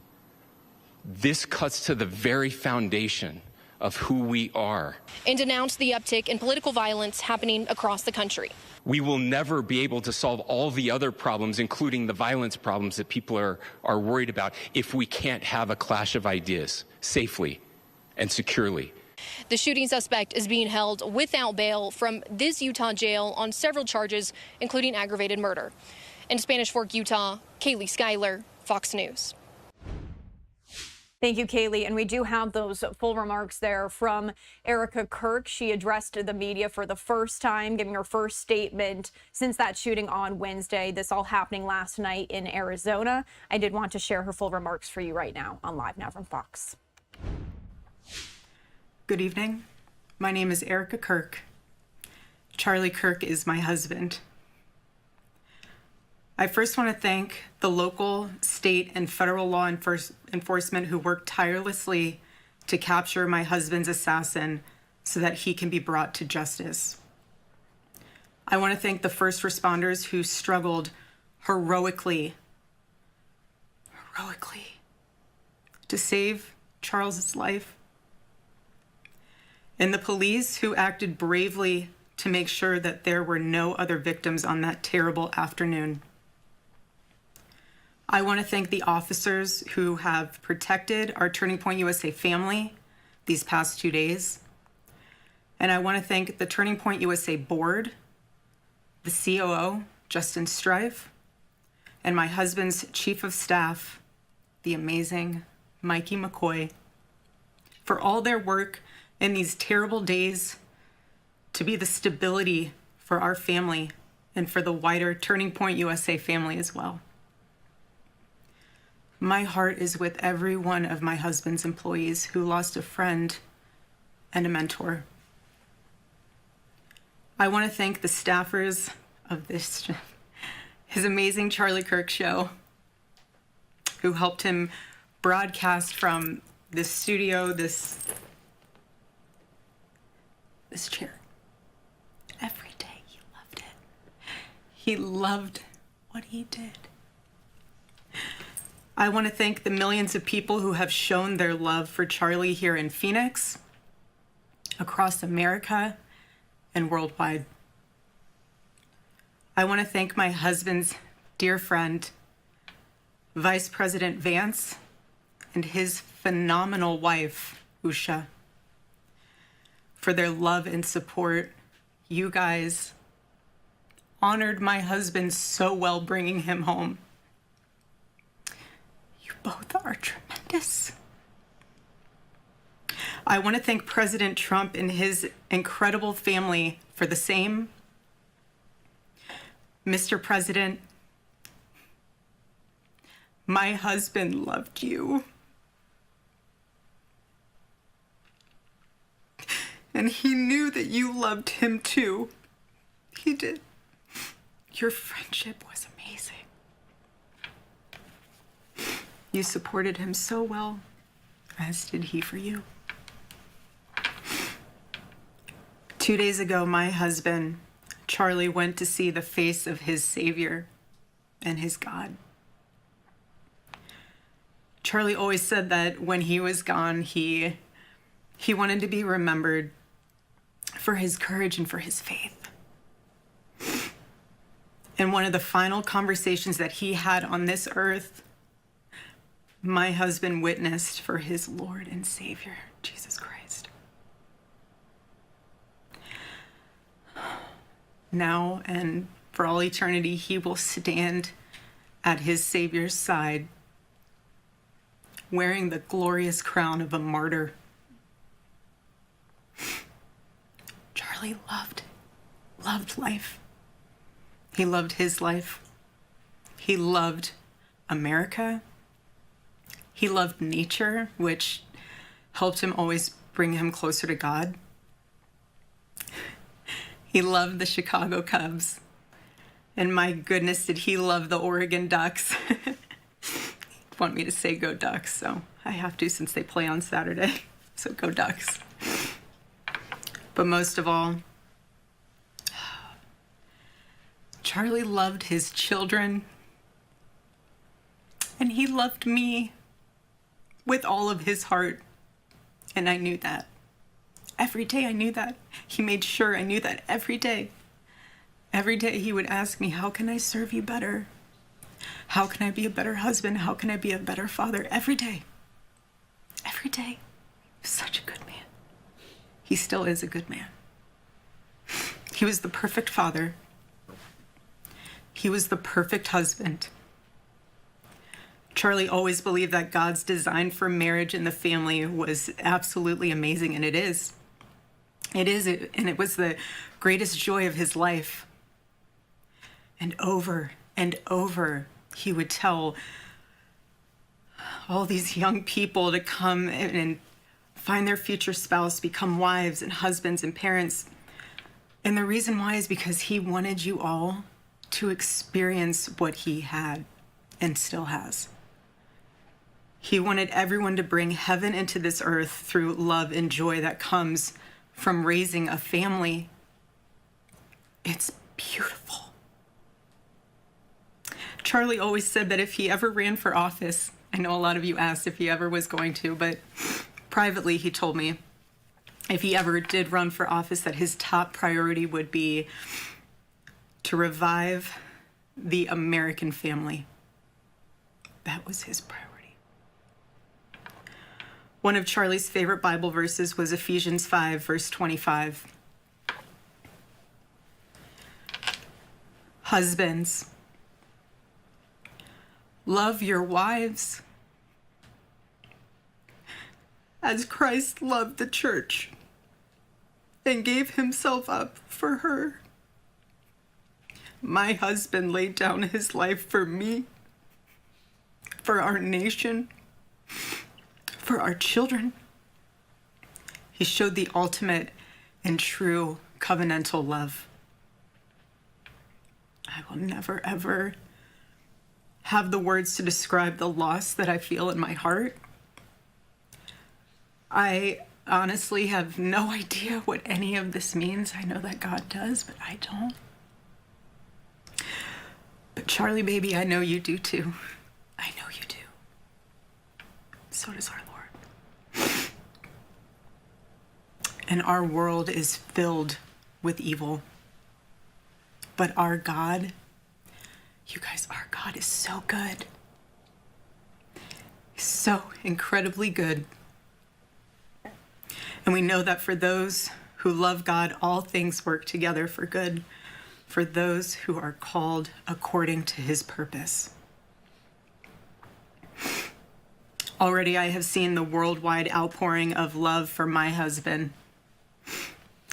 This cuts to the very foundation of who we are. And denounced the uptick in political violence happening across the country. We will never be able to solve all the other problems, including the violence problems that people are worried about, if we can't have a clash of ideas safely and securely. The shooting suspect is being held without bail from this Utah jail on several charges, including aggravated murder. In Spanish Fork, Utah, Kaylee Schuyler, Fox News. Thank you, Kaylee. And we do have those full remarks there from Erica Kirk. She addressed the media for the first time, giving her first statement since that shooting on Wednesday. This all happening last night in Arizona. I did want to share her full remarks for you right now on Live Now from Fox. Good evening. My name is Erica Kirk. Charlie Kirk is my husband. I first want to thank the local, state, and federal law enforcement who worked tirelessly to capture my husband's assassin so that he can be brought to justice. I want to thank the first responders who struggled heroically to save Charles's life, and the police who acted bravely to make sure that there were no other victims on that terrible afternoon. I want to thank the officers who have protected our Turning Point USA family these past 2 days. And I want to thank the Turning Point USA board, the COO, Justin Strife, and my husband's chief of staff, the amazing Mikey McCoy, for all their work in these terrible days to be the stability for our family and for the wider Turning Point USA family as well. My heart is with every one of my husband's employees who lost a friend and a mentor. I want to thank the staffers of his amazing Charlie Kirk show, who helped him broadcast from this studio, this chair. Every day he loved it. He loved what he did. I want to thank the millions of people who have shown their love for Charlie here in Phoenix, across America, and worldwide. I want to thank my husband's dear friend, Vice President Vance, and his phenomenal wife, Usha, for their love and support. You guys honored my husband so well, bringing him home. You both are tremendous. I want to thank President Trump and his incredible family for the same. Mr. President, my husband loved you. And he knew that you loved him too. He did. Your friendship was amazing. You supported him so well, as did he for you. 2 days ago, my husband, Charlie, went to see the face of his Savior and his God. Charlie always said that when he was gone, he wanted to be remembered for his courage and for his faith. And one of the final conversations that he had on this earth, my husband witnessed for his Lord and Savior, Jesus Christ. Now and for all eternity, he will stand at his Savior's side, wearing the glorious crown of a martyr. Charlie loved life. He loved his life. He loved America. He loved nature, which helped him always bring him closer to God. He loved the Chicago Cubs. And my goodness, did he love the Oregon Ducks. Want me to say go Ducks, so I have to since they play on Saturday. So go Ducks. But most of all, Charlie loved his children, and he loved me with all of his heart, and I knew that. Every day I knew that. He made sure I knew that every day. Every day he would ask me, how can I serve you better? How can I be a better husband? How can I be a better father? Every day. Every day. He was such a good man. He still is a good man. He was the perfect father. He was the perfect husband. Charlie always believed that God's design for marriage and the family was absolutely amazing, and it is. It is, and it was the greatest joy of his life. And over, he would tell all these young people to come and find their future spouse, become wives and husbands and parents. And the reason why is because he wanted you all to experience what he had and still has. He wanted everyone to bring heaven into this earth through love and joy that comes from raising a family. It's beautiful. Charlie always said that if he ever ran for office, I know a lot of you asked if he ever was going to, but privately he told me if he ever did run for office that his top priority would be to revive the American family. That was his priority. One of Charlie's favorite Bible verses was Ephesians 5, verse 25. Husbands, love your wives as Christ loved the church and gave himself up for her. My husband laid down his life for me, for our nation, for our children. He showed the ultimate and true covenantal love. I will never, ever have the words to describe the loss that I feel in my heart. I honestly have no idea what any of this means. I know that God does, but I don't. But Charlie, baby, I know you do too. I know you do. So does our Lord. And our world is filled with evil. But our God, you guys, our God is so good. He's so incredibly good. And we know that for those who love God, all things work together for good, for those who are called according to his purpose. Already I have seen the worldwide outpouring of love for my husband.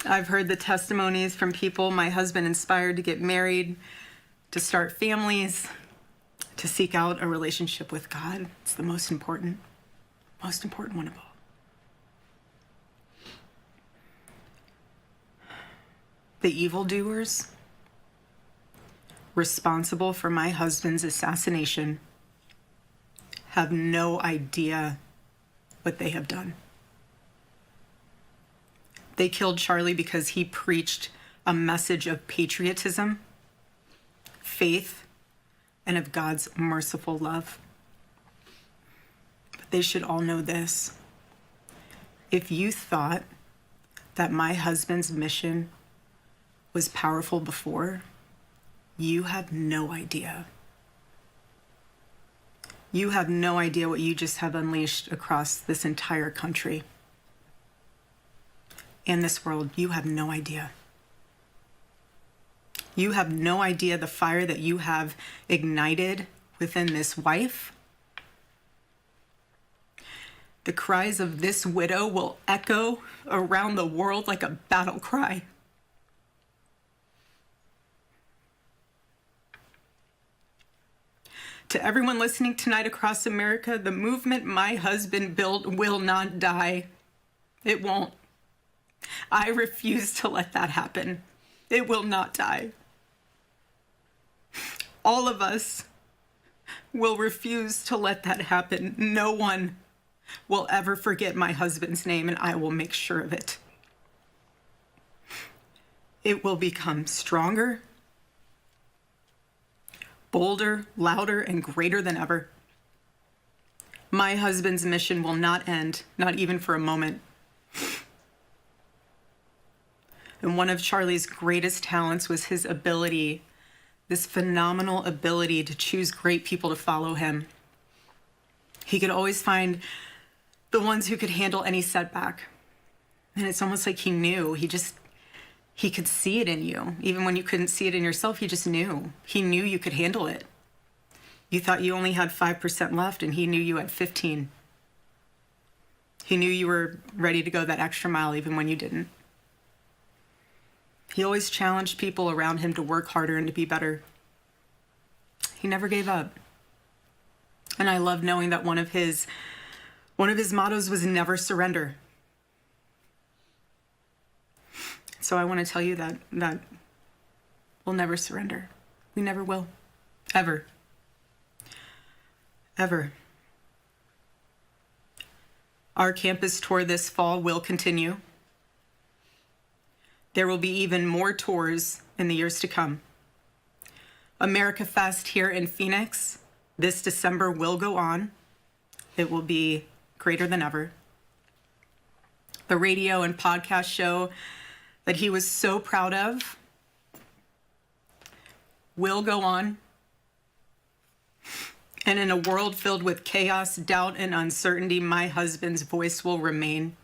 I've heard the testimonies from people my husband inspired to get married, to start families, to seek out a relationship with God. It's the most important one of all. The evildoers responsible for my husband's assassination have no idea what they have done. They killed Charlie because he preached a message of patriotism, faith, and of God's merciful love. But they should all know this. If you thought that my husband's mission was powerful before, you have no idea. You have no idea what you just have unleashed across this entire country. In this world, you have no idea. You have no idea the fire that you have ignited within this wife. The cries of this widow will echo around the world like a battle cry. To everyone listening tonight across America, the movement my husband built will not die. It won't. I refuse to let that happen. It will not die. All of us will refuse to let that happen. No one will ever forget my husband's name, and I will make sure of it. It will become stronger, bolder, louder, and greater than ever. My husband's mission will not end, not even for a moment. And one of Charlie's greatest talents was his ability, this phenomenal ability to choose great people to follow him. He could always find the ones who could handle any setback. And it's almost like he knew. He could see it in you. Even when you couldn't see it in yourself, he just knew. He knew you could handle it. You thought you only had 5% left, and he knew you had 15. He knew you were ready to go that extra mile even when you didn't. He always challenged people around him to work harder and to be better. He never gave up. And I love knowing that one of his mottos was never surrender. So I want to tell you that we'll never surrender. We never will. Ever. Ever. Our campus tour this fall will continue. There will be even more tours in the years to come. America Fest here in Phoenix this December will go on. It will be greater than ever. The radio and podcast show that he was so proud of will go on. And in a world filled with chaos, doubt, and uncertainty, my husband's voice will remain.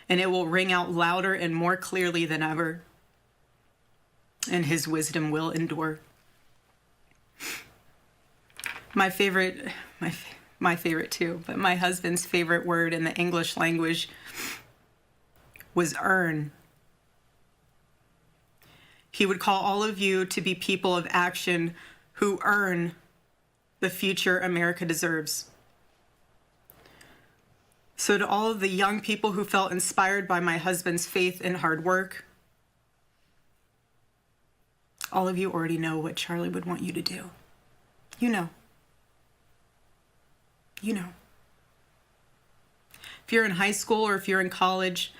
And it will ring out louder and more clearly than ever. And his wisdom will endure. My favorite too, but my husband's favorite word in the English language was earn. He would call all of you to be people of action who earn the future America deserves. So to all of the young people who felt inspired by my husband's faith and hard work, all of you already know what Charlie would want you to do. You know. You know. If you're in high school or if you're in college,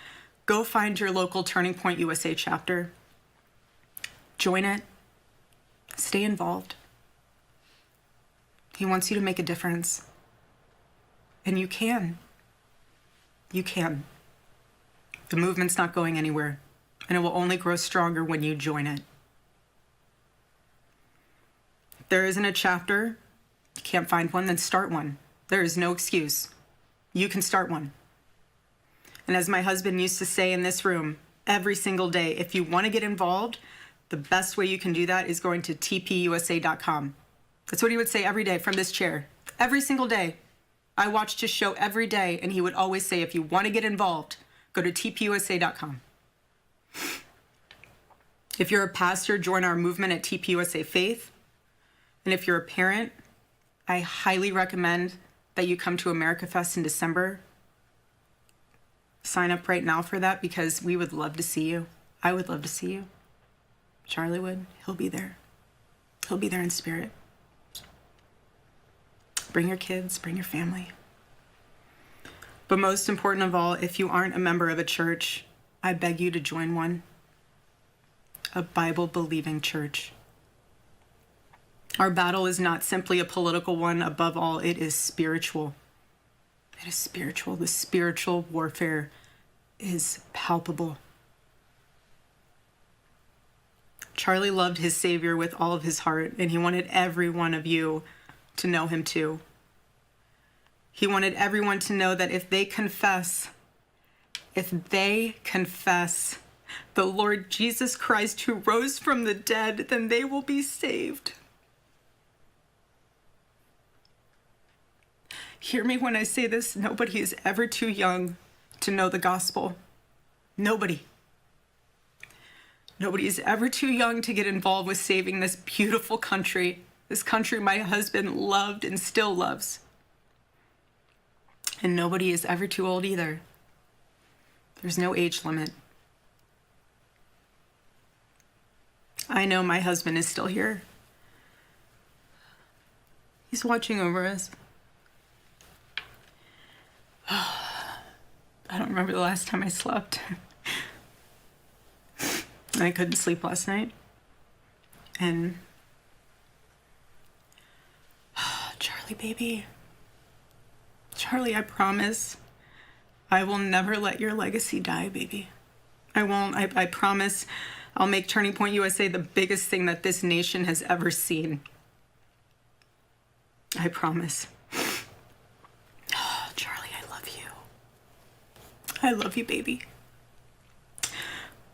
go find your local Turning Point USA chapter. Join it. Stay involved. He wants you to make a difference. And you can. You can. The movement's not going anywhere, and it will only grow stronger when you join it. If there isn't a chapter, you can't find one, then start one. There is no excuse. You can start one. And as my husband used to say in this room, every single day, if you want to get involved, the best way you can do that is going to tpusa.com. That's what he would say every day from this chair. Every single day. I watched his show every day, and he would always say, if you want to get involved, go to tpusa.com. If you're a pastor, join our movement at TPUSA Faith. And if you're a parent, I highly recommend that you come to America Fest in December. Sign up right now for that because we would love to see you. I would love to see you. Charlie would. He'll be there. He'll be there in spirit. Bring your kids, bring your family. But most important of all, if you aren't a member of a church, I beg you to join one. A Bible-believing church. Our battle is not simply a political one. Above all, it is spiritual. It is spiritual. The spiritual warfare is palpable. Charlie loved his Savior with all of his heart, and he wanted every one of you to know him too. He wanted everyone to know that if they confess the Lord Jesus Christ who rose from the dead, then they will be saved. Hear me when I say this, nobody is ever too young to know the gospel. Nobody. Nobody is ever too young to get involved with saving this beautiful country, this country my husband loved and still loves. And nobody is ever too old either. There's no age limit. I know my husband is still here. He's watching over us. I don't remember the last time I slept. I couldn't sleep last night. And Charlie, baby. Charlie, I promise I will never let your legacy die, baby. I won't. I promise I'll make Turning Point USA the biggest thing that this nation has ever seen. I promise. Oh, Charlie, I love you. I love you, baby.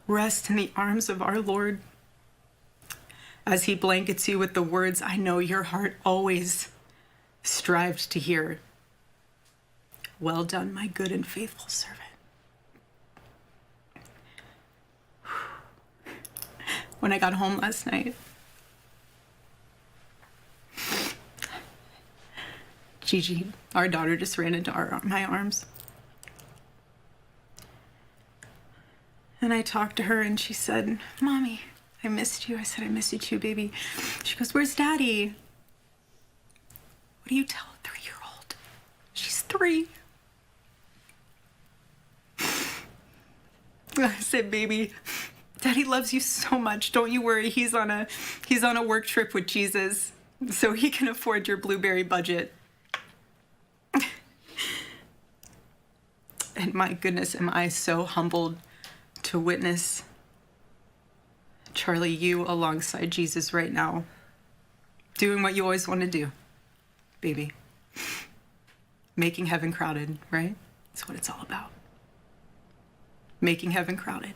Rest in the arms of our Lord as he blankets you with the words I know your heart always strived to hear. Well done, my good and faithful servant. When I got home last night, Gigi, our daughter, just ran into my arms. And I talked to her and she said, Mommy, I missed you. I said, I miss you too, baby. She goes, where's Daddy? What do you tell a 3-year-old? She's 3. I said, baby, Daddy loves you so much. Don't you worry. He's on a work trip with Jesus, so he can afford your blueberry budget. And my goodness, am I so humbled to witness, Charlie, you alongside Jesus right now, doing what you always want to do, baby. Making heaven crowded, right? That's what it's all about. Making heaven crowded.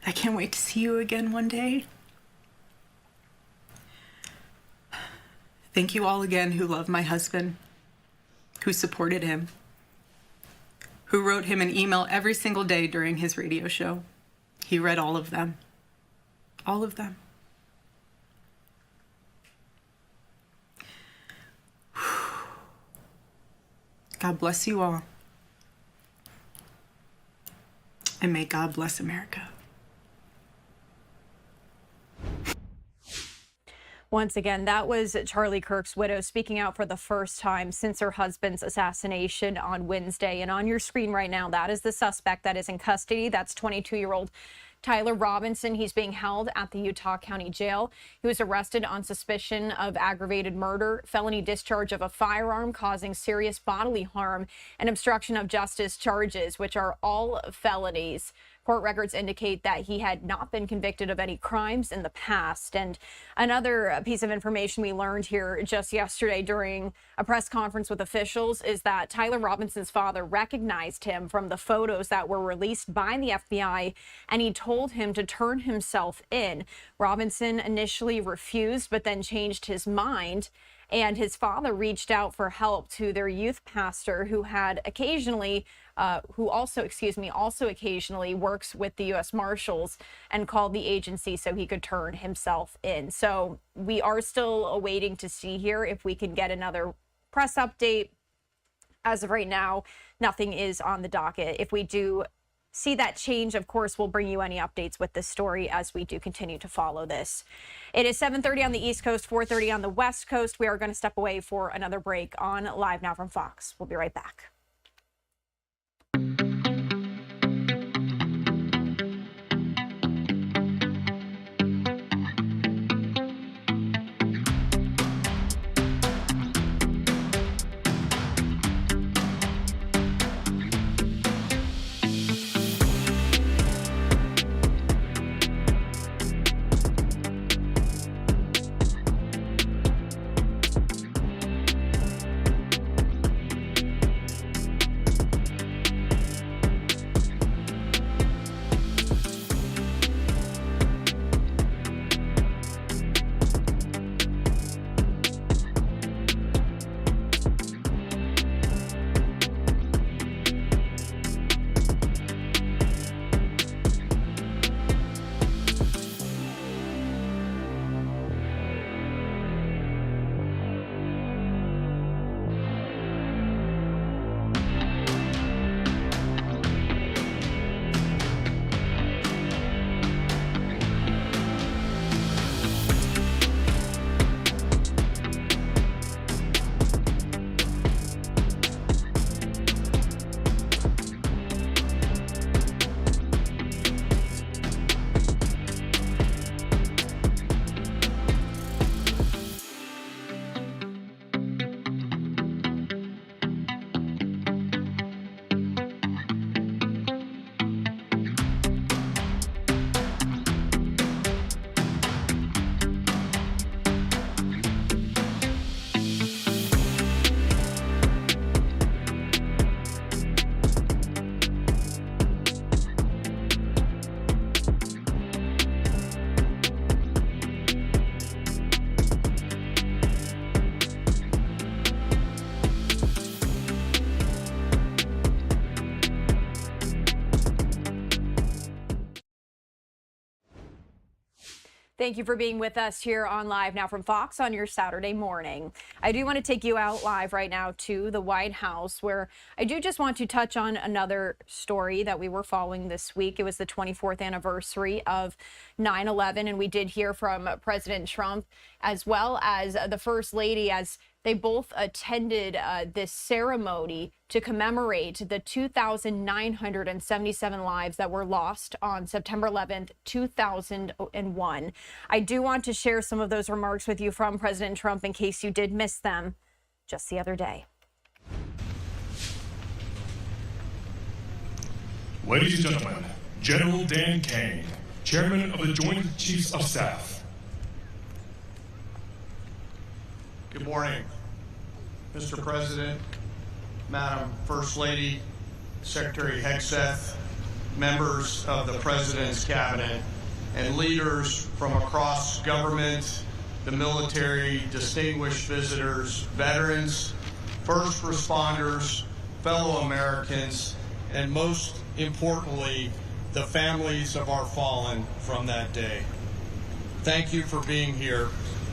I can't wait to see you again one day. Thank you all again who love my husband, who supported him, who wrote him an email every single day during his radio show. He read all of them. All of them. God bless you all. And may God bless America. Once again, that was Charlie Kirk's widow speaking out for the first time since her husband's assassination on Wednesday. And on your screen right now, that is the suspect that is in custody. That's 22-year-old Tyler Robinson. He's being held at the Utah County Jail. He was arrested on suspicion of aggravated murder, felony discharge of a firearm causing serious bodily harm, and obstruction of justice charges, which are all felonies. Court records indicate that he had not been convicted of any crimes in the past. And another piece of information we learned here just yesterday during a press conference with officials is that Tyler Robinson's father recognized him from the photos that were released by the FBI, and he told him to turn himself in. Robinson initially refused, but then changed his mind. And his father reached out for help to their youth pastor, who had occasionally, also occasionally works with the U.S. Marshals, and called the agency so he could turn himself in. So we are still awaiting to see here if we can get another press update. As of right now, nothing is on the docket. If we do see that change, of course, we'll bring you any updates with this story as we do continue to follow this. It is 7:30 on the East Coast, 4:30 on the West Coast. We are going to step away for another break on Live Now from Fox. We'll be right back. Thank you for being with us here on Live Now from Fox on your Saturday morning. I do want to take you out live right now to the White House, where I do just want to touch on another story that we were following this week. It was the 24th anniversary of 9/11, and we did hear from President Trump as well as the First Lady as they both attended this ceremony to commemorate the 2,977 lives that were lost on September 11th, 2001. I do want to share some of those remarks with you from President Trump in case you did miss them just the other day. Ladies and gentlemen, General Dan Kane, Chairman of the Joint Chiefs of Staff. Good morning, Mr. President, Madam First Lady, Secretary Hegseth, members of the President's Cabinet, and leaders from across government, the military, distinguished visitors, veterans, first responders, fellow Americans, and most importantly, the families of our fallen from that day. Thank you for being here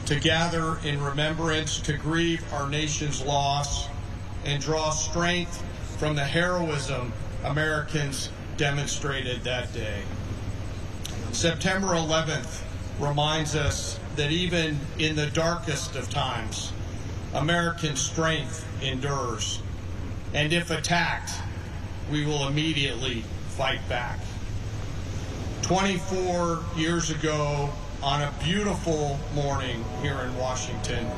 to gather in remembrance, to grieve our nation's loss, and draw strength from the heroism Americans demonstrated that day. September 11th reminds us that even in the darkest of times, American strength endures. And if attacked, we will immediately fight back. 24 years ago, on a beautiful morning here in Washington,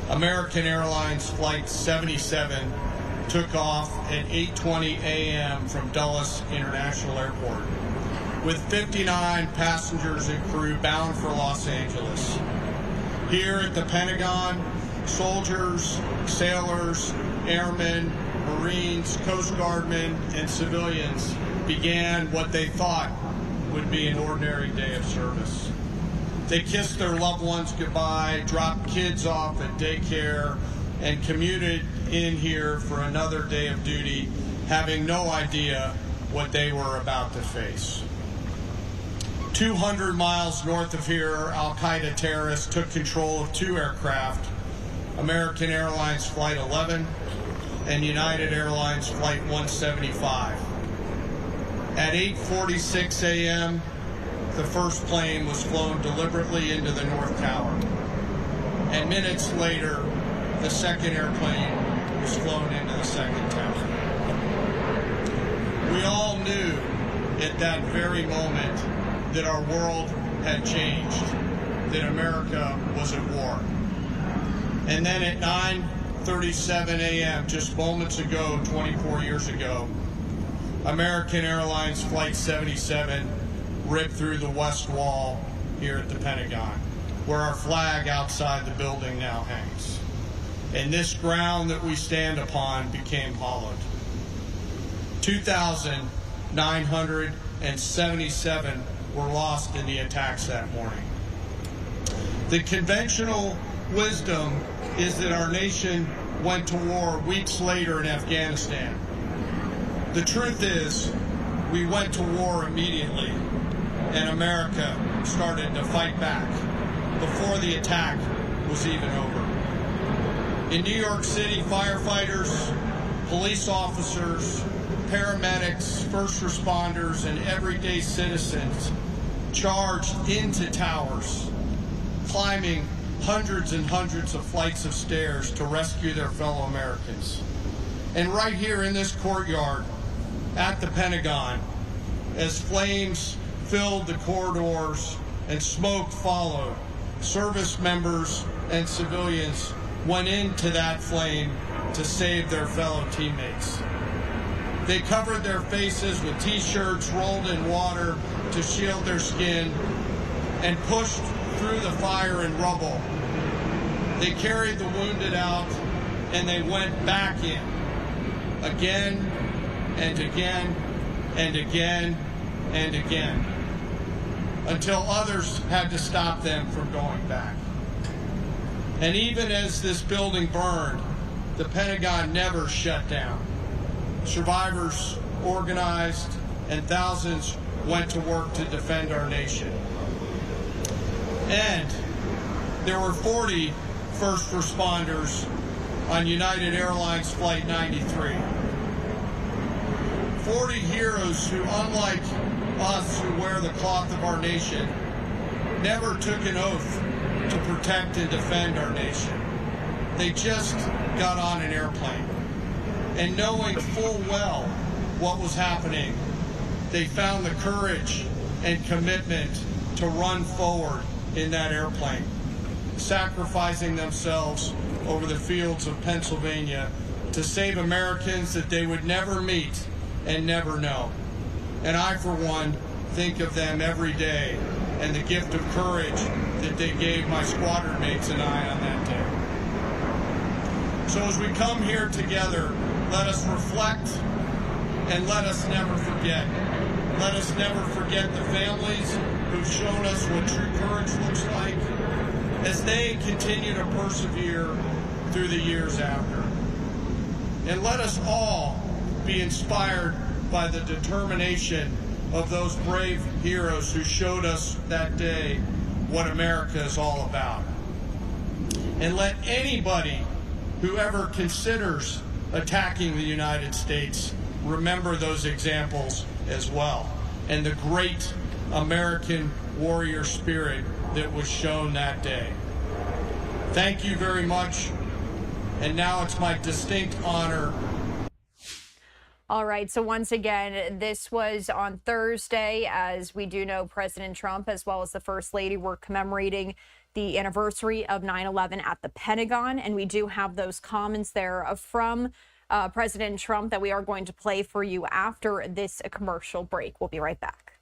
American Airlines Flight 77 took off at 8:20 a.m. from Dulles International Airport with 59 passengers and crew bound for Los Angeles. Here at the Pentagon, soldiers, sailors, airmen, Marines, Coast Guardmen, and civilians began what they thought would be an ordinary day of service. They kissed their loved ones goodbye, dropped kids off at daycare, and commuted in here for another day of duty, having no idea what they were about to face. 200 miles north of here, Al-Qaeda terrorists took control of two aircraft, American Airlines Flight 11 and United Airlines Flight 175. At 8:46 a.m., the first plane was flown deliberately into the North Tower. And minutes later, the second airplane was flown into the second tower. We all knew at that very moment that our world had changed, that America was at war. And then at 9:37 a.m., just moments ago, 24 years ago, American Airlines Flight 77 ripped through the West Wall here at the Pentagon, where our flag outside the building now hangs. And this ground that we stand upon became hollowed. 2,977 were lost in the attacks that morning. The conventional wisdom is that our nation went to war weeks later in Afghanistan. The truth is, we went to war immediately, and America started to fight back before the attack was even over. In New York City, firefighters, police officers, paramedics, first responders, and everyday citizens charged into towers, climbing hundreds and hundreds of flights of stairs to rescue their fellow Americans. And right here in this courtyard at the Pentagon, as flames filled the corridors and smoke followed, service members and civilians went into that flame to save their fellow teammates. They covered their faces with t-shirts rolled in water to shield their skin and pushed through the fire and rubble. They carried the wounded out and they went back in again and again and again and again until others had to stop them from going back. And even as this building burned, the Pentagon never shut down. Survivors organized and thousands went to work to defend our nation. And there were 40 first responders on United Airlines Flight 93. 40 heroes who, unlike us who wear the cloth of our nation, never took an oath to protect and defend our nation. They just got on an airplane. And knowing full well what was happening, they found the courage and commitment to run forward in that airplane, sacrificing themselves over the fields of Pennsylvania to save Americans that they would never meet and never know. And I, for one, think of them every day and the gift of courage that they gave my squadron mates and I on that day. So as we come here together, let us reflect and let us never forget. Let us never forget the families who've shown us what true courage looks like as they continue to persevere through the years after. And let us all be inspired by the determination of those brave heroes who showed us that day what America is all about. And let anybody who ever considers attacking the United States remember those examples as well, and the great American warrior spirit that was shown that day. Thank you very much, and now it's my distinct honor. All right, so once again, this was on Thursday. As we do know, President Trump, as well as the First Lady, were commemorating the anniversary of 9/11 at the Pentagon, and we do have those comments there from President Trump that we are going to play for you after this commercial break. We'll be right back.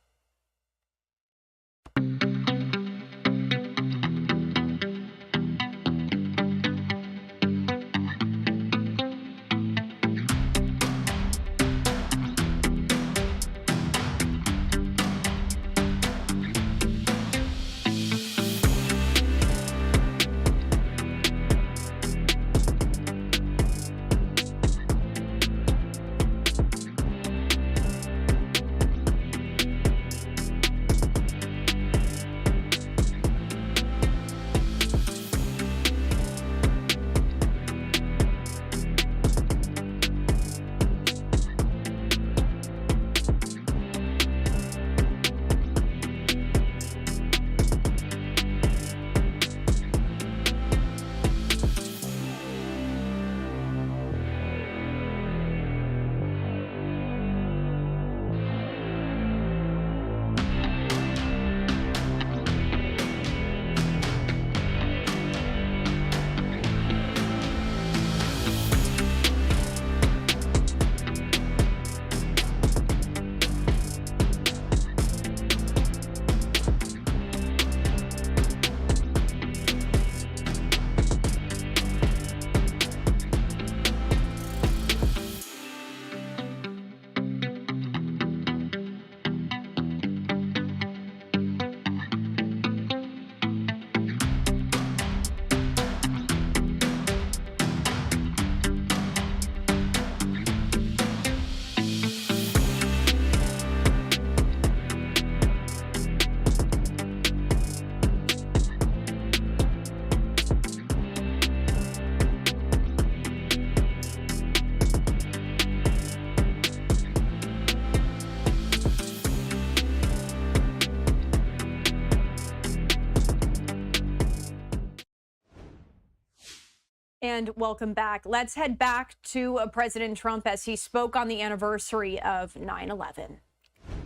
And welcome back. Let's head back to President Trump as he spoke on the anniversary of 9/11.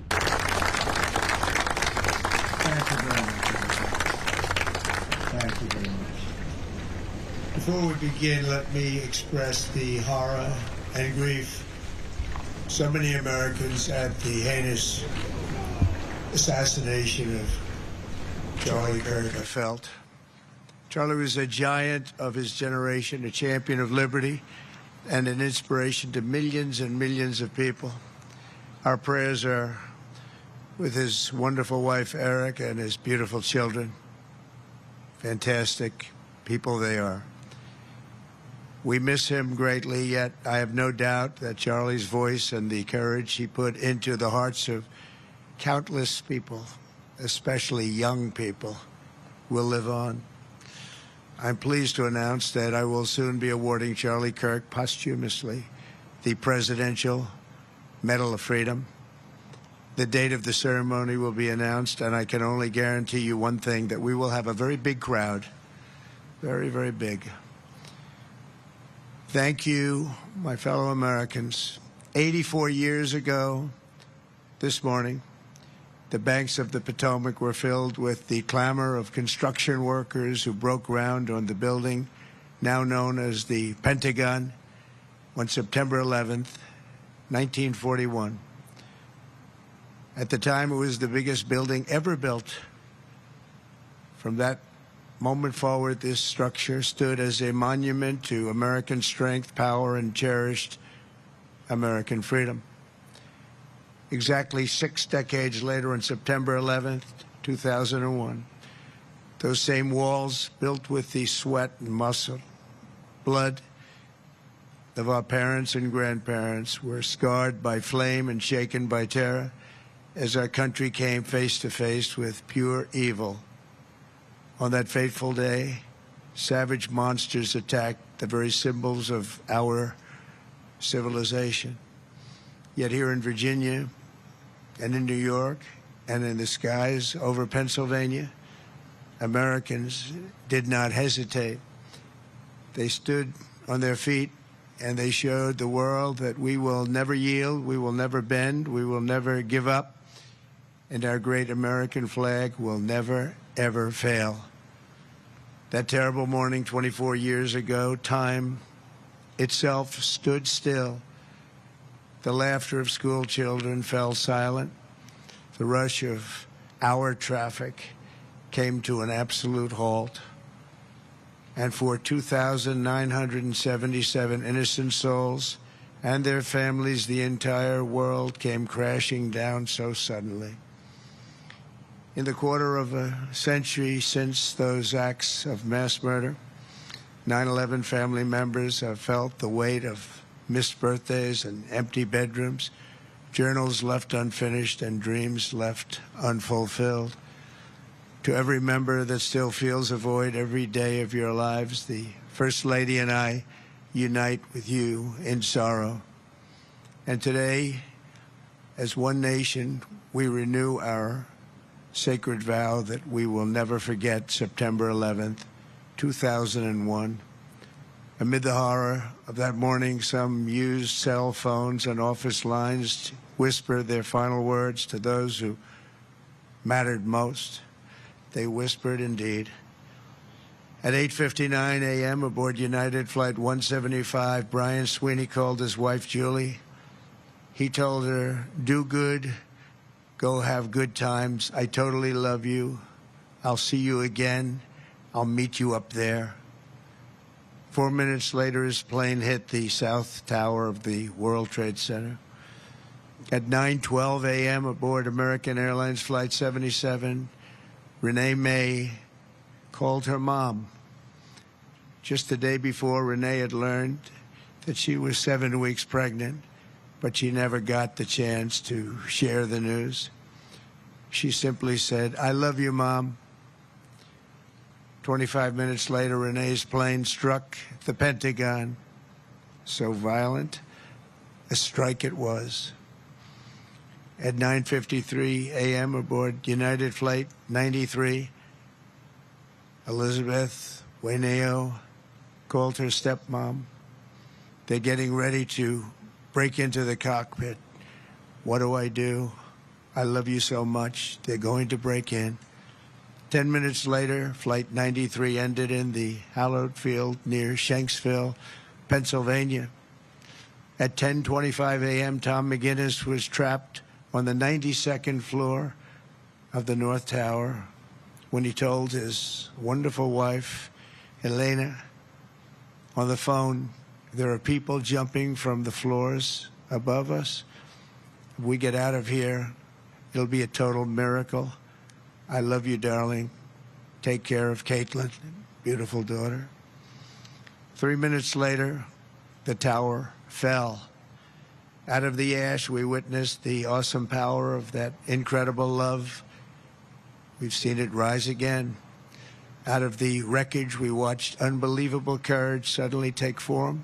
Thank you very much. Thank you very much. Before we begin, let me express the horror and grief so many Americans at the heinous assassination of Charlie Kirk have felt. Charlie was a giant of his generation, a champion of liberty, and an inspiration to millions and millions of people. Our prayers are with his wonderful wife, Eric, and his beautiful children. Fantastic people they are. We miss him greatly, yet I have no doubt that Charlie's voice and the courage he put into the hearts of countless people, especially young people, will live on. I'm pleased to announce that I will soon be awarding Charlie Kirk posthumously the Presidential Medal of Freedom. The date of the ceremony will be announced, and I can only guarantee you one thing, that we will have a very big crowd. Very, very big. Thank you, my fellow Americans. 84 years ago this morning, the banks of the Potomac were filled with the clamor of construction workers who broke ground on the building now known as the Pentagon on September 11th, 1941. At the time, it was the biggest building ever built. From that moment forward, this structure stood as a monument to American strength, power, and cherished American freedom. Exactly 6 decades later, on September 11th, 2001, those same walls, built with the sweat and muscle, blood of our parents and grandparents, were scarred by flame and shaken by terror as our country came face to face with pure evil. On that fateful day, savage monsters attacked the very symbols of our civilization. Yet here in Virginia and in New York and in the skies over Pennsylvania, Americans did not hesitate. They stood on their feet and they showed the world that we will never yield, we will never bend, we will never give up, and our great American flag will never, ever fail. That terrible morning 24 years ago, time itself stood still. The laughter of school children fell silent. The rush of our traffic came to an absolute halt. And for 2,977 innocent souls and their families, the entire world came crashing down so suddenly. In the quarter of a century since those acts of mass murder, 9/11 family members have felt the weight of missed birthdays and empty bedrooms, journals left unfinished, and dreams left unfulfilled. To every member that still feels a void every day of your lives, the First Lady and I unite with you in sorrow. And today, as one nation, we renew our sacred vow that we will never forget September 11th, 2001. Amid the horror of that morning, some used cell phones and office lines to whisper their final words to those who mattered most. They whispered indeed. At 8:59 a.m. aboard United Flight 175, Brian Sweeney called his wife, Julie. He told her, "Do good, go have good times. I totally love you. I'll see you again. I'll meet you up there." 4 minutes later, his plane hit the south tower of the World Trade Center. At 9:12 a.m. aboard American Airlines Flight 77, Renee May called her mom. Just the day before, Renee had learned that she was 7 weeks pregnant, but she never got the chance to share the news. She simply said, "I love you, Mom." 25 minutes later, Renee's plane struck the Pentagon. So violent, a strike it was. At 9:53 a.m. aboard United Flight 93, Elizabeth Waineo called her stepmom. They're getting ready to break into the cockpit. What do? I love you so much. They're going to break in. 10 minutes later, Flight 93 ended in the hallowed field near Shanksville, Pennsylvania. At 10:25 a.m., Tom McGinnis was trapped on the 92nd floor of the North Tower when he told his wonderful wife, Elena, on the phone, there are people jumping from the floors above us. If we get out of here, it'll be a total miracle. I love you, darling. Take care of Caitlin, beautiful daughter. 3 minutes later, the tower fell. Out of the ash, we witnessed the awesome power of that incredible love. We've seen it rise again. Out of the wreckage, we watched unbelievable courage suddenly take form.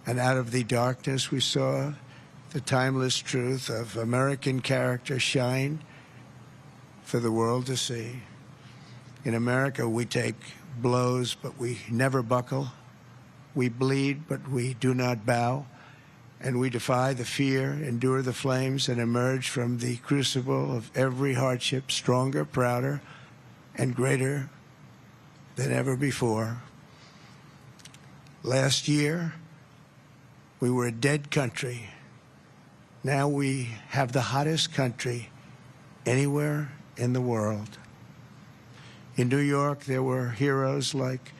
And out of the darkness, we saw the timeless truth of American character shine for the world to see. In America, we take blows, but we never buckle. We bleed, but we do not bow. And we defy the fear, endure the flames, and emerge from the crucible of every hardship stronger, prouder, and greater than ever before. Last year, we were a dead country. Now we have the hottest country anywhere in the world. In New York, there were heroes like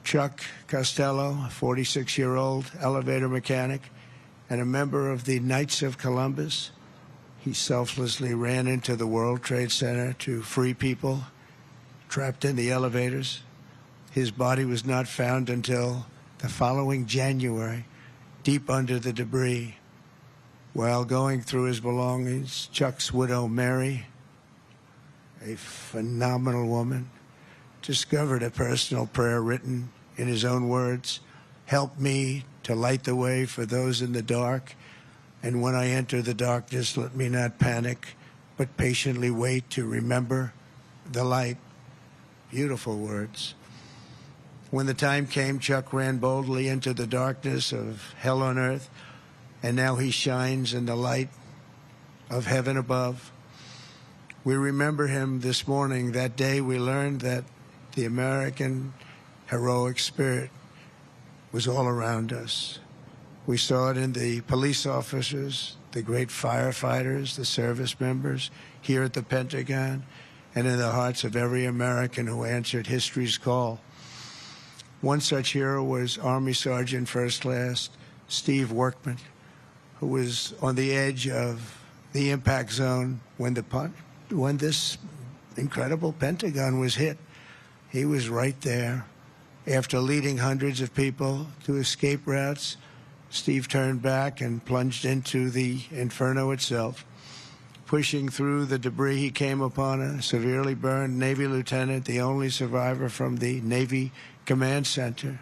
Chuck Costello, a 46-year-old elevator mechanic, and a member of the Knights of Columbus. He selflessly ran into the World Trade Center to free people trapped in the elevators. His body was not found until the following January, deep under the debris. While going through his belongings, Chuck's widow, Mary, a phenomenal woman, discovered a personal prayer written in his own words, "Help me to light the way for those in the dark, and when I enter the darkness, let me not panic, but patiently wait to remember the light." Beautiful words. When the time came, Chuck ran boldly into the darkness of hell on earth, and now he shines in the light of heaven above. We remember him this morning. That day we learned that the American heroic spirit was all around us. We saw it in the police officers, the great firefighters, the service members here at the Pentagon, and in the hearts of every American who answered history's call. One such hero was Army Sergeant First Class Steve Workman, who was on the edge of the impact zone when this incredible Pentagon was hit. He was right there. After leading hundreds of people to escape routes, Steve turned back and plunged into the inferno itself. Pushing through the debris, he came upon a severely burned Navy lieutenant, the only survivor from the Navy Command Center.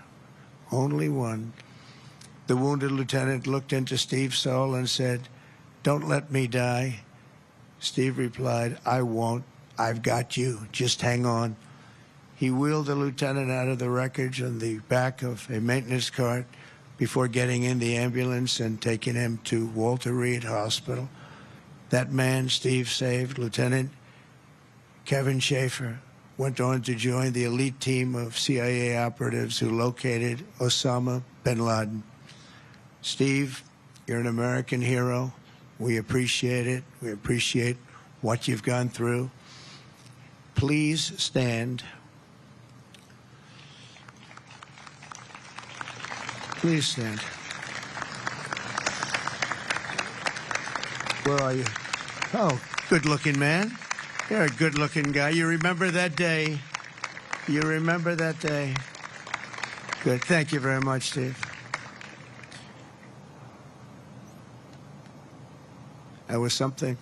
Only one. The wounded lieutenant looked into Steve's soul and said, "Don't let me die." Steve replied, "I won't. I've got you. Just hang on." He wheeled the lieutenant out of the wreckage on the back of a maintenance cart before getting in the ambulance and taking him to Walter Reed Hospital. That man Steve saved, Lieutenant Kevin Schaefer, went on to join the elite team of CIA operatives who located Osama bin Laden. Steve, you're an American hero. We appreciate it. We appreciate what you've gone through. Please stand. Please stand. Where are you? Oh, good-looking man. You're a good-looking guy. You remember that day? You remember that day? Good. Thank you very much, Steve. That was something.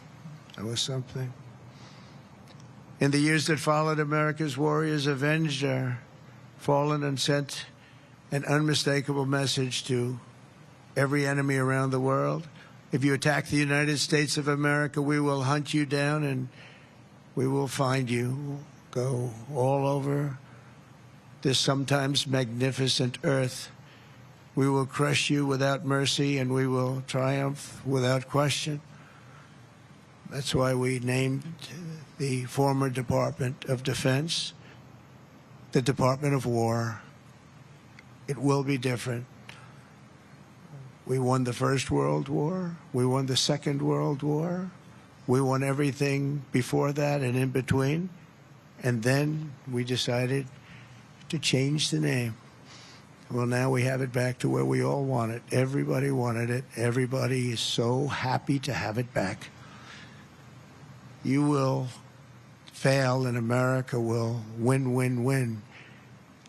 That was something. In the years that followed, America's warriors avenged our fallen and sent an unmistakable message to every enemy around the world. If you attack the United States of America, we will hunt you down and we will find you. We'll go all over this sometimes magnificent earth. We will crush you without mercy, and we will triumph without question. That's why we named the former Department of Defense the Department of War. It will be different. We won the First World War. We won the Second World War. We won everything before that and in between. And then we decided to change the name. Well, now we have it back to where we all want it. Everybody wanted it. Everybody is so happy to have it back. You will fail and America will win, win, win.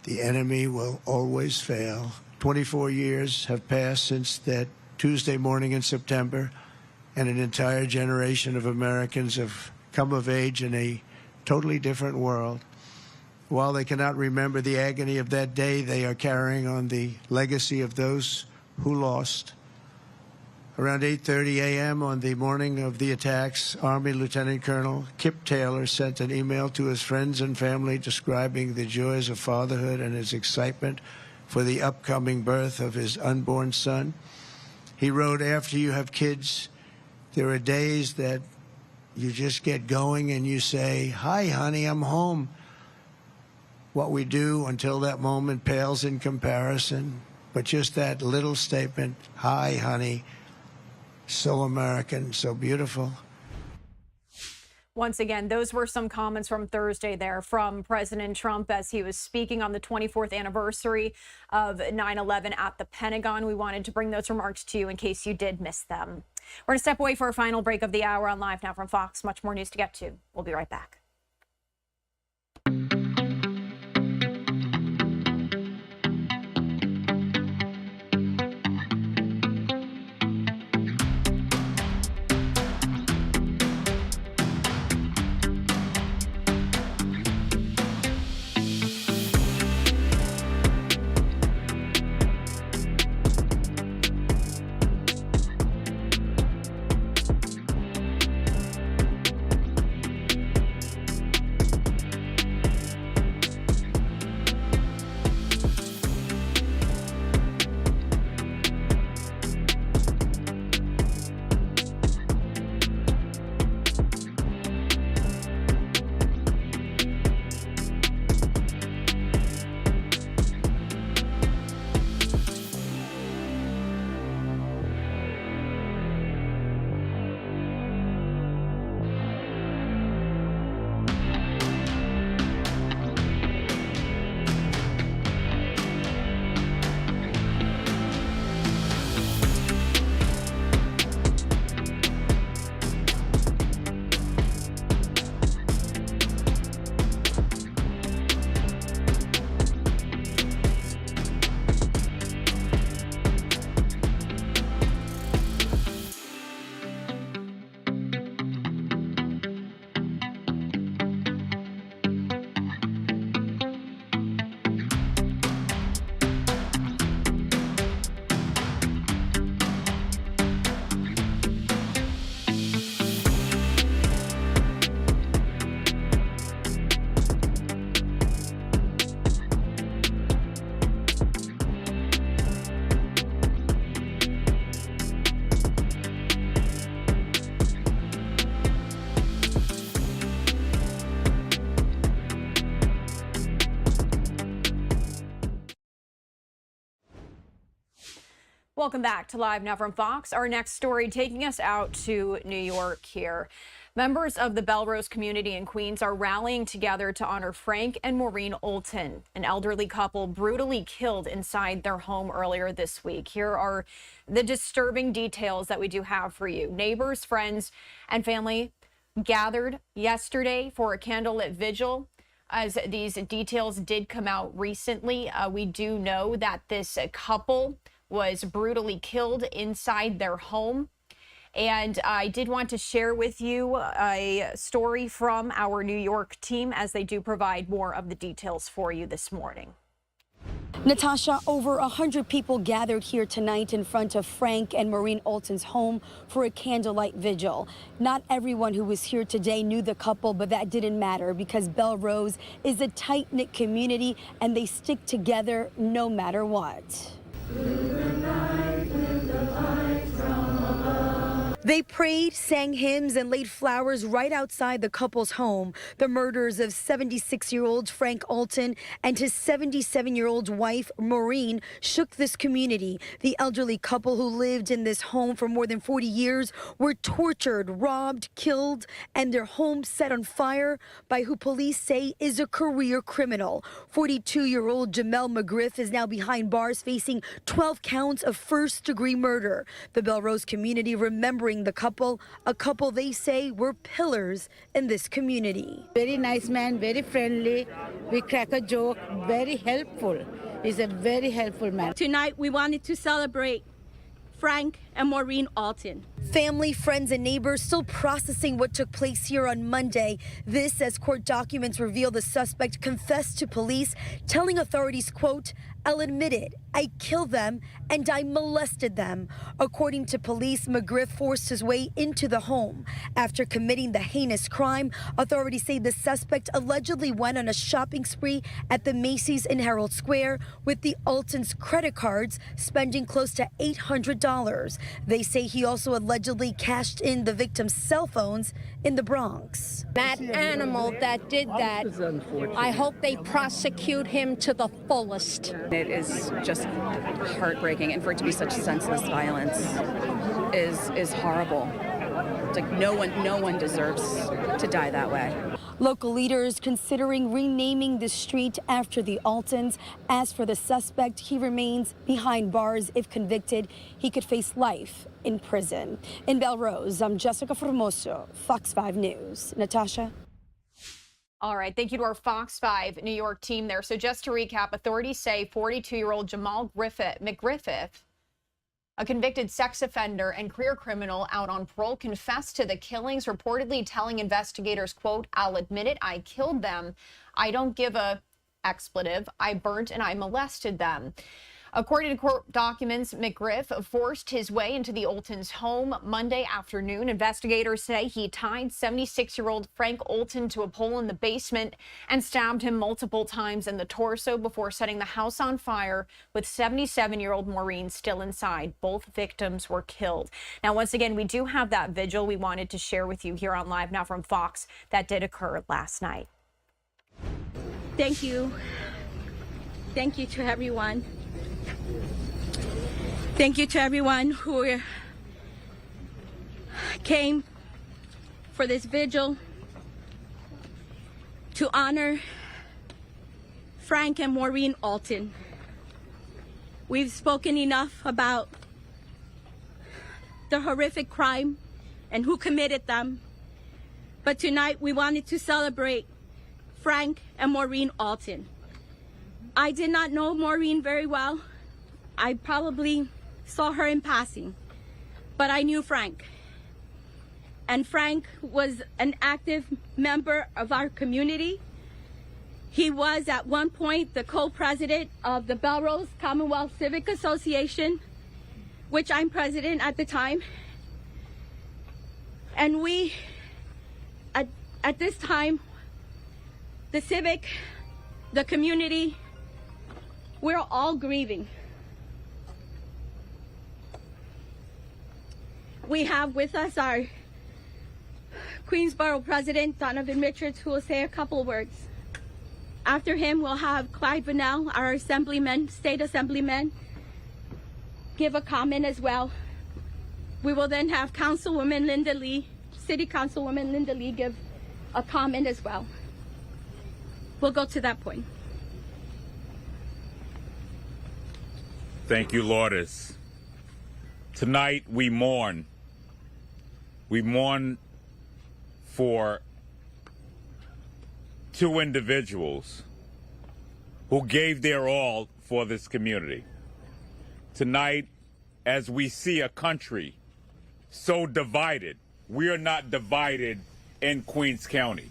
The enemy will always fail. 24 years have passed since that Tuesday morning in September, and an entire generation of Americans have come of age in a totally different world. While they cannot remember the agony of that day, they are carrying on the legacy of those who lost. Around 8:30 a.m. on the morning of the attacks, Army Lieutenant Colonel Kip Taylor sent an email to his friends and family describing the joys of fatherhood and his excitement for the upcoming birth of his unborn son. He wrote, "After you have kids, there are days that you just get going and you say, 'Hi, honey, I'm home.' What we do until that moment pales in comparison, but just that little statement, 'Hi, honey,' so American, so beautiful." Once again, those were some comments from Thursday there from President Trump as he was speaking on the 24th anniversary of 9/11 at the Pentagon. We wanted to bring those remarks to you in case you did miss them. We're going to step away for our final break of the hour on Live Now from Fox. Much more news to get to. We'll be right back. Welcome back to Live Now from Fox. Our next story taking us out to New York here. Members of the Belrose community in Queens are rallying together to honor Frank and Maureen Olton, an elderly couple brutally killed inside their home earlier this week. Here are the disturbing details that we do have for you. Neighbors, friends, and family gathered yesterday for a candlelit vigil. As these details did come out recently, we do know that this couple was brutally killed inside their home. And I did want to share with you a story from our New York team as they do provide more of the details for you this morning. Natasha, over 100 people gathered here tonight in front of Frank and Maureen Alton's home for a candlelight vigil. Not everyone who was here today knew the couple, but that didn't matter because Belrose is a tight-knit community and they stick together no matter what. They prayed, sang hymns, and laid flowers right outside the couple's home. The murders of 76-year-old Frank Alton and his 77-year-old wife, Maureen, shook this community. The elderly couple who lived in this home for more than 40 years were tortured, robbed, killed, and their home set on fire by who police say is a career criminal. 42-year-old Jamel McGriff is now behind bars facing 12 counts of first-degree murder. The Belrose community remembering the couple, a couple they say were pillars in this community. Very nice man, very friendly. We crack a joke, very helpful. He's a very helpful man. Tonight, we wanted to celebrate Frank and Maureen Alton. Family, friends, and neighbors still processing what took place here on Monday. This as court documents reveal the suspect confessed to police, telling authorities, quote, "I'll admit it, I killed them and I molested them." According to police, McGriff forced his way into the home. After committing the heinous crime, authorities say the suspect allegedly went on a shopping spree at the Macy's in Herald Square with the Altons' credit cards, spending close to $800. They say he also allegedly cashed in the victim's cell phones in the Bronx. That animal that did that, I hope they prosecute him to the fullest. It is just heartbreaking, and for it to be such senseless violence is horrible. It's like no one deserves to die that way. Local leaders considering renaming the street after the Altons. As for the suspect, he remains behind bars. If convicted, he could face life in prison. In Belrose, I'm Jessica Formoso, Fox 5 News. Natasha? All right, thank you to our Fox 5 New York team there. So just to recap, authorities say 42-year-old Jamal McGriff, a convicted sex offender and career criminal out on parole, confessed to the killings, reportedly telling investigators, quote, "I'll admit it, I killed them. I don't give a expletive. I burnt and I molested them." According to court documents, McGriff forced his way into the Altons' home Monday afternoon. Investigators say he tied 76-year-old Frank Alton to a pole in the basement and stabbed him multiple times in the torso before setting the house on fire with 77-year-old Maureen still inside. Both victims were killed. Now, once again, we do have that vigil we wanted to share with you here on Live Now from Fox that did occur last night. Thank you. Thank you to everyone. Thank you to everyone who came for this vigil to honor Frank and Maureen Alton. We've spoken enough about the horrific crime and who committed them, but tonight we wanted to celebrate Frank and Maureen Alton. I did not know Maureen very well. I probably saw her in passing, but I knew Frank. And Frank was an active member of our community. He was at one point the co-president of the Belrose Commonwealth Civic Association, which I'm president at the time. And we, at this time, the community, we're all grieving. We have with us our Queensborough President, Donovan Richards, who will say a couple words. After him, we'll have Clyde Vannell, our assemblyman, state assemblyman, give a comment as well. We will then have Councilwoman Linda Lee, City Councilwoman Linda Lee, give a comment as well. We'll go to that point. Thank you, Lourdes. Tonight we mourn. We mourn for two individuals who gave their all for this community. Tonight, as we see a country so divided, we are not divided in Queens County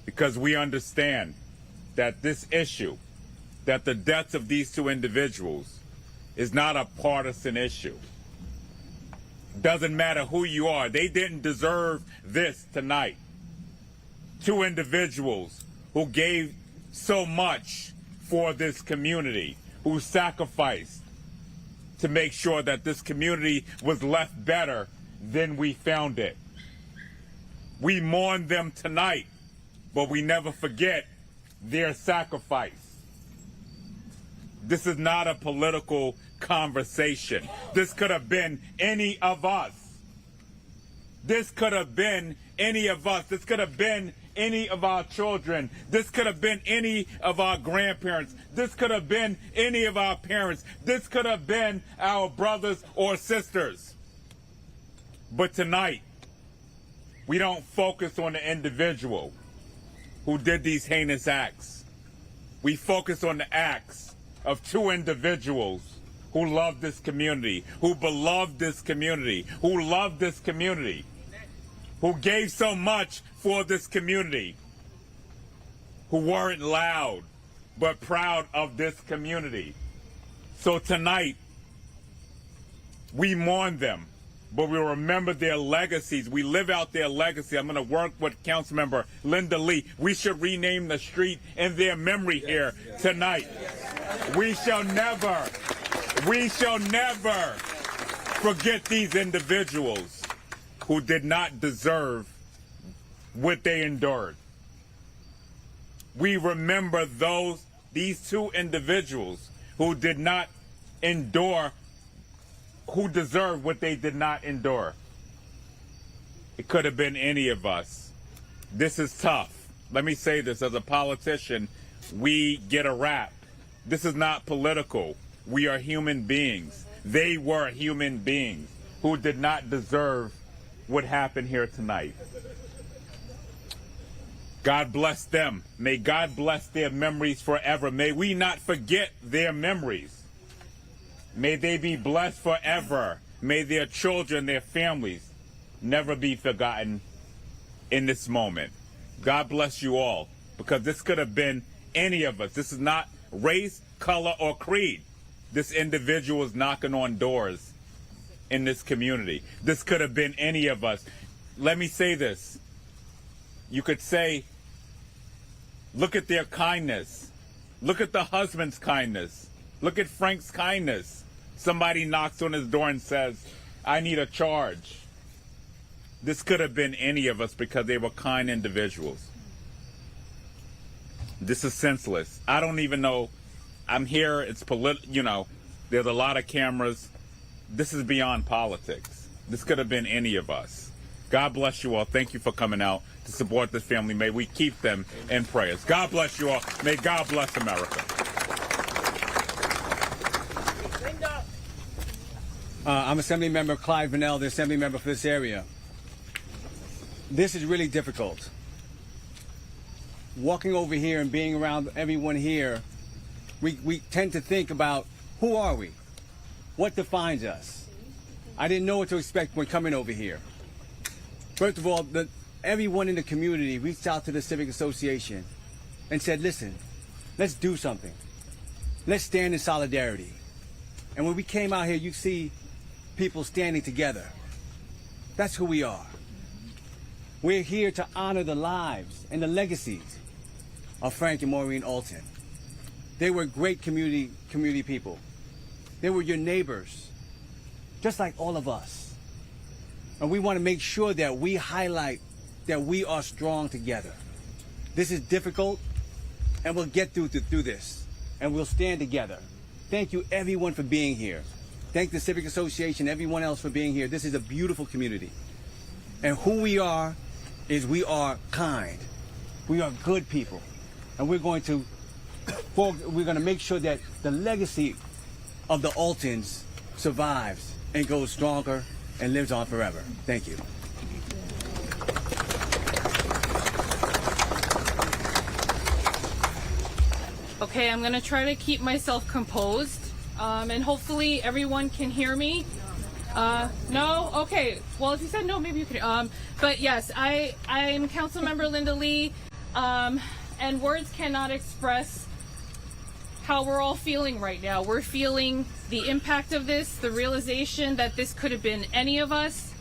because we understand that this issue that the deaths of these two individuals is not a partisan issue. Doesn't matter who you are. They didn't deserve this tonight. Two individuals who gave so much for this community, who sacrificed to make sure that this community was left better than we found it. We mourn them tonight, but we never forget their sacrifice. This is not a political conversation. This could have been any of us. This could have been any of us. This could have been any of our children. This could have been any of our grandparents. This could have been any of our parents. This could have been our brothers or sisters. But tonight, we don't focus on the individual who did these heinous acts. We focus on the acts of two individuals who loved this community, who beloved this community, who loved this community, who gave so much for this community, who weren't loud but proud of this community. So tonight, we mourn them, but we remember their legacies. We live out their legacy. I'm going to work with Councilmember Linda Lee. We should rename the street in their memory here tonight. We shall never forget these individuals who did not deserve what they endured. We remember these two individuals who did not endure, who deserved what they did not endure. It could have been any of us. This is tough. Let me say this, as a politician, we get a rap. This is not political. We are human beings. They were human beings who did not deserve what happened here tonight. God bless them. May God bless their memories forever. May we not forget their memories. May they be blessed forever. May their children, their families, never be forgotten in this moment. God bless you all, because this could have been any of us. This is not race, color, or creed. This individual is knocking on doors in this community. This could have been any of us. Let me say this. You could say, look at their kindness. Look at the husband's kindness. Look at Frank's kindness. Somebody knocks on his door and says, I need a charge. This could have been any of us because they were kind individuals. This is senseless. I don't even know. I'm here. It's there's a lot of cameras. This is beyond politics. This could have been any of us. God bless you all. Thank you for coming out to support this family. May we keep them in prayers. God bless you all. May God bless America. I'm Assembly Member Clyde Vannell, the Assembly Member for this area. This is really difficult. Walking over here and being around everyone here, we tend to think about, who are we? What defines us? I didn't know what to expect when coming over here. First of all, everyone in the community reached out to the Civic Association and said, listen, let's do something. Let's stand in solidarity. And when we came out here, you see people standing together. That's who we are. We're here to honor the lives and the legacies of Frank and Maureen Alton. They were great community people. They were your neighbors, just like all of us. And we want to make sure that we highlight that we are strong together. This is difficult, and we'll get through this, and we'll stand together. Thank you, everyone, for being here. Thank the Civic Association, everyone else for being here. This is a beautiful community. And who we are is we are kind. We are good people. And we're going to make sure that the legacy of the Altons survives and goes stronger and lives on forever. Thank you. Okay, I'm gonna try to keep myself composed, and hopefully everyone can hear me. No? Okay. Well, if you said no, maybe you could. But yes, I'm Councilmember Linda Lee, and words cannot express how we're all feeling right now. We're feeling the impact of this, the realization that this could have been any of us.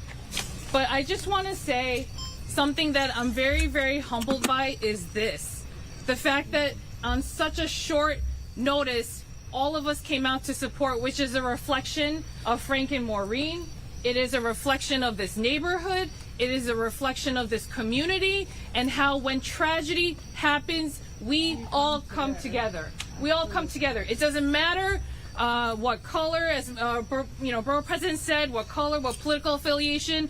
But I just want to say something that I'm very, very humbled by is this. The fact that on such a short notice, all of us came out to support, which is a reflection of Frank and Maureen. It is a reflection of this neighborhood. It is a reflection of this community and how when tragedy happens, we all come together. We all come together. It doesn't matter what color, as Borough President said, what color, what political affiliation.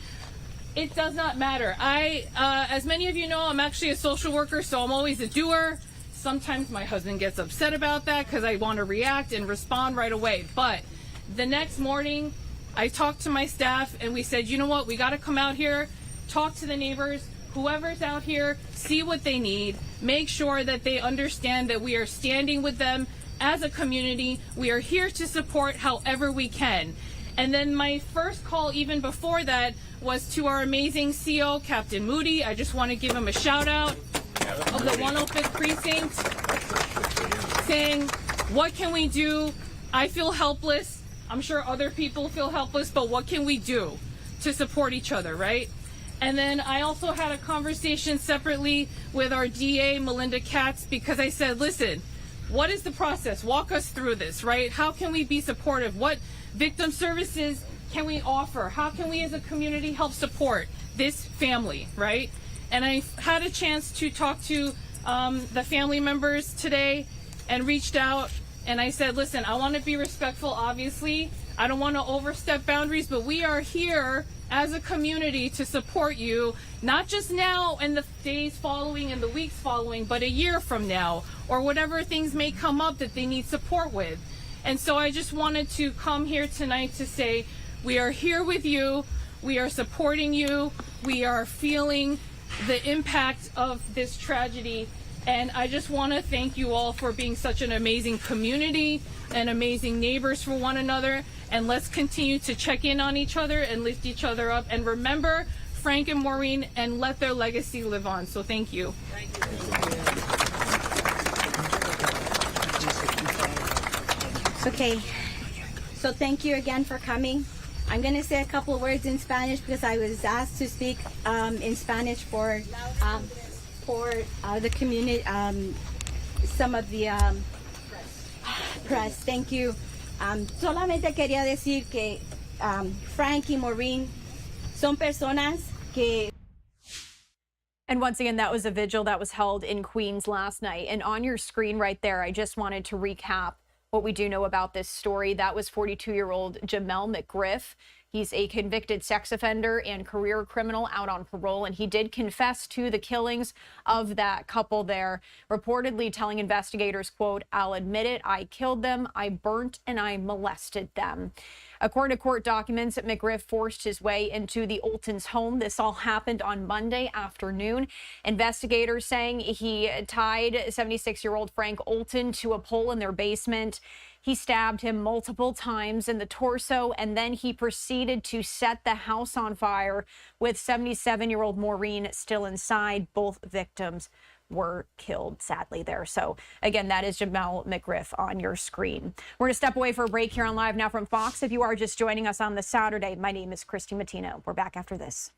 It does not matter. As many of you know, I'm actually a social worker, so I'm always a doer. Sometimes my husband gets upset about that because I want to react and respond right away. But the next morning, I talked to my staff and we said, you know what, we got to come out here, talk to the neighbors, whoever's out here, see what they need, make sure that they understand that we are standing with them as a community. We are here to support however we can. And then my first call, even before that, was to our amazing CO, Captain Moody. I just want to give him a shout out of the 105th Precinct, saying, what can we do? I feel helpless. I'm sure other people feel helpless, but what can we do to support each other, right? And then I also had a conversation separately with our DA, Melinda Katz, because I said, listen, what is the process? Walk us through this, right? How can we be supportive? What victim services can we offer? How can we as a community help support this family, right? And I had a chance to talk to the family members today and reached out and I said, listen, I want to be respectful, obviously. I don't want to overstep boundaries, but we are here as a community to support you, not just now and the days following and the weeks following, but a year from now, or whatever things may come up that they need support with. And so I just wanted to come here tonight to say, we are here with you, we are supporting you, we are feeling the impact of this tragedy. And I just want to thank you all for being such an amazing community and amazing neighbors for one another. And let's continue to check in on each other and lift each other up. And remember Frank and Maureen and let their legacy live on. So thank you. Okay, so thank you again for coming. I'm going to say a couple of words in Spanish because I was asked to speak in Spanish for the community, some of the press. Thank you. Solamente quería decir que Frank y Maureen son personas que... And once again, that was a vigil that was held in Queens last night. And on your screen right there, I just wanted to recap what we do know about this story. That was 42-year-old Jamel McGriff. He's a convicted sex offender and career criminal out on parole, and he did confess to the killings of that couple there, reportedly telling investigators, quote, "I'll admit it, I killed them, I burnt and I molested them." According to court documents, McGriff forced his way into the Oltons' home. This all happened on Monday afternoon. Investigators saying he tied 76-year-old Frank Olton to a pole in their basement. He stabbed him multiple times in the torso, and then he proceeded to set the house on fire with 77-year-old Maureen still inside. Both victims were killed, sadly, there. So, again, that is Jamel McGriff on your screen. We're going to step away for a break here on Live Now from Fox. If you are just joining us on this Saturday, my name is Christy Matino. We're back after this.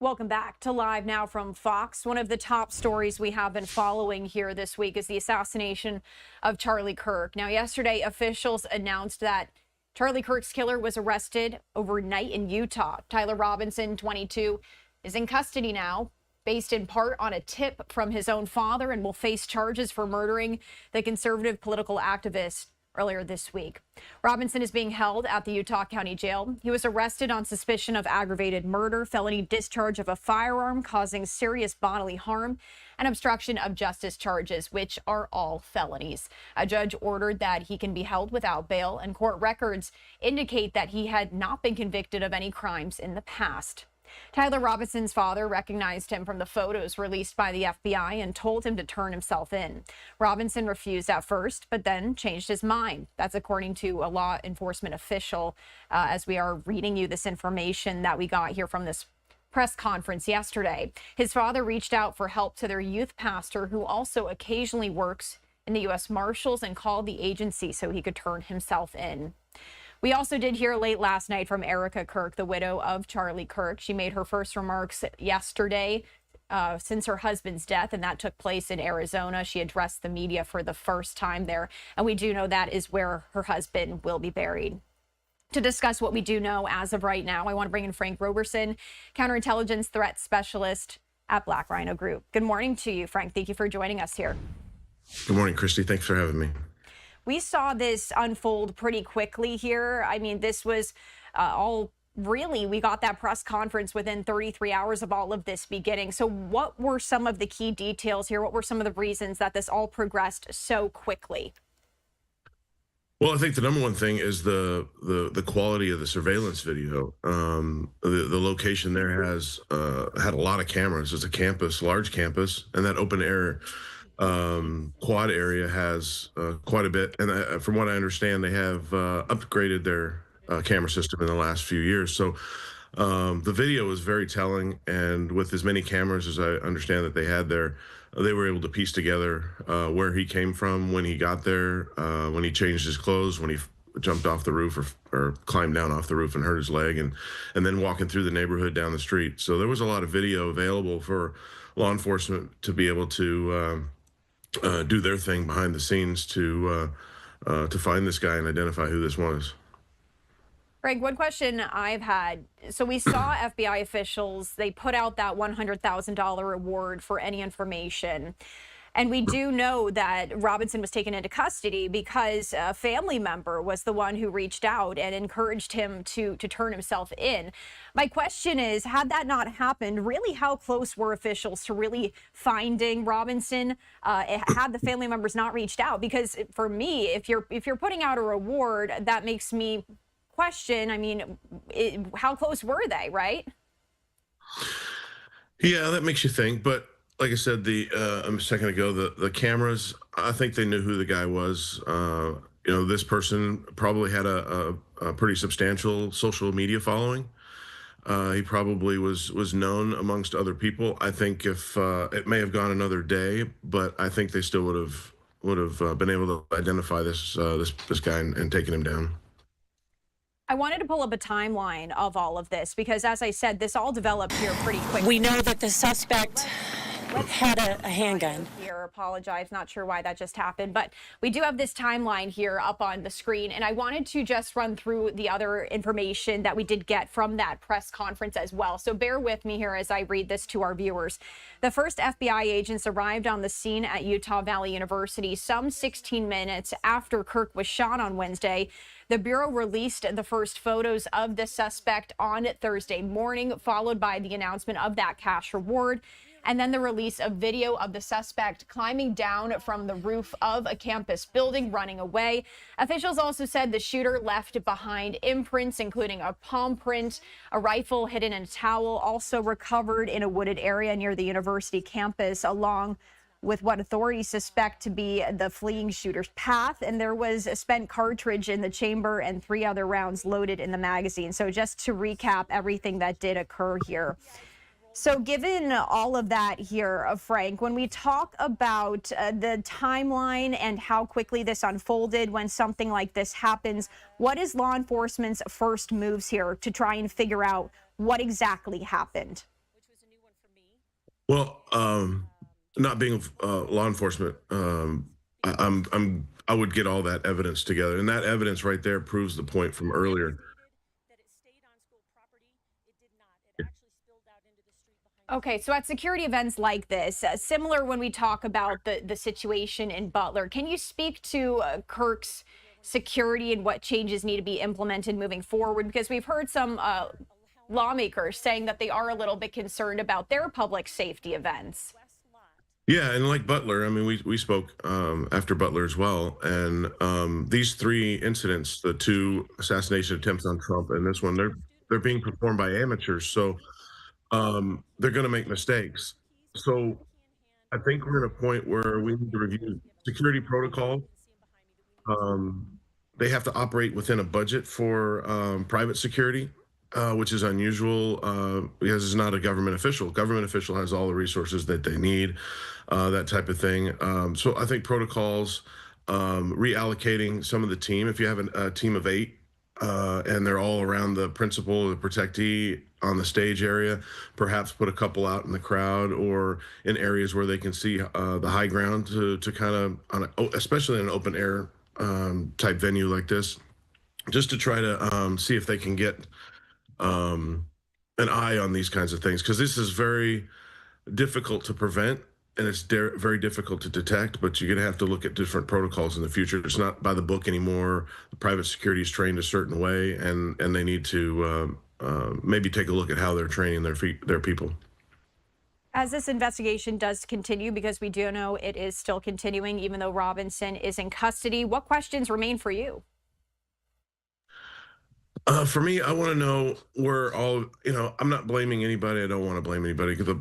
Welcome back to Live Now from Fox. One of the top stories we have been following here this week is the assassination of Charlie Kirk. Now, yesterday, officials announced that Charlie Kirk's killer was arrested overnight in Utah. Tyler Robinson, 22, is in custody now, based in part on a tip from his own father, and will face charges for murdering the conservative political activist earlier this week. Robinson is being held at the Utah County Jail. He was arrested on suspicion of aggravated murder, felony discharge of a firearm causing serious bodily harm, and obstruction of justice charges, which are all felonies. A judge ordered that he can be held without bail, and court records indicate that he had not been convicted of any crimes in the past. Tyler Robinson's father recognized him from the photos released by the FBI and told him to turn himself in. Robinson refused at first, but then changed his mind. That's according to a law enforcement official, as we are reading you this information that we got here from this press conference yesterday. His father reached out for help to their youth pastor, who also occasionally works in the U.S. Marshals, and called the agency so he could turn himself in. We also did hear late last night from Erica Kirk, the widow of Charlie Kirk. She made her first remarks yesterday since her husband's death, and that took place in Arizona. She addressed the media for the first time there, and we do know that is where her husband will be buried. To discuss what we do know as of right now, I want to bring in Frank Roberson, counterintelligence threat specialist at Black Rhino Group. Good morning to you, Frank. Thank you for joining us here. Good morning, Christy. Thanks for having me. We saw this unfold pretty quickly here. I mean, this was we got that press conference within 33 hours of all of this beginning. So what were some of the key details here? What were some of the reasons that this all progressed so quickly? Well, I think the number one thing is the quality of the surveillance video. The location there has had a lot of cameras. It's a campus, large campus, and that open air quad area has quite a bit. And from what I understand, they have upgraded their camera system in the last few years. So the video is very telling, and with as many cameras as I understand that they had there, they were able to piece together where he came from, when he got there, when he changed his clothes, when he jumped off the roof or climbed down off the roof and hurt his leg, and then walking through the neighborhood down the street. So there was a lot of video available for law enforcement to be able to do their thing behind the scenes to find this guy and identify who this was. Greg, one question I've had. So we saw FBI officials, they put out that $100,000 reward for any information. And we do know that Robinson was taken into custody because a family member was the one who reached out and encouraged him to turn himself in. My question is, had that not happened, really how close were officials to really finding Robinson had the family members not reached out? Because for me, if you're putting out a reward, that makes me question, I mean, how close were they, right? Yeah, that makes you think. But like I said a second ago, the cameras, I think they knew who the guy was. This person probably had a pretty substantial social media following. He probably was known amongst other people. I think if it may have gone another day, but I think they still would have been able to identify this guy and taken him down. I wanted to pull up a timeline of all of this because, as I said, this all developed here pretty quickly. We know that the suspect had a handgun. Here, apologize, not sure why that just happened, but we do have this timeline here up on the screen, and I wanted to just run through the other information that we did get from that press conference as well. So bear with me here as I read this to our viewers. The first FBI agents arrived on the scene at Utah Valley University some 16 minutes after Kirk was shot on Wednesday. The Bureau released the first photos of the suspect on Thursday morning, followed by the announcement of that cash reward, and then the release of video of the suspect climbing down from the roof of a campus building, running away. Officials also said the shooter left behind imprints, including a palm print, a rifle hidden in a towel, also recovered in a wooded area near the university campus, along with what authorities suspect to be the fleeing shooter's path. And there was a spent cartridge in the chamber and 3 other rounds loaded in the magazine. So just to recap everything that did occur here. So given all of that here, Frank, when we talk about the timeline and how quickly this unfolded when something like this happens, what is law enforcement's first moves here to try and figure out what exactly happened? Well, not being law enforcement, I would get all that evidence together, and that evidence right there proves the point from earlier. Okay, so at security events like this, similar when we talk about the situation in Butler, can you speak to Kirk's security and what changes need to be implemented moving forward? Because we've heard some lawmakers saying that they are a little bit concerned about their public safety events. Yeah, and like Butler, I mean, we spoke after Butler as well, and these three incidents, the two assassination attempts on Trump and this one, they're being performed by amateurs, so they're going to make mistakes. So I think we're at a point where we need to review security protocol. They have to operate within a budget for private security, which is unusual because it's not a government official. Government official has all the resources that they need, that type of thing. So I think protocols, reallocating some of the team. If you have a team of 8 and they're all around the principal or the protectee on the stage area, perhaps put a couple out in the crowd or in areas where they can see the high ground to kind of, especially in an open air type venue like this, just to try to see if they can get an eye on these kinds of things, because this is very difficult to prevent and it's very difficult to detect, but you're going to have to look at different protocols in the future. It's not by the book anymore. The private security is trained a certain way, and they need to maybe take a look at how they're training their people. As this investigation does continue, because we do know it is still continuing, even though Robinson is in custody, what questions remain for you? For me, I want to know where all, I'm not blaming anybody. I don't want to blame anybody, because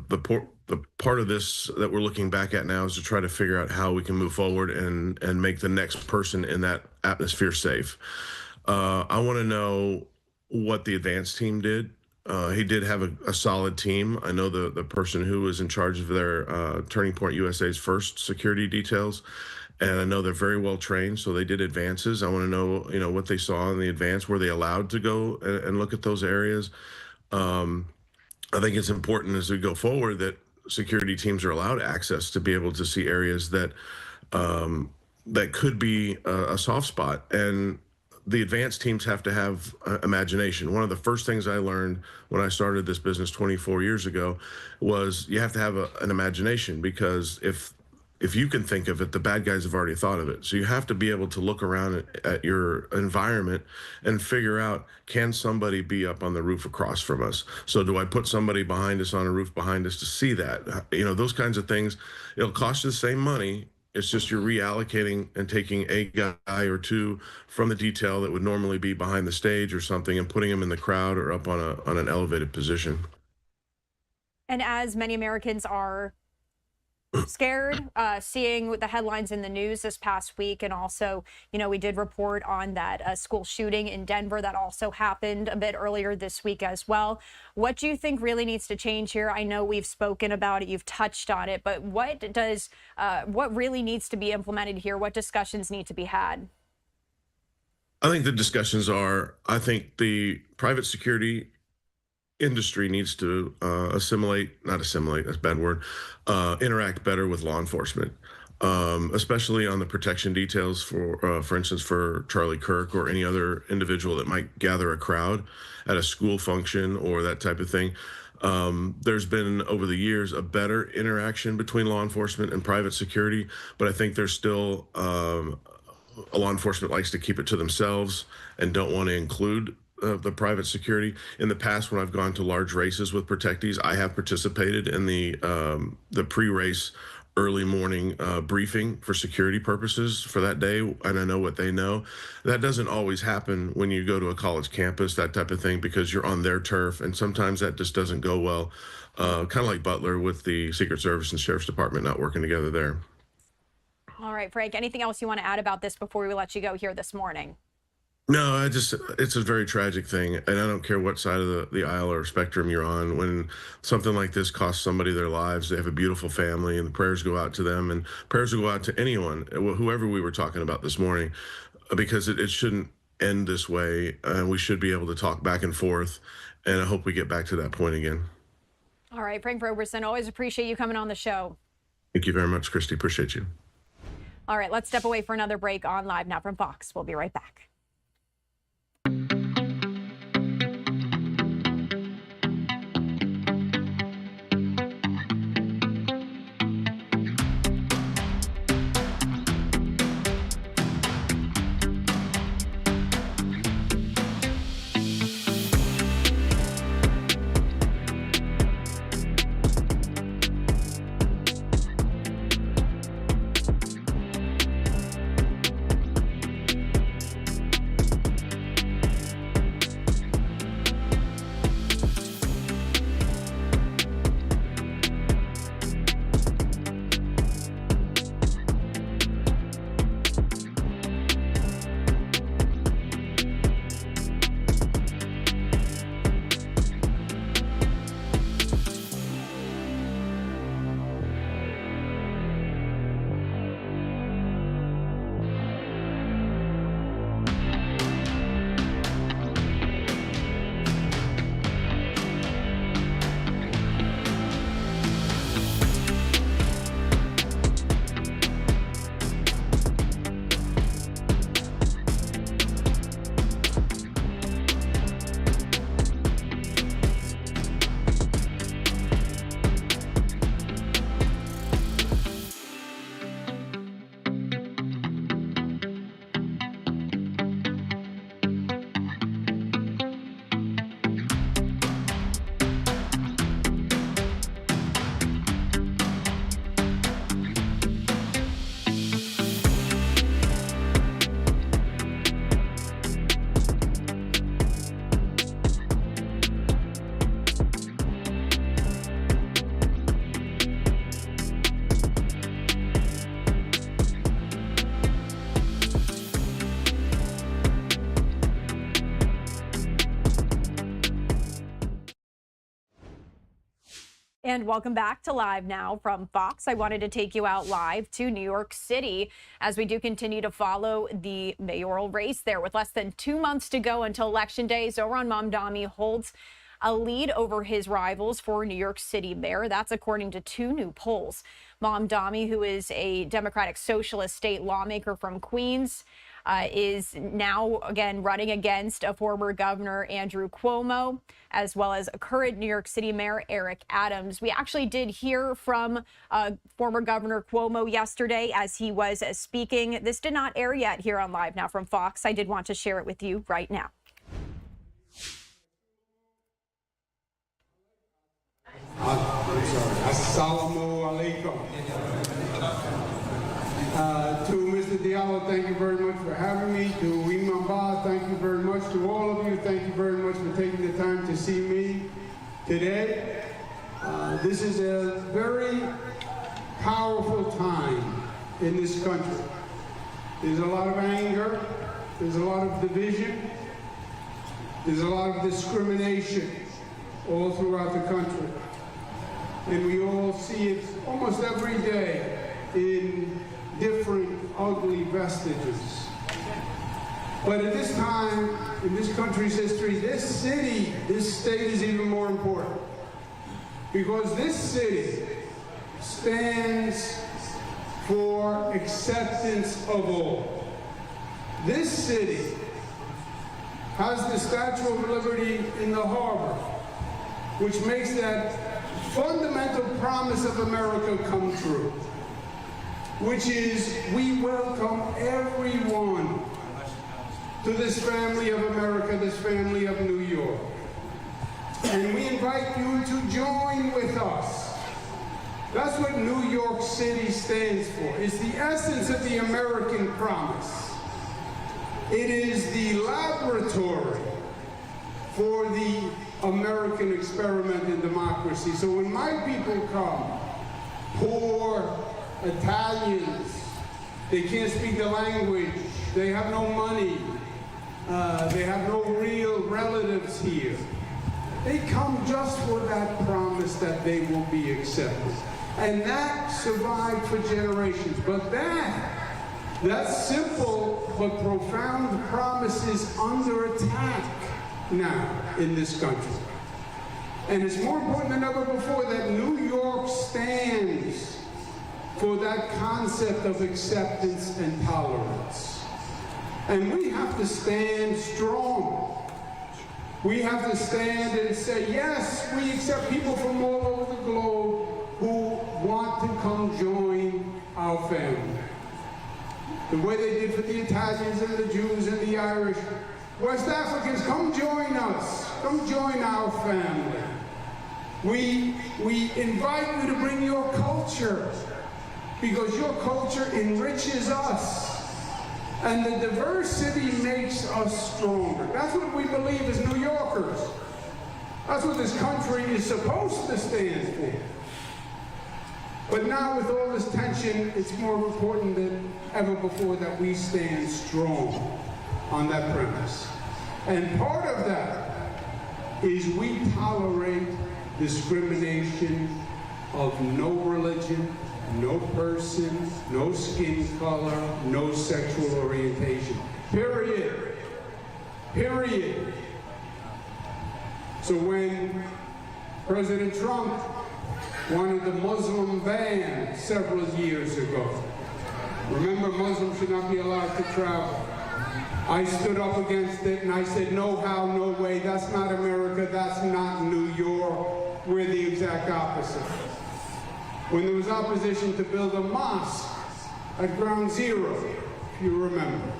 the part of this that we're looking back at now is to try to figure out how we can move forward and make the next person in that atmosphere safe. I want to know what the advance team did. He did have a solid team. I know the person who was in charge of their Turning Point USA's first security details, and I know they're very well trained, so they did advances. I want to know, what they saw in the advance. Were they allowed to go and look at those areas? I think it's important as we go forward that security teams are allowed access to be able to see areas that that could be a soft spot. And the advanced teams have to have imagination. One of the first things I learned when I started this business 24 years ago was you have to have an imagination, because if you can think of it, the bad guys have already thought of it. So you have to be able to look around at your environment and figure out, can somebody be up on the roof across from us? So do I put somebody behind us on a roof behind us to see that? Those kinds of things. It'll cost you the same money. It's just you're reallocating and taking a guy or two from the detail that would normally be behind the stage or something and putting them in the crowd or up on an elevated position. And as many Americans are scared, seeing the headlines in the news this past week, and also, we did report on that school shooting in Denver that also happened a bit earlier this week as well. What do you think really needs to change here? I know we've spoken about it, you've touched on it, but what really needs to be implemented here? What discussions need to be had? I think the discussions are, I think the private security industry needs to not assimilate, that's a bad word, interact better with law enforcement, especially on the protection details for instance, for Charlie Kirk or any other individual that might gather a crowd at a school function or that type of thing. There's been, over the years, a better interaction between law enforcement and private security, but I think there's still, law enforcement likes to keep it to themselves and don't want to include the private security. In the past, when I've gone to large races with protectees, I have participated in the pre-race early morning briefing for security purposes for that day, and I know what they know. That doesn't always happen when you go to a college campus, that type of thing, because you're on their turf, and sometimes that just doesn't go well. Kind of like Butler with the Secret Service and Sheriff's Department not working together there. All right, Frank, anything else you want to add about this before we let you go here this morning? No, it's a very tragic thing, and I don't care what side of the aisle or spectrum you're on. When something like this costs somebody their lives, they have a beautiful family, and the prayers go out to them, and prayers will go out to anyone, whoever we were talking about this morning, because it shouldn't end this way, and we should be able to talk back and forth, and I hope we get back to that point again. All right, Frank Roberson, always appreciate you coming on the show. Thank you very much, Christy. Appreciate you. All right, let's step away for another break on Live Now from Fox. We'll be right back. And welcome back to Live Now from Fox. I wanted to take you out live to New York City as we do continue to follow the mayoral race there. With less than 2 months to go until Election Day, Zohran Mamdani holds a lead over his rivals for New York City mayor. That's according to 2 new polls. Mamdani, who is a Democratic Socialist state lawmaker from Queens, is now again running against a former governor, Andrew Cuomo, as well as a current New York City Mayor, Eric Adams. We actually did hear from former Governor Cuomo yesterday as he was speaking. This did not air yet here on Live Now from Fox. I did want to share it with you right now. Assalamu alaikum. To Mr. Diallo, thank you very much for having me. To Imam Ba, thank you very much. To all of you, thank you very much for taking the time to see me today. This is a very powerful time in this country. There's a lot of anger, there's a lot of division, there's a lot of discrimination all throughout the country. And we all see it almost every day in different ugly vestiges. But at this time, in this country's history, this city, this state is even more important. Because this city stands for acceptance of all. This city has the Statue of Liberty in the harbor, which makes that fundamental promise of America come true, which is we welcome everyone to this family of America, this family of New York. And we invite you to join with us. That's what New York City stands for. It's the essence of the American promise. It is the laboratory for the American experiment in democracy. So when my people come, poor Italians, they can't speak the language, they have no money, they have no real relatives here. They come just for that promise that they will be accepted. And that survived for generations. But that simple but profound promise is under attack now in this country. And it's more important than ever before that New York stands for that concept of acceptance and tolerance. And we have to stand strong. We have to stand and say, yes, we accept people from all over the globe who want to come join our family. The way they did for the Italians and the Jews and the Irish. West Africans, come join us. Come join our family. We invite you to bring your culture, because your culture enriches us. And the diversity makes us stronger. That's what we believe as New Yorkers. That's what this country is supposed to stand for. But now with all this tension, it's more important than ever before that we stand strong on that premise. And part of that is we tolerate discrimination of no religion, no person, no skin color, no sexual orientation. Period. Period. So when President Trump wanted the Muslim ban several years ago, remember, Muslims should not be allowed to travel. I stood up against it and I said, no how, no way, that's not America, that's not New York. We're the exact opposite. When there was opposition to build a mosque at Ground Zero, if you remember,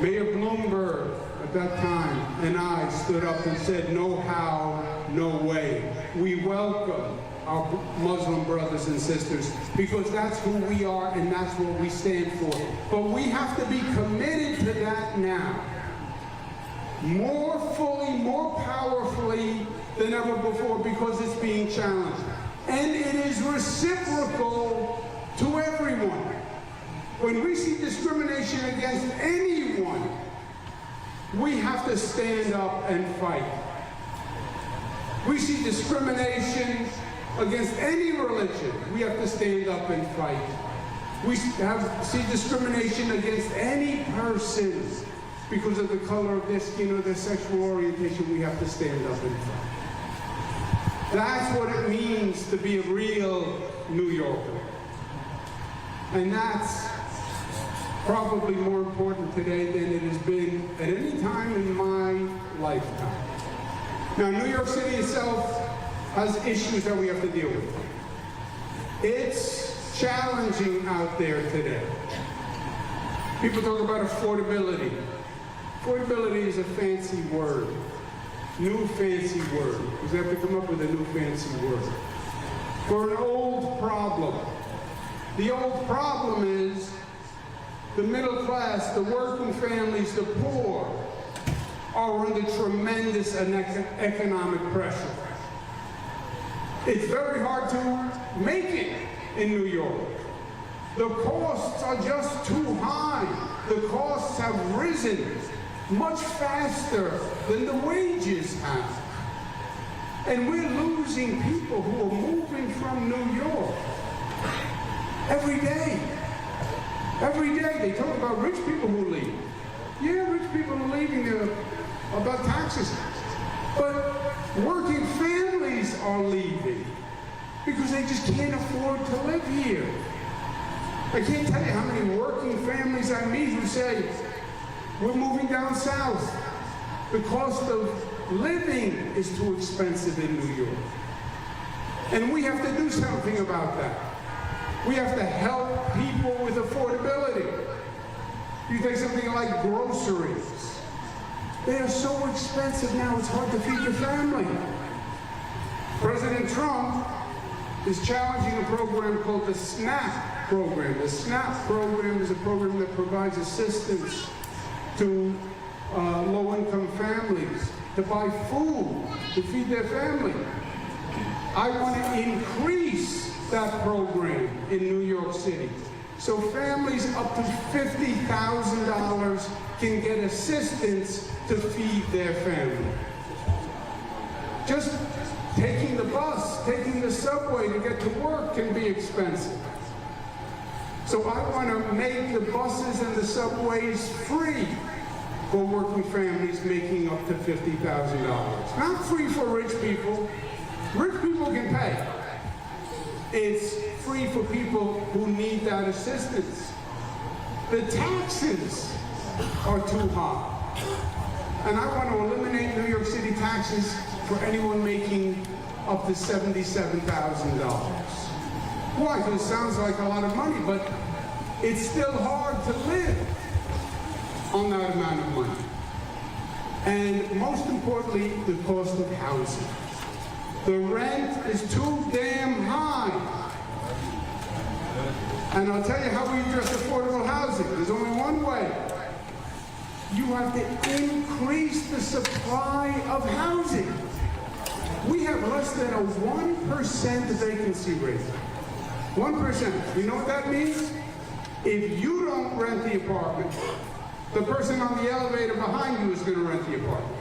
Mayor Bloomberg at that time and I stood up and said, no how, no way. We welcome our Muslim brothers and sisters, because that's who we are and that's what we stand for. But we have to be committed to that now, more fully, more powerfully than ever before, because it's being challenged. And it is reciprocal to everyone. When we see discrimination against anyone, we have to stand up and fight. We see discrimination against any religion, we have to stand up and fight. We see discrimination against any person because of the color of their skin or their sexual orientation, we have to stand up and fight. That's what it means to be a real New Yorker. And that's probably more important today than it has been at any time in my lifetime. Now, New York City itself has issues that we have to deal with. It's challenging out there today. People talk about affordability. Affordability is a fancy word, new fancy word, because they have to come up with a new fancy word for an old problem. The old problem is the middle class, the working families, the poor are under tremendous economic pressure. It's very hard to make it in New York. The costs are just too high. The costs have risen much faster than the wages have. And we're losing people who are moving from New York every day. Every day they talk about rich people who leave. Yeah, rich people are leaving about taxes. But working families are leaving because they just can't afford to live here. I can't tell you how many working families I meet who say, we're moving down south. The cost of living is too expensive in New York. And we have to do something about that. We have to help people with affordability. You take something like groceries. They are so expensive now, it's hard to feed your family. President Trump is challenging a program called the SNAP program. The SNAP program is a program that provides assistance to low-income families to buy food to feed their family. I want to increase that program in New York City, so families up to $50,000 can get assistance to feed their family. Just taking the bus, taking the subway to get to work can be expensive. So I want to make the buses and the subways free for working families making up to $50,000. Not free for rich people. Rich people can pay. It's free for people who need that assistance. The taxes are too high. And I want to eliminate New York City taxes for anyone making up to $77,000. Why? Because it sounds like a lot of money, but it's still hard to live on that amount of money. And most importantly, the cost of housing. The rent is too damn high. And I'll tell you how we address affordable housing. There's only one way. You have to increase the supply of housing. We have less than a 1% vacancy rate. 1%. You know what that means? If you don't rent the apartment, the person on the elevator behind you is going to rent the apartment.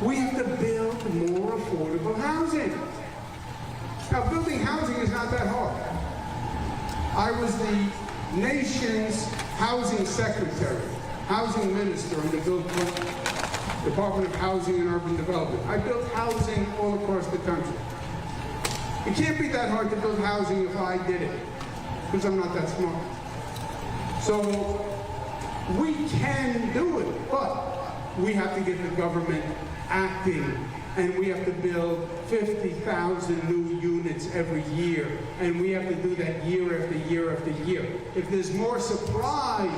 We have to build more affordable housing. Now, building housing is not that hard. I was the nation's housing secretary, housing minister under Bill Clinton, Department of Housing and Urban Development. I built housing all across the country. It can't be that hard to build housing if I did it, because I'm not that smart. So we can do it, but we have to get the government acting, and we have to build 50,000 new units every year, and we have to do that year after year after year. If there's more supply,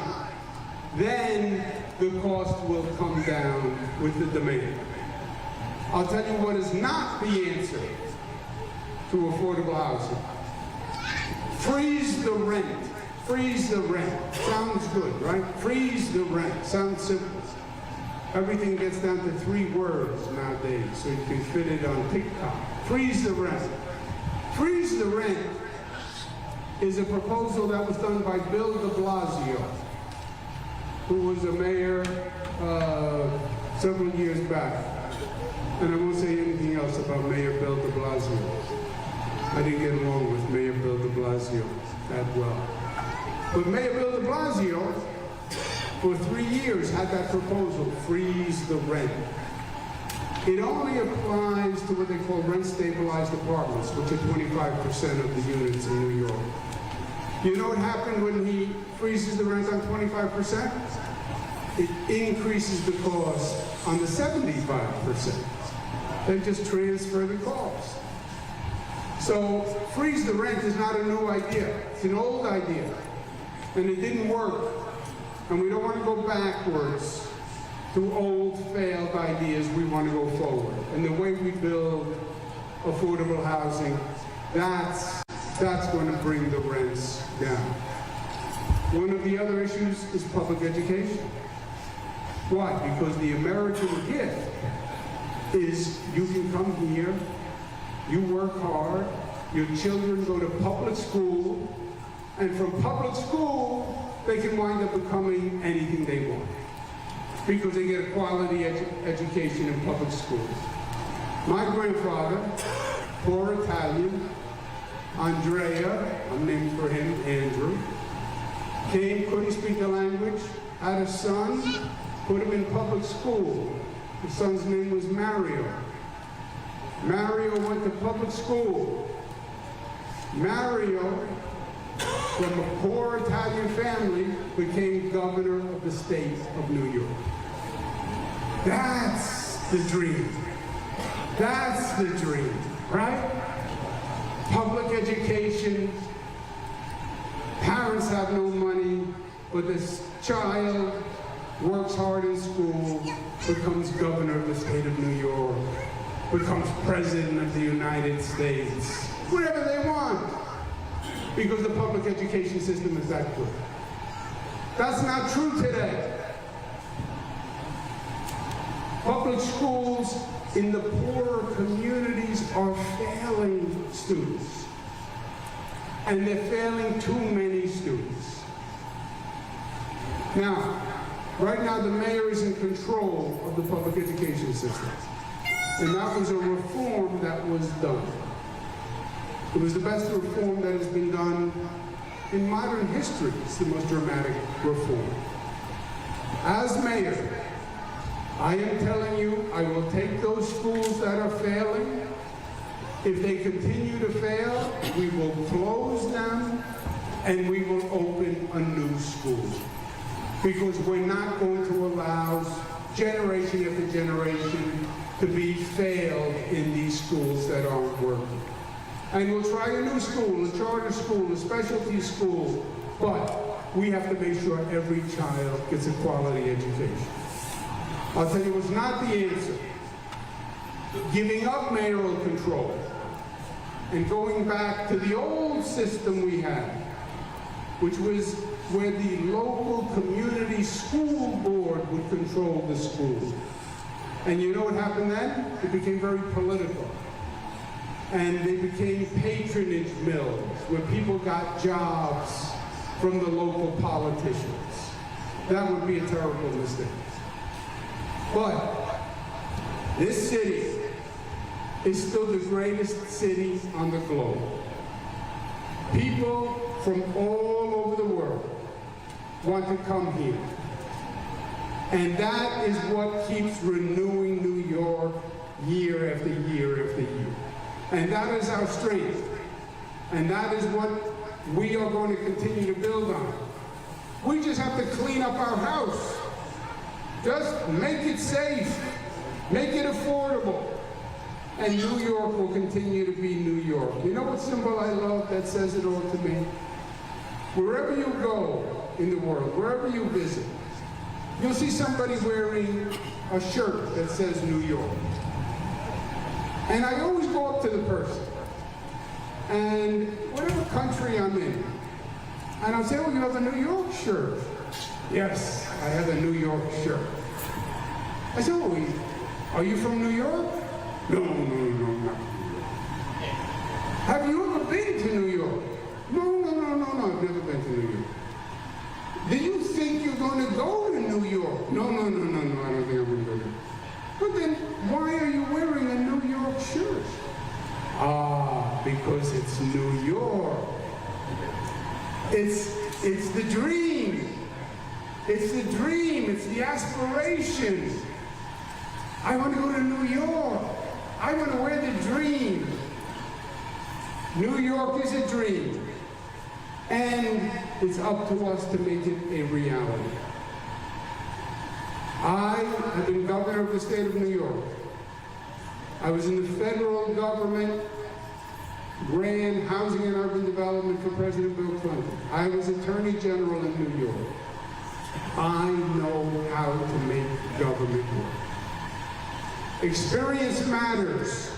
then the cost will come down with the demand. I'll tell you what is not the answer to affordable housing. Freeze the rent. Freeze the rent. Sounds good, right? Freeze the rent. Sounds simple. Everything gets down to 3 words nowadays, so you can fit it on TikTok. Freeze the rent. Freeze the rent is a proposal that was done by Bill de Blasio, who was a mayor several years back. And I won't say anything else about Mayor Bill de Blasio. I didn't get along with Mayor Bill de Blasio that well. But Mayor Bill de Blasio, for 3 years, had that proposal, freeze the rent. It only applies to what they call rent-stabilized apartments, which are 25% of the units in New York. You know what happened when he freezes the rent on 25%? It increases the cost on the 75%. They just transfer the cost. So freeze the rent is not a new idea. It's an old idea. And it didn't work. And we don't want to go backwards to old failed ideas. We want to go forward. And the way we build affordable housing, that's going to bring the rents down. One of the other issues is public education. Why? Because the American gift is you can come here, you work hard, your children go to public school, and from public school, they can wind up becoming anything they want because they get a quality education in public schools. My grandfather, poor Italian, Andrea, I'm named for him, Andrew, came, couldn't speak the language, had a son, put him in public school. His son's name was Mario. Mario went to public school. Mario, from a poor Italian family, became governor of the state of New York. That's the dream. That's the dream, right? Public education. Parents have no money, but this child works hard in school, becomes governor of the state of New York, becomes president of the United States, whatever they want, because the public education system is that good. That's not true today. Public schools in the poorer communities are failing students, and they're failing too many students. Now, right now the mayor is in control of the public education system, and that was a reform that was done. It was the best reform that has been done in modern history. It's the most dramatic reform. As mayor, I am telling you, I will take those schools that are failing. If they continue to fail, we will close them and we will open a new school. Because we're not going to allow generation after generation to be failed in these schools that aren't working. And we'll try a new school, a charter school, a specialty school, but we have to make sure every child gets a quality education. I'll tell you what's not the answer. Giving up mayoral control and going back to the old system we had, which was where the local community school board would control the school. And you know what happened then? It became very political. And they became patronage mills, where people got jobs from the local politicians. That would be a terrible mistake. But this city is still the greatest city on the globe. People from all over the world want to come here. And that is what keeps renewing New York year after year after year. And that is our strength. And that is what we are going to continue to build on. We just have to clean up our house. Just make it safe. Make it affordable. And New York will continue to be New York. You know what symbol I love that says it all to me? Wherever you go in the world, wherever you visit, you'll see somebody wearing a shirt that says New York. And I always go up to the person, and whatever country I'm in, and I'll say, oh, you have a New York shirt. Yes, I have a New York shirt. I say, oh, are you from New York? No, not New York. Have you ever been to New York? No, I've never been to New York. Do you think you're going to go to New York? No, I don't think I'm going to go there. But then, why are you wearing a New York shirt? Ah, because it's New York. It's the dream. It's the dream. It's the aspiration. I want to go to New York. I want to wear the dream. New York is a dream. And it's up to us to make it a reality. I have been governor of the state of New York. I was in the federal government, ran housing and urban development for President Bill Clinton. I was Attorney General in New York. I know how to make government work. Experience matters,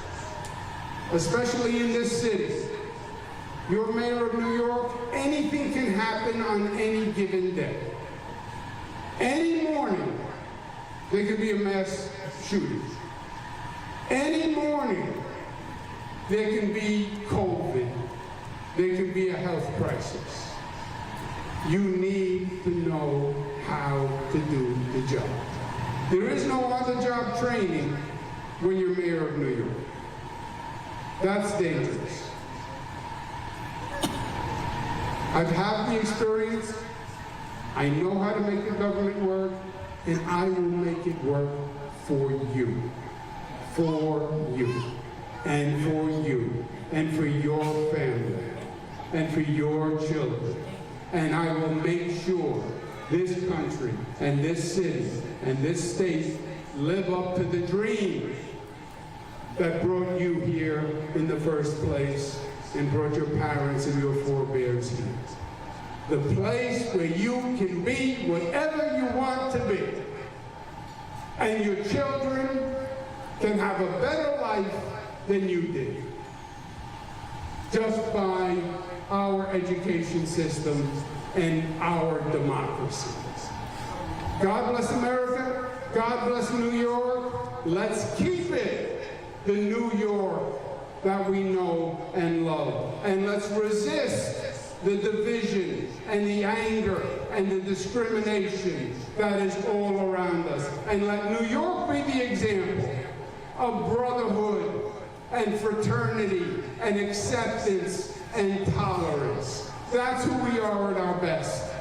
especially in this city. You're mayor of New York, anything can happen on any given day. Any morning, there could be a mass shooting. Any morning, there can be COVID. There can be a health crisis. You need to know how to do the job. There is no other job training when you're mayor of New York. That's dangerous. I've had the experience. I know how to make the government work, and I will make it work for you, and for you, and for your family, and for your children. And I will make sure this country, and this city, and this state live up to the dream that brought you here in the first place and brought your parents and your forebears here. The place where you can be whatever you want to be. And your children can have a better life than you did. Just by our education system and our democracy. God bless America. God bless New York. Let's keep it the New York that we know and love. And let's resist the division and the anger and the discrimination that is all around us. And let New York be the example of brotherhood and fraternity and acceptance and tolerance. That's who we are at our best.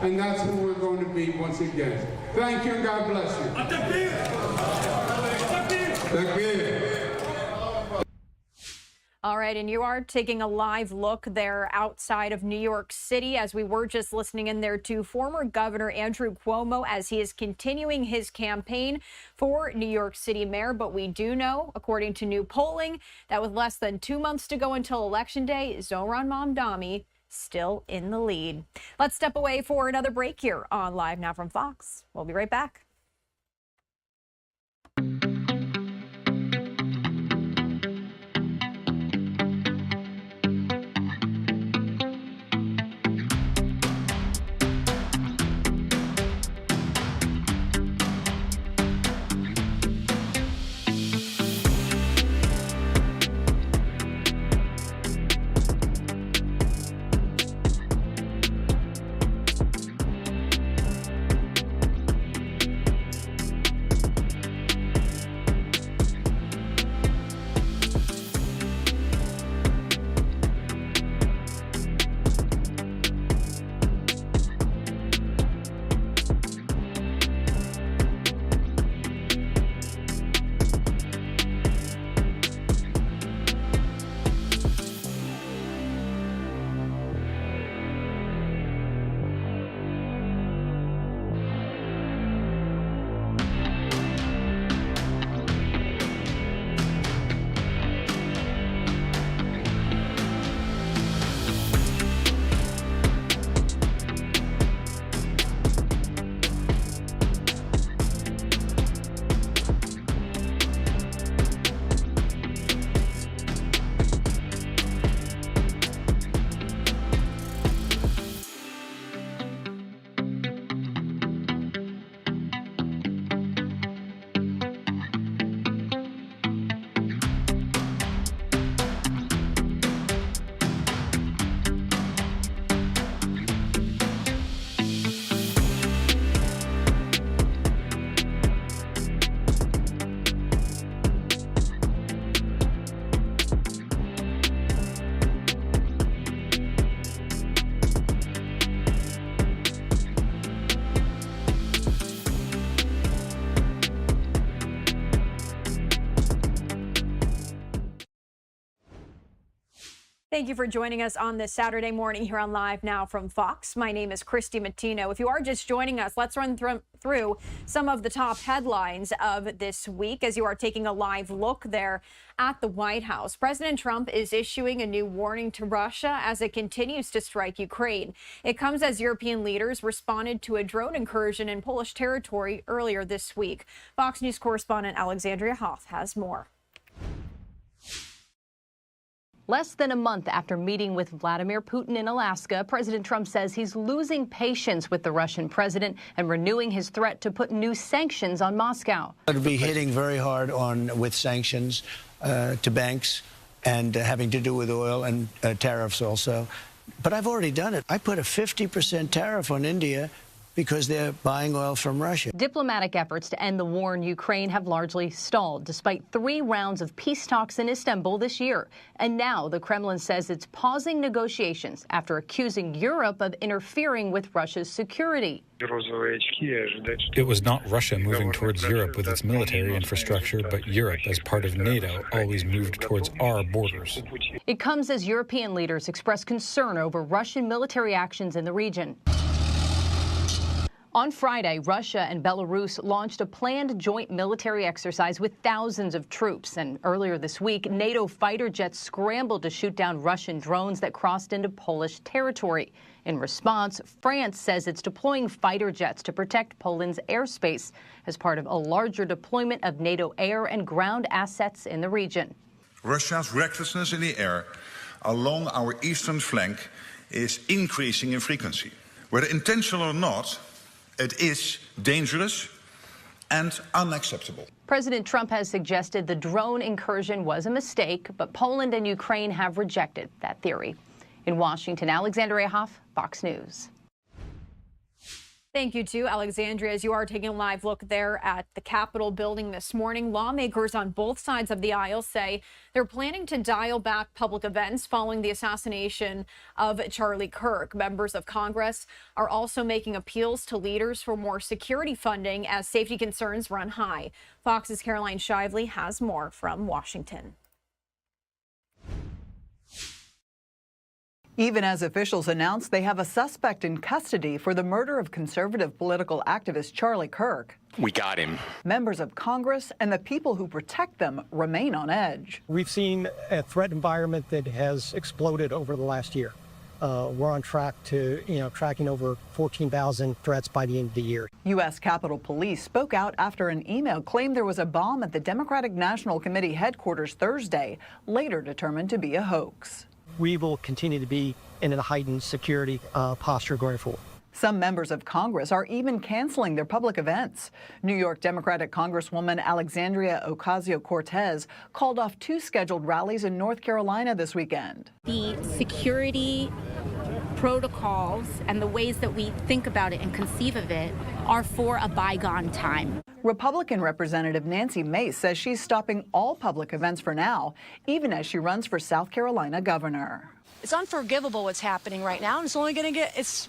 And that's who we're going to be once again. Thank you and God bless you. All right, and you are taking a live look there outside of New York City, as we were just listening in there to former Governor Andrew Cuomo as he is continuing his campaign for New York City mayor. But we do know, according to new polling, that with less than 2 months to go until Election Day, Zohran Mamdani still in the lead. Let's step away for another break here on Live Now from Fox. We'll be right back. Thank you for joining us on this Saturday morning here on Live Now from Fox. My name is Christy Matino. If you are just joining us, let's run through some of the top headlines of this week as you are taking a live look there at the White House. President Trump is issuing a new warning to Russia as it continues to strike Ukraine. It comes as European leaders responded to a drone incursion in Polish territory earlier this week. Fox News correspondent Alexandria Hoff has more. Less than a month after meeting with Vladimir Putin in Alaska, President Trump says he's losing patience with the Russian president and renewing his threat to put new sanctions on Moscow. It'll be hitting very hard with sanctions to banks and having to do with oil and tariffs also. But I've already done it. I put a 50% tariff on India because they're buying oil from Russia. Diplomatic efforts to end the war in Ukraine have largely stalled, despite 3 rounds of peace talks in Istanbul this year. And now the Kremlin says it's pausing negotiations after accusing Europe of interfering with Russia's security. It was not Russia moving towards Europe with its military infrastructure, but Europe, as part of NATO, always moved towards our borders. It comes as European leaders express concern over Russian military actions in the region. On Friday, Russia and Belarus launched a planned joint military exercise with thousands of troops. And earlier this week, NATO fighter jets scrambled to shoot down Russian drones that crossed into Polish territory. In response, France says it's deploying fighter jets to protect Poland's airspace as part of a larger deployment of NATO air and ground assets in the region. Russia's recklessness in the air along our eastern flank is increasing in frequency. Whether intentional or not, it is dangerous and unacceptable. President Trump has suggested the drone incursion was a mistake, but Poland and Ukraine have rejected that theory. In Washington, Alexandria Hoff, Fox News. Thank you to Alexandria. As you are taking a live look there at the Capitol building this morning, lawmakers on both sides of the aisle say they're planning to dial back public events following the assassination of Charlie Kirk. Members of Congress are also making appeals to leaders for more security funding as safety concerns run high. Fox's Caroline Shively has more from Washington. Even as officials announced they have a suspect in custody for the murder of conservative political activist Charlie Kirk. We got him. Members of Congress and the people who protect them remain on edge. We've seen a threat environment that has exploded over the last year. We're on track to, tracking over 14,000 threats by the end of the year. U.S. Capitol Police spoke out after an email claimed there was a bomb at the Democratic National Committee headquarters Thursday, later determined to be a hoax. We will continue to be in a heightened security posture going forward. Some members of Congress are even canceling their public events. New York Democratic Congresswoman Alexandria Ocasio-Cortez called off 2 scheduled rallies in North Carolina this weekend. The security protocols and the ways that we think about it and conceive of it are for a bygone time. Republican Representative Nancy Mace says she's stopping all public events for now, even as she runs for South Carolina governor. It's unforgivable what's happening right now, and it's only going to get,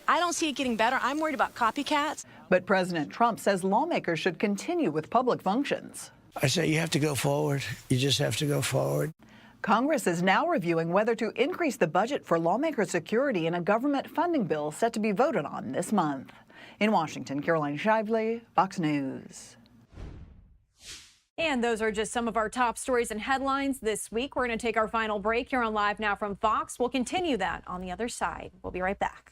I don't see it getting better. I'm worried about copycats. But President Trump says lawmakers should continue with public functions. I say you have to go forward. You just have to go forward. Congress is now reviewing whether to increase the budget for lawmaker security in a government funding bill set to be voted on this month. In Washington, Caroline Shively, Fox News. And those are just some of our top stories and headlines this week. We're going to take our final break here on Live Now from Fox. We'll continue that on the other side. We'll be right back.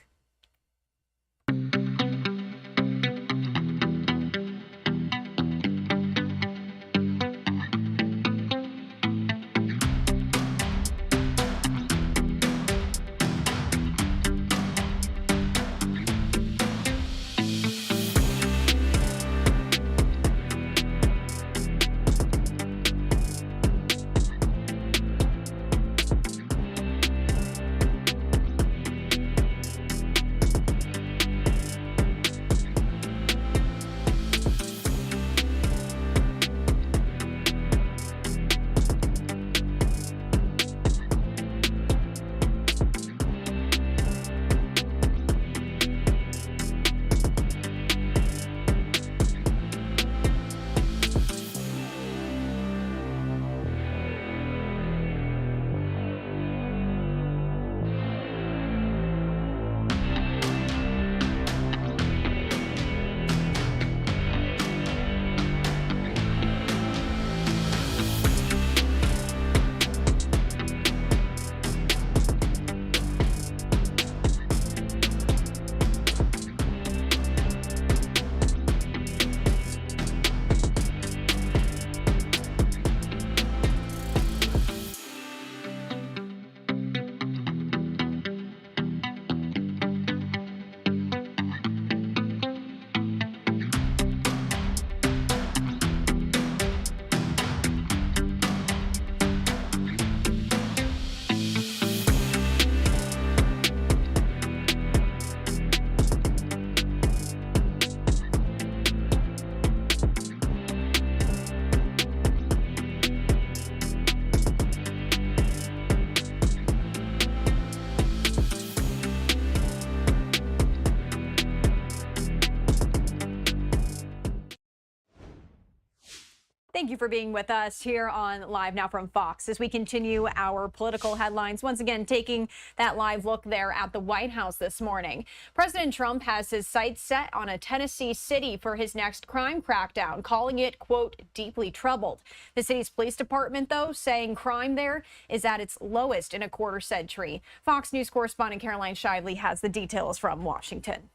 Thank you for being with us here on Live Now from Fox as we continue our political headlines. Once again, taking that live look there at the White House this morning. President Trump has his sights set on a Tennessee city for his next crime crackdown, calling it, quote, deeply troubled. The city's police department, though, saying crime there is at its lowest in a quarter century. Fox News correspondent Caroline Shively has the details from Washington.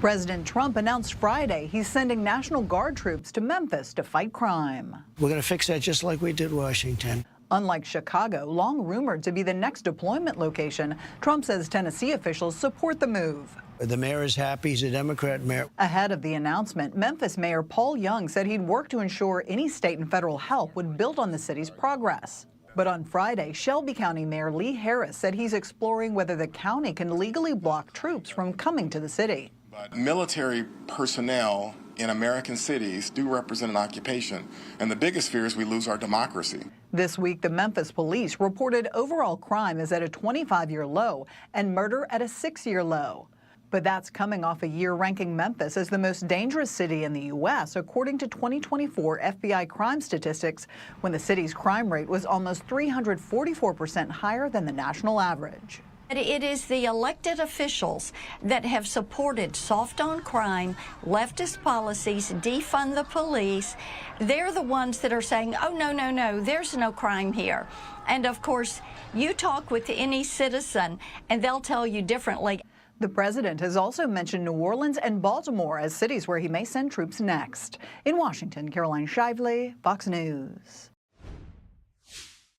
President Trump announced Friday he's sending National Guard troops to Memphis to fight crime. We're going to fix that just like we did Washington. Unlike Chicago, long rumored to be the next deployment location, Trump says Tennessee officials support the move. The mayor is happy. He's a Democrat mayor. Ahead of the announcement, Memphis Mayor Paul Young said he'd work to ensure any state and federal help would build on the city's progress. But on Friday, Shelby County Mayor Lee Harris said he's exploring whether the county can legally block troops from coming to the city. But military personnel in American cities do represent an occupation, and the biggest fear is we lose our democracy. This week, the Memphis police reported overall crime is at a 25-year low and murder at a 6-year low. But that's coming off a year ranking Memphis as the most dangerous city in the U.S., according to 2024 FBI crime statistics, when the city's crime rate was almost 344% higher than the national average. It is the elected officials that have supported soft on crime, leftist policies, defund the police. They're the ones that are saying, oh, no, there's no crime here. And of course, you talk with any citizen and they'll tell you differently. The president has also mentioned New Orleans and Baltimore as cities where he may send troops next. In Washington, Caroline Shively, Fox News.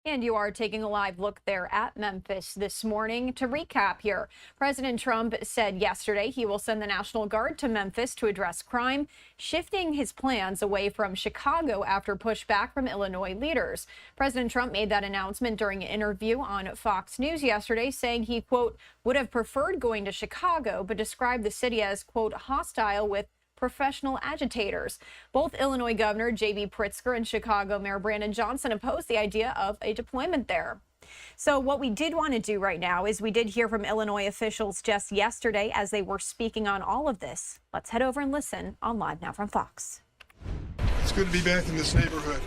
And you are taking a live look there at Memphis this morning. To recap here, President Trump said yesterday he will send the National Guard to Memphis to address crime, shifting his plans away from Chicago after pushback from Illinois leaders. President Trump made that announcement during an interview on Fox News yesterday, saying he, quote, would have preferred going to Chicago, but described the city as, quote, hostile with professional agitators. Both Illinois Governor J.B. Pritzker and Chicago Mayor Brandon Johnson opposed the idea of a deployment there. So what we did want to do right now is we did hear from Illinois officials just yesterday as they were speaking on all of this. Let's head over and listen on Live Now from Fox. It's good to be back in this neighborhood.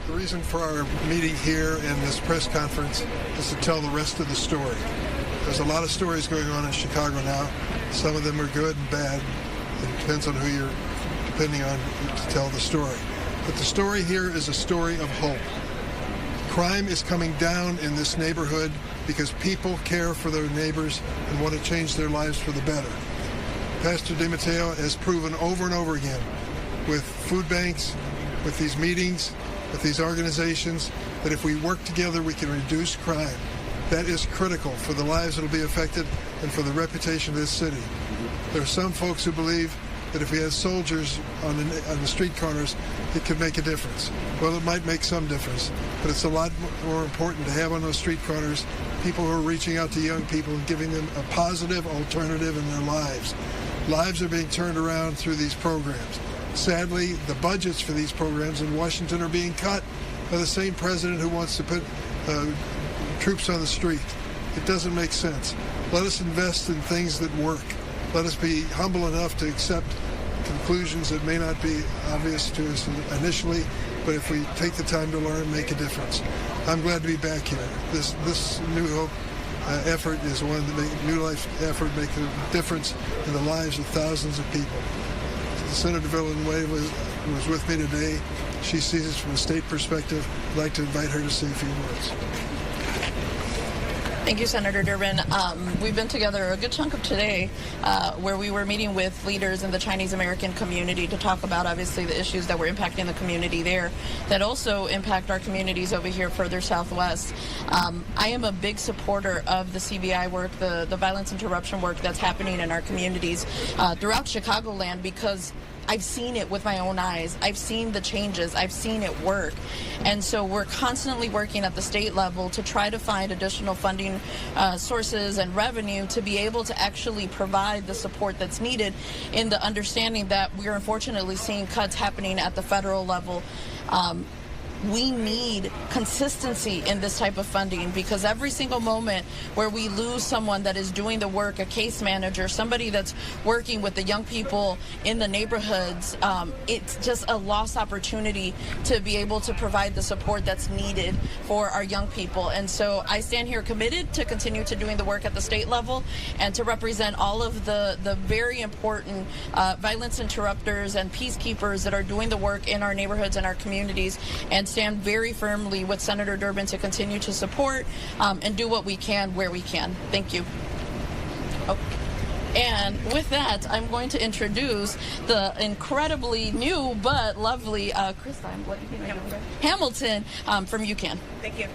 The reason for our meeting here and this press conference is to tell the rest of the story. There's a lot of stories going on in Chicago now. Some of them are good and bad. It depends on who you're depending on to tell the story. But the story here is a story of hope. Crime is coming down in this neighborhood because people care for their neighbors and want to change their lives for the better. Pastor DiMatteo has proven over and over again with food banks, with these meetings, with these organizations, that if we work together, we can reduce crime. That is critical for the lives that will be affected and for the reputation of this city. There are some folks who believe that if we had soldiers on the street corners, it could make a difference. Well, it might make some difference, but it's a lot more important to have on those street corners people who are reaching out to young people and giving them a positive alternative in their lives. Lives are being turned around through these programs. Sadly, the budgets for these programs in Washington are being cut by the same president who wants to put troops on the street. It doesn't make sense. Let us invest in things that work. Let us be humble enough to accept conclusions that may not be obvious to us initially, but if we take the time to learn, make a difference. I'm glad to be back here. This New Hope effort is one that New Life effort makes a difference in the lives of thousands of people. Senator Villanueva was with me today. She sees it from a state perspective. I'd like to invite her to say a few words. Thank you, Senator Durbin. We've been together a good chunk of today where we were meeting with leaders in the Chinese American community to talk about, obviously, the issues that were impacting the community there that also impact our communities over here further southwest. I am a big supporter of the CBI work, the violence interruption work that's happening in our communities throughout Chicagoland, because I've seen it with my own eyes. I've seen the changes. I've seen it work. And so we're constantly working at the state level to try to find additional funding sources and revenue to be able to actually provide the support that's needed, in the understanding that we're unfortunately seeing cuts happening at the federal level. We need consistency in this type of funding, because every single moment where we lose someone that is doing the work, a case manager, somebody that's working with the young people in the neighborhoods, it's just a lost opportunity to be able to provide the support that's needed for our young people. And so I stand here committed to continue to doing the work at the state level and to represent all of the very important violence interrupters and peacekeepers that are doing the work in our neighborhoods and our communities, and stand very firmly with Senator Durbin to continue to support and do what we can where we can. Thank you. Oh. And with that, I'm going to introduce the incredibly new but lovely Hamilton from UCAN. Thank you.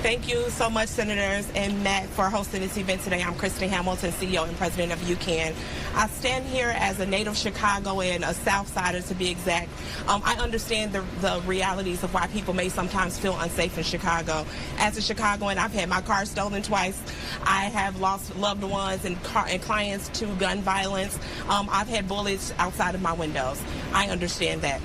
Thank you so much, Senators and Matt, for hosting this event today. I'm Kristen Hamilton, CEO and President of UCAN. I stand here as a native Chicagoan, a Southsider to be exact. I understand the realities of why people may sometimes feel unsafe in Chicago. As a Chicagoan, I've had my car stolen twice. I have lost loved ones and clients to gun violence. I've had bullets outside of my windows. I understand that.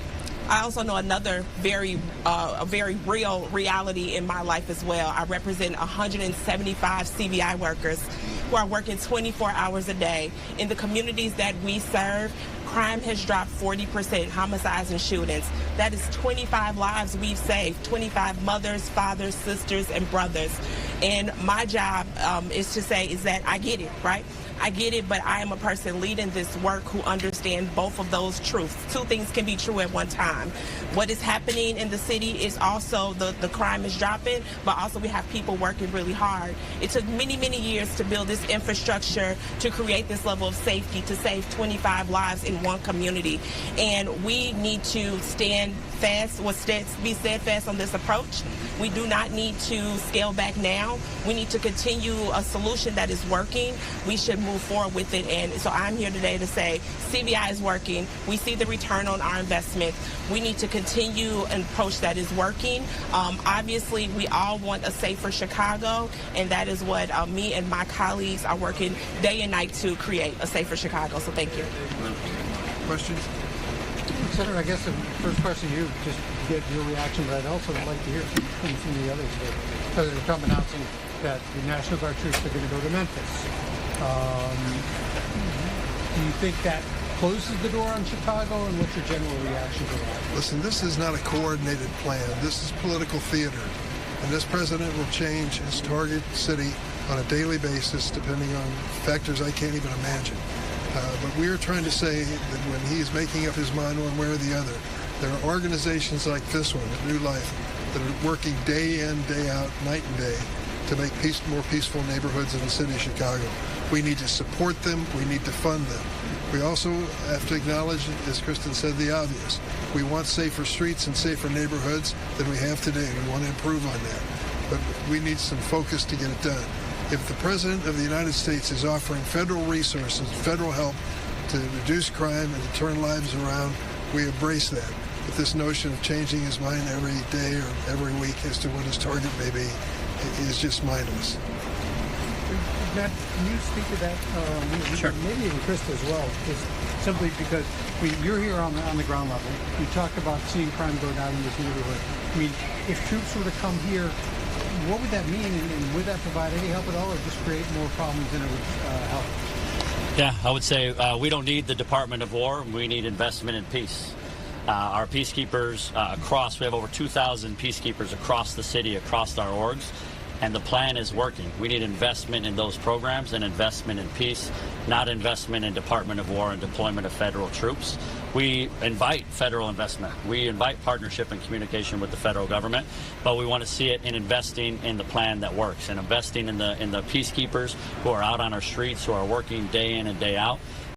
I also know another a very real reality in my life as well. I represent 175 CVI workers who are working 24 hours a day. In the communities that we serve, crime has dropped 40%, homicides and shootings. That is 25 lives we've saved, 25 mothers, fathers, sisters, and brothers. And my job is that I get it, right? I get it, but I am a person leading this work who understands both of those truths. Two things can be true at one time. What is happening in the city is also the crime is dropping, but also we have people working really hard. It took many, many years to build this infrastructure to create this level of safety, to save 25 lives in one community. And we need to stand fast, be steadfast on this approach. We do not need to scale back now. We need to continue a solution that is working. We should move forward with it. And so I'm here today to say CVI is working. We see the return on our investment. We need to continue an approach that is working. Obviously, we all want a safer Chicago, and that is what me and my colleagues are working day and night to create a safer Chicago. So thank you. Questions? Senator, I guess the first question to you, just to get your reaction, but I'd also like to hear from the others. President Trump announcing that the National Guard troops are going to go to Memphis. Do you think that closes the door on Chicago, and what's your general reaction to that? Listen, this is not a coordinated plan. This is political theater. And this president will change his target city on a daily basis depending on factors I can't even imagine. But we are trying to say that when he's making up his mind one way or the other, there are organizations like this one, New Life, that are working day in, day out, night and day to make more peaceful neighborhoods in the city of Chicago. We need to support them. We need to fund them. We also have to acknowledge, as Kristen said, the obvious. We want safer streets and safer neighborhoods than we have today. We want to improve on that. But we need some focus to get it done. If the President of the United States is offering federal resources, federal help to reduce crime and to turn lives around, we embrace that. But this notion of changing his mind every day or every week as to what his target may be is just mindless. Matt, can you speak to that? Sure. Maybe even Krista as well, just simply because you're here on the ground level. You talked about seeing crime go down in this neighborhood. I mean, if troops were to come here, what would that mean, and would that provide any help at all, or just create more problems than it would help? Yeah, I would say we don't need the Department of War. We need investment in peace. Our peacekeepers we have over 2,000 peacekeepers across the city, across our orgs, and the plan is working. We need investment in those programs and investment in peace, not investment in Department of War and deployment of federal troops. We invite federal investment. We invite partnership and communication with the federal government, but we want to see it in investing in the plan that works and investing in the peacekeepers who are out on our streets, who are working day in and day out.